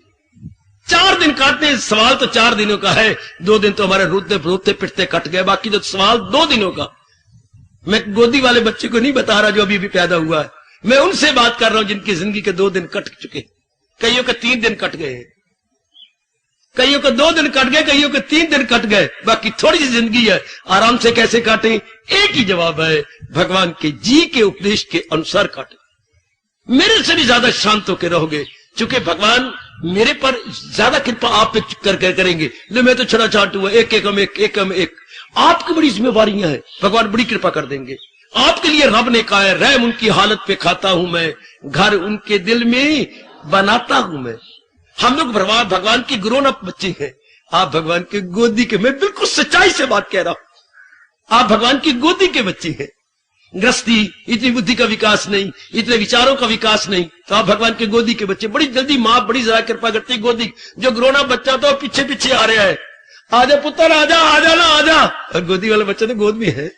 4 दिन काटने, सवाल तो 4 दिनों का है, 2 दिन तो हमारे रोते रोते पिटते कट गए, बाकी तो सवाल 2 दिनों का। मैं गोदी वाले बच्चे को नहीं बता रहा जो अभी भी पैदा हुआ है, मैं उनसे बात कर रहा हूं जिनकी जिंदगी के 2 दिन कट चुके, कईयों के 3 दिन कट गए, कईयों को 2 दिन कट गए, कईयों को 3 दिन कट गए, बाकी थोड़ी सी जिंदगी है, आराम से कैसे काटें? एक ही जवाब है, भगवान के जी के उपदेश के अनुसार काटें। मेरे से भी ज्यादा शांत होकर रहोगे, क्योंकि भगवान मेरे पर ज्यादा कृपा आप पे करेंगे। ले मैं तो छड़ा छाट हुआ, एक आपकी बड़ी जिम्मेवारियां हैं, भगवान बड़ी कृपा कर देंगे आपके लिए। रब ने कहा है, रहम उनकी हालत पे खाता हूं मैं, घर उनके दिल में बनाता हूं मैं। हम लोग भगवान के ग्रोन अप बच्चे हैं, आप भगवान के गोदी के, मैं बिल्कुल सच्चाई से बात कह रहा हूं, आप भगवान की गोदी के बच्चे हैं। गृहस्थी, इतनी बुद्धि का विकास नहीं, इतने विचारों का विकास नहीं, तो आप भगवान के गोदी के बच्चे। बड़ी जल्दी मां बड़ी ज्यादा कृपा करती है। गोदी जो ग्रोन अप बच्चा तो पीछे पीछे आ रहा है, आजा पुत्र आजा, आजा ना आजा, और गोदी वाला बच्चा तो गोद में है,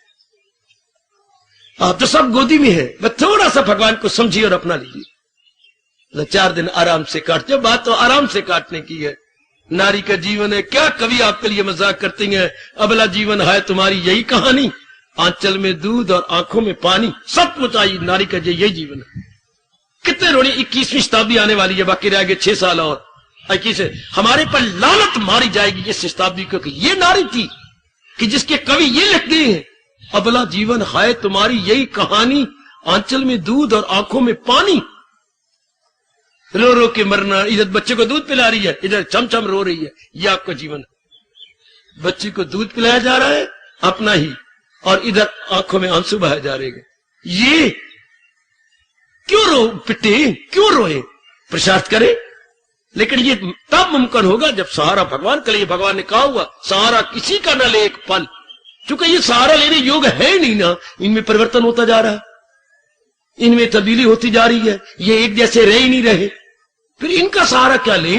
आप तो सब गोदी में है। बस थोड़ा सा भगवान को समझिए और अपना लीजिए। 4 दिन आराम से काट, जो बात तो आराम से काटने की है। नारी का जीवन है, क्या कवि आपके लिए मजाक करती हैं, अबला जीवन है तुम्हारी यही कहानी, आंचल में दूध और आंखों में पानी। सचमुच आई नारी का यही जीवन है। कितने रोने, 21वीं शताब्दी आने वाली है, बाकी रह गए 6 साल और 21 हमारे पर लानत मारी जाएगी इस शताब्दी, क्योंकि ये नारी थी कि जिसके कवि ये लिख दिए हैं, अबला जीवन है तुम्हारी यही कहानी, आंचल में दूध और आंखों में पानी। रो रो के मरना, इधर बच्चे को दूध पिला रही है, इधर चमचम रो रही है, ये आपका जीवन है। बच्चे को दूध पिलाया जा रहा है अपना ही, और इधर आंखों में आंसू बहाए जा रहे हैं। ये क्यों रो पिटे, क्यों रोए? पुरुषार्थ करे, लेकिन ये तब मुमकिन होगा जब सहारा भगवान के लिए। भगवान ने कहा हुआ, सहारा किसी का न ले एक पल, क्योंकि ये सहारा लेने योग है नहीं ना, इनमें परिवर्तन होता जा रहा है, इनमें तब्दीली होती जा रही है, ये एक जैसे रह ही नहीं रहे, फिर इनका सहारा क्या ले?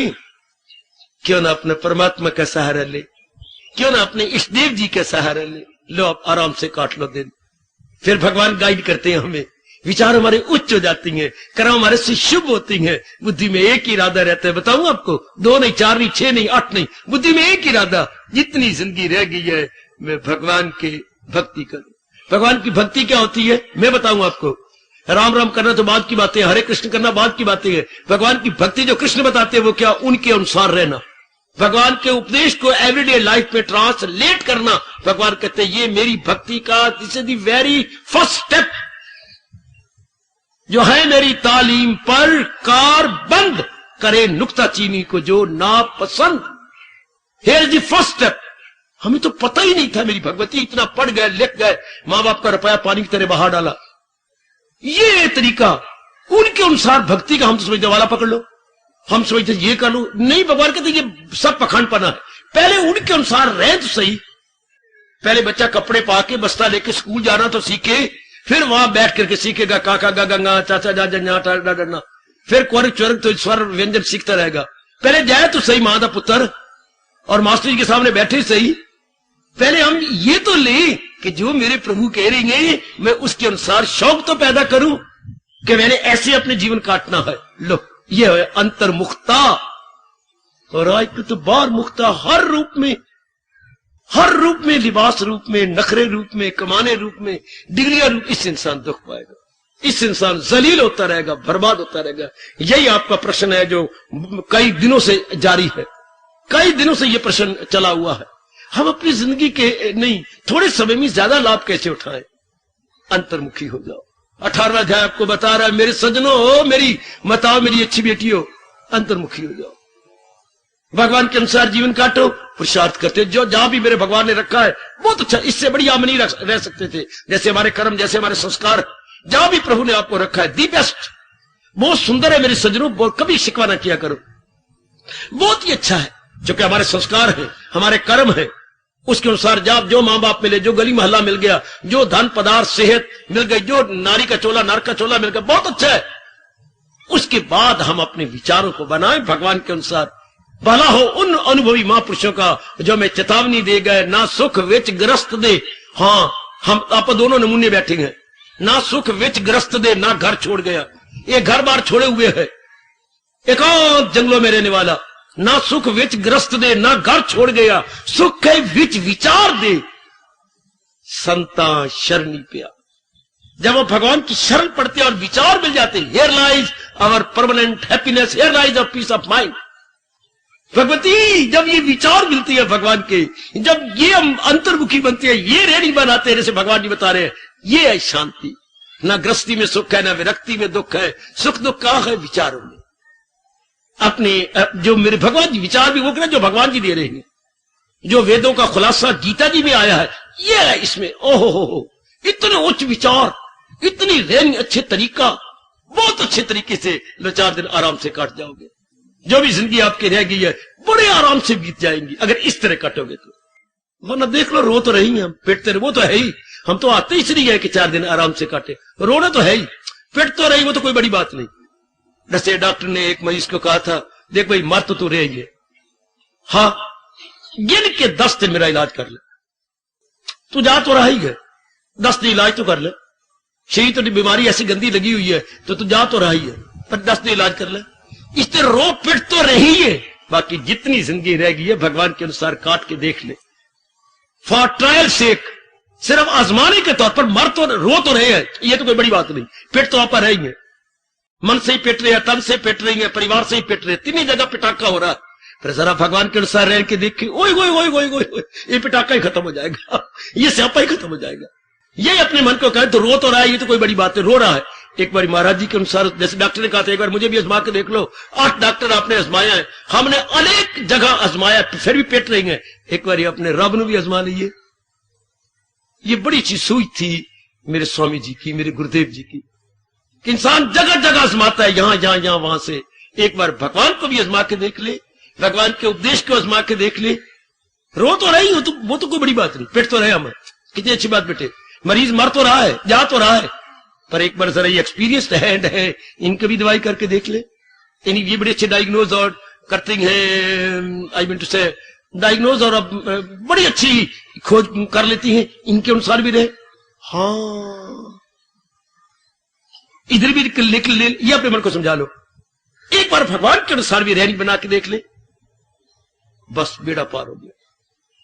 क्यों ना अपने परमात्मा का सहारा ले, क्यों ना अपने इष्टदेव जी का सहारा ले। लो आप आराम से काट लो दिन, फिर भगवान गाइड करते हैं हमें, विचार हमारे उच्च हो जाती हैं, कर्म हमारे से शुभ होती हैं, बुद्धि में एक ही इरादा रहता है। बताऊं आपको, 2 नहीं, 4 नहीं, 6 नहीं, 8 नहीं, बुद्धि में एक ही इरादा, जितनी जिंदगी रह गई है मैं भगवान की भक्ति करूं। भगवान की भक्ति क्या होती है मैं बताऊं आपको। राम राम करना तो बाद की बातें, हरे कृष्ण करना बाद की बातें है। भगवान की भक्ति जो कृष्ण बताते हैं वो क्या, उनके अनुसार रहना, भगवान के उपदेश को एवरीडे लाइफ में ट्रांसलेट करना। भगवान कहते हैं ये मेरी भक्ति का, this is the very first step, जो है मेरी तालीम पर कार बंद करे नुक्ता चीनी को जो ना पसंद। Here is the first step. हमें तो पता ही नहीं था मेरी भगवती, इतना पढ़ गए, लिख गए, मां बाप का रुपया पानी की तरह बहा डाला। ये तरीका उनके अनुसार भक्ति का, हम तो समझते वाला पकड़ लो, हम समझते ये कर लो, नहीं। भगवान कहते ये सब पखंडपना है। पहले उनके अनुसार रहे तो सही। पहले बच्चा कपड़े पा के बस्ता लेके स्कूल जाना तो सीखे, फिर वहां बैठ करके सीखेगा काका गा गंगा चाचा जा जन्ना डरना, फिर क्वर्ग च्वर्ग तो स्वर व्यंजन सीखता रहेगा। पहले जाए तो सही मां दा पुत्र, और मास्टर जी के सामने बैठे सही। पहले हम ये तो ले कि जो मेरे प्रभु कह रही हैं मैं उसके अनुसार शौक तो पैदा करूं कि मैंने ऐसे अपने जीवन काटना है। लो ये है अंतर्मुखता, और आज तो बाहर मुखता, हर रूप में, हर रूप में, लिबास रूप में, नखरे रूप में, कमाने रूप में, डिग्रियां रूप। इससे इंसान दुख पाएगा, इससे इंसान जलील होता रहेगा, बर्बाद होता रहेगा। यही आपका प्रश्न है जो कई दिनों से जारी है, कई दिनों से यह प्रश्न चला हुआ है। हम अपनी जिंदगी के नहीं, थोड़े समय में ज्यादा लाभ कैसे उठाएं? अंतर्मुखी हो जाओ। 18वां अध्याय आपको बता रहा है, मेरे सजनों हो, मेरी मताओ, मेरी अच्छी बेटी हो, अंतर्मुखी हो जाओ, भगवान के अनुसार जीवन काटो, पुरुषार्थ करते। जो जहां भी मेरे भगवान ने रखा है बहुत अच्छा, इससे बड़ी आप नहीं रह सकते थे। जैसे हमारे कर्म, जैसे हमारे संस्कार, जहां भी प्रभु ने आपको रखा है दी बेस्ट, बहुत सुंदर है मेरे सजनों, कभी शिकवा ना किया करो, बहुत ही अच्छा है। जो कि हमारे संस्कार है, हमारे कर्म है, उसके अनुसार जब जो मां बाप मिले, जो गली मोहल्ला मिल गया, जो धन पदार्थ सेहत मिल गई, जो नारी का चोला नर का चोला मिल गया, बहुत अच्छा है। उसके बाद हम अपने विचारों को बनाएं भगवान के अनुसार। भला हो उन अनुभवी महापुरुषों का जो हमें चेतावनी दे गए, ना सुख विच ग्रस्त दे। हाँ, हम आप दोनों नमूने बैठे हैं, ना सुख विच ग्रस्त दे, ना घर छोड़ गया, एक घर बार छोड़े हुए है, एकांत जंगलों में रहने वाला, ना सुख विच ग्रस्त दे, ना घर छोड़ गया, सुख है विच विचार दे, संता शरणी पिया। जब वो भगवान की शरण पड़ते और विचार मिल जाते, here lies our permanent happiness, here lies our peace of mind. Bhagwati जब ये विचार मिलती है भगवान के, जब ये हम अंतर्मुखी बनते हैं, ये रेडी बनाते हैं, जैसे भगवान जी बता रहे हैं, ये है शांति। ना गृहस्थी में सुख है, ना विरक्ति में दुख है, सुख दुख कहां है? विचारों में। अपने जो मेरे भगवान जी विचार भी वो जो भगवान जी दे रहे हैं, जो वेदों का खुलासा गीता जी में आया है, ये है इसमें। ओहो हो, इतने उच्च विचार, इतनी रहनी, अच्छे तरीका, बहुत अच्छे तरीके से 2-4 दिन आराम से काट जाओगे। जो भी जिंदगी आपकी रह गई है बड़े आराम से बीत जाएंगी अगर इस तरह काटोगे तो। वरना देख लो, रो तो रही हैं हम, पिटते वो तो है ही, हम तो आते ही इसलिए है कि 4 दिन आराम से काटे, रोना तो है ही, पिट तो रही, वो तो कोई बड़ी बात नहीं। जैसे डॉक्टर ने एक मरीज को कहा था, देख भाई मर तो तू रही है, हाँ गिन के 10 दिन मेरा इलाज कर ले, तू जा तो रहा ही है, 10 दिन इलाज तो कर ले, शरीर तो बीमारी ऐसी गंदी लगी हुई है तो तू जा तो रहा ही है, पर 10 दिन इलाज कर ले। इस तरह रो पिट तो रही है, बाकी जितनी जिंदगी रह गई है भगवान के अनुसार काट के देख ले, फॉर ट्रायल सेक, सिर्फ आजमाने के तौर पर। मर तो रो तो रहे हैं, ये तो कोई बड़ी बात नहीं, पिट तो आप रही है, मन से ही पिट रहे हैं, तन से पिट रही है, परिवार से ही पिट रहे, तीनों जगह पिटाका हो रहा है। फिर जरा भगवान के अनुसार रह के देखे, ओए ओए ओए ओए ओए, ये पिटाका ही खत्म हो जाएगा, ये स्यापा ही खत्म हो जाएगा। ये अपने मन को कहे तो रो तो रहा है, ये तो कोई बड़ी बात है, रो रहा है। एक बार महाराज जी के अनुसार, जैसे डॉक्टर ने कहा था, एक बार मुझे भी आजमा के देख लो, 8 डॉक्टर आपने आजमाया है, हमने अनेक जगह आजमाया, फिर भी पेट रही है, एक बार अपने रब ने भी आजमा लीजिए। ये बड़ी अच्छी सूझ थी मेरे स्वामी जी की, मेरे गुरुदेव जी की, कि इंसान जगह जगह आजमाता है, यहां वहां से। एक बार भगवान को भी आजमा के देख ले, भगवान के उपदेश को आजमा के देख ले। रो तो रही हो तो वो तो कोई बड़ी बात नहीं, पेट तो रहे हम, कितनी अच्छी बात बेटे, मरीज मर तो रहा है, जा तो रहा है, पर एक बार जरा ये एक्सपीरियंस्ड हैंड है, इनकी भी दवाई करके देख ले। ये बड़े अच्छे डायग्नोज और करते हैं, आई मीन टू से डायग्नोज, और अब बड़ी अच्छी खोज कर लेती हैं, इनके अनुसार भी रहे। हाँ इधर भी लिख ले, ये अपने मन को समझा लो, एक बार भगवान के अनुसार भी रहनी बना के देख ले, बस बेड़ा पार हो गया।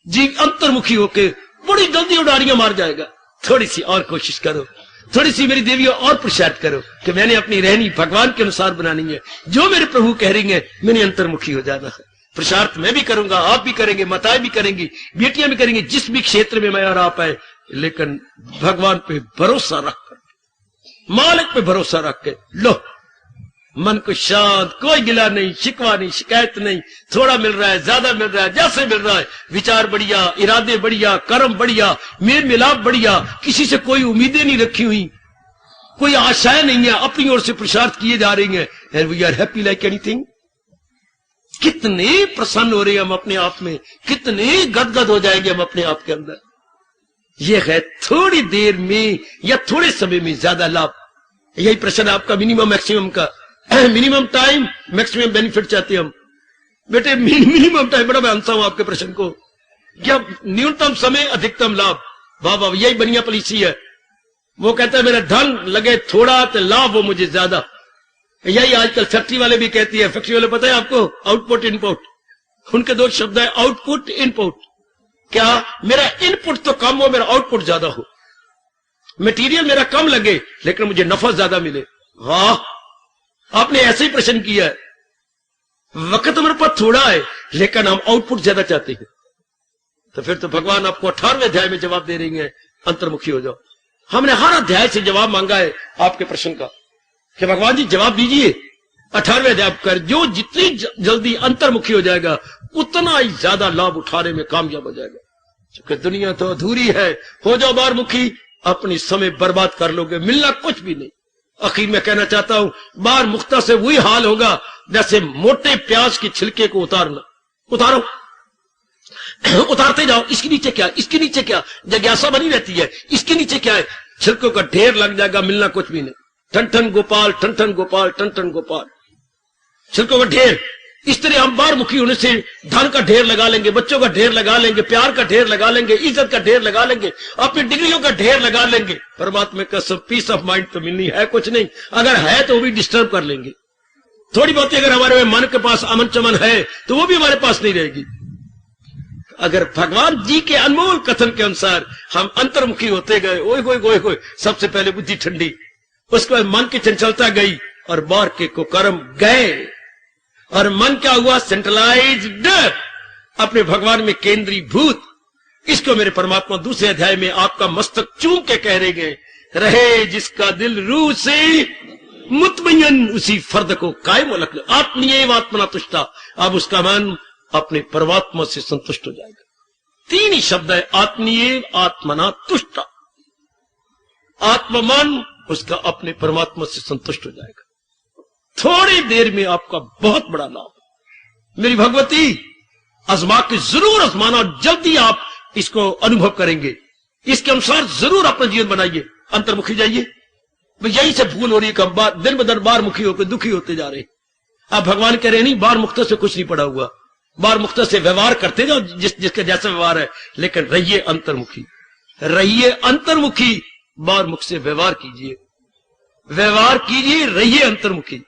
जीव अंतर्मुखी होके बड़ी जल्दी उड़ारियां मार जाएगा। थोड़ी सी और कोशिश करो, थोड़ी सी मेरी देवियों और पुरुषार्थ करो कि मैंने अपनी रहनी भगवान के अनुसार बनानी है, जो मेरे प्रभु कह रही है मैंने अंतर्मुखी हो जाना है। पुरुषार्थ मैं भी करूंगा, आप भी करेंगे, माताएं भी करेंगी, बेटियां भी करेंगी, जिस भी क्षेत्र में मैं और आप आए, लेकिन भगवान पे भरोसा रखकर, मालिक पे भरोसा रख के लो, मन को शांत, कोई गिला नहीं, शिकवा नहीं, शिकायत नहीं, थोड़ा मिल रहा है, ज्यादा मिल रहा है, जैसे मिल रहा है, विचार बढ़िया, इरादे बढ़िया, कर्म बढ़िया, मेल मिलाप बढ़िया, किसी से कोई उम्मीदें नहीं रखी हुई, कोई आशाएं नहीं है, अपनी ओर से पुरुषार्थ किए जा रही हैं, and we are happy like anything. कितने प्रसन्न हो रहे हैं हम अपने आप में, कितने गदगद हो जाएंगे हम अपने आप के अंदर। यह है थोड़ी देर में या थोड़े समय में ज्यादा लाभ। यही प्रश्न आपका मिनिमम मैक्सिमम का, मिनिमम टाइम मैक्सिमम बेनिफिट चाहते हैं हम। बेटे मिनिमम टाइम, बड़ा मैं आंसर हूं आपके प्रश्न को, क्या न्यूनतम समय अधिकतम लाभ। वाह, यही बढ़िया पॉलिसी है। वो कहता है मेरा धन लगे थोड़ा तो लाभ हो मुझे ज्यादा। यही आजकल फैक्ट्री वाले भी कहती है, फैक्ट्री वाले पता है आपको, आउटपुट इनपुट, उनके 2 शब्द है, आउटपुट इनपुट। क्या मेरा इनपुट तो कम हो, मेरा आउटपुट ज्यादा हो, मटेरियल मेरा कम लगे लेकिन मुझे नफा ज्यादा मिले। वाह, आपने ऐसे ही प्रश्न किया है, वक्त हमारे पास थोड़ा है लेकिन हम आउटपुट ज्यादा चाहते हैं। तो फिर तो भगवान आपको 18वें अध्याय में जवाब दे रही है, अंतर्मुखी हो जाओ। हमने हर अध्याय से जवाब मांगा है आपके प्रश्न का कि भगवान जी जवाब दीजिए। 18वें अध्याय कर, जो जितनी जल्दी अंतर्मुखी हो जाएगा उतना ही ज्यादा लाभ उठाने में कामयाब हो जाएगा। क्योंकि दुनिया तो अधूरी है, हो जाओ बाहरमुखी, अपनी समय बर्बाद कर लोगे, मिलना कुछ भी नहीं। आखिर में कहना चाहता हूं, बाहर मुख्ता से वही हाल होगा जैसे मोटे प्याज के छिलके को उतारना। उतारो, उतारते जाओ, इसके नीचे क्या, इसके नीचे क्या, जिज्ञासा बनी रहती है, इसके नीचे क्या है, छिलकों का ढेर लग जाएगा, मिलना कुछ भी नहीं। ठन ठन गोपाल, ठन ठन गोपाल, ठन ठन गोपाल, छिलकों का ढेर। इस तरह हम बाहरमुखी होने से धन का ढेर लगा लेंगे, बच्चों का ढेर लगा लेंगे, प्यार का ढेर लगा लेंगे, इज्जत का ढेर लगा लेंगे, अपनी डिग्रियों का ढेर लगा लेंगे। परमात्मा का सब पीस ऑफ माइंड तो मिलनी है कुछ नहीं, अगर है तो वो भी डिस्टर्ब कर लेंगे। थोड़ी बहुत अगर हमारे मन के पास अमन चमन है तो वो भी हमारे पास नहीं रहेगी। अगर भगवान जी के अनमोल कथन के अनुसार हम अंतर्मुखी होते गए, ओए होए होए होए, सबसे पहले बुद्धि ठंडी, उसके बाद मन की चंचलता गई और बाहर के कुकर्म गए। और मन क्या हुआ? सेंट्रलाइज्ड, अपने भगवान में केंद्रीभूत। इसको मेरे परमात्मा दूसरे अध्याय में आपका मस्तक चूम के कह रहे जिसका दिल रूह से मुतमय्यन उसी फर्द को कायम रख। आत्मीय आत्मना तुष्टा। अब उसका मन अपने परमात्मा से संतुष्ट हो जाएगा। तीन ही शब्द है, आत्मीय आत्मना तुष्टा। आत्ममन उसका अपने परमात्मा से संतुष्ट हो जाएगा। थोड़ी देर में आपका बहुत बड़ा लाभ। मेरी भगवती आजमा के जरूर आजमाना, जल्दी आप इसको अनुभव करेंगे। इसके अनुसार जरूर अपना जीवन बनाइए, अंतर्मुखी जाइए। यही से भूल हो रही है कि हम दिन ब दिन बाहर मुखी होकर दुखी होते जा रहे। अब भगवान कह रहे नहीं, बाहर मुक्त से कुछ नहीं पड़ा हुआ, बाहर मुक्त से व्यवहार करते जाओ जिसके जैसा व्यवहार है, लेकिन रहिए अंतर्मुखी, रहिए अंतर्मुखी। बाहर मुख से व्यवहार कीजिए, व्यवहार कीजिए, रहिए अंतर्मुखी।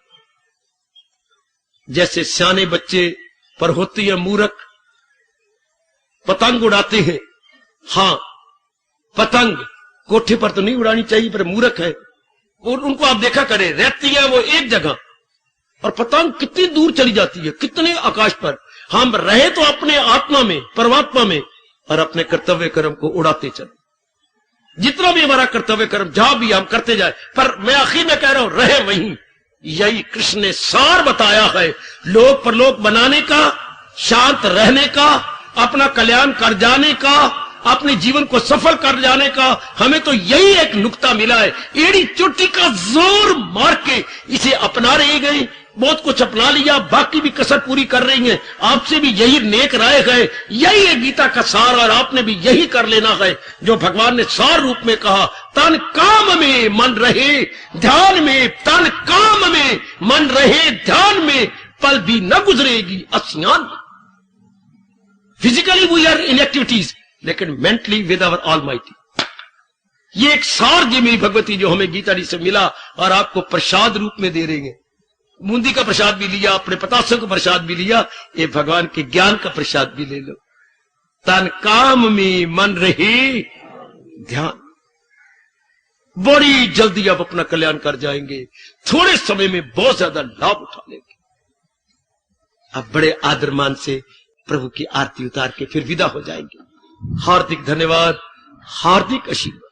जैसे सियाने बच्चे पर होती है मूर्ख, पतंग उड़ाते हैं। हां, पतंग कोठे पर तो नहीं उड़ानी चाहिए, पर मूर्ख है। और उनको आप देखा करें, रहती है वो एक जगह और पतंग कितनी दूर चली जाती है, कितने आकाश पर। हम रहे तो अपने आत्मा में, परमात्मा में, और अपने कर्तव्य कर्म को उड़ाते चले। जितना भी हमारा कर्तव्य कर्म जहां भी हम करते जाए, पर मैं आखिर में कह रहा हूं, रहे वहीं। यही कृष्ण ने सार बताया है, लोक परलोक बनाने का, शांत रहने का, अपना कल्याण कर जाने का, अपने जीवन को सफल कर जाने का। हमें तो यही एक नुक्ता मिला है। एड़ी चोटी का जोर मार के इसे अपना रहे गए, बहुत कुछ अपना लिया, बाकी भी कसर पूरी कर रही हैं। आपसे भी यही नेक राय है, यही है गीता का सार, और आपने भी यही कर लेना है जो भगवान ने सार रूप में कहा। तन काम में मन रहे ध्यान में, तन काम में मन रहे ध्यान में, पल भी न गुजरेगी अस्नान में। Physically we are in activities, लेकिन मेंटली विद आवर ऑलमाइटी। ये एक सार जी मेरी भगवती जो हमें गीता जी से मिला, और आपको प्रसाद रूप में दे रहे हैं। बूंदी का प्रसाद भी लिया, अपने पतासों का प्रसाद भी लिया, ये भगवान के ज्ञान का प्रसाद भी ले लो। तन काम में मन रहे ध्यान। बड़ी जल्दी आप अपना कल्याण कर जाएंगे, थोड़े समय में बहुत ज्यादा लाभ उठा लेंगे। अब बड़े आदर मान से प्रभु की आरती उतार के फिर विदा हो जाएंगे। हार्दिक धन्यवाद, हार्दिक आशीर्वाद।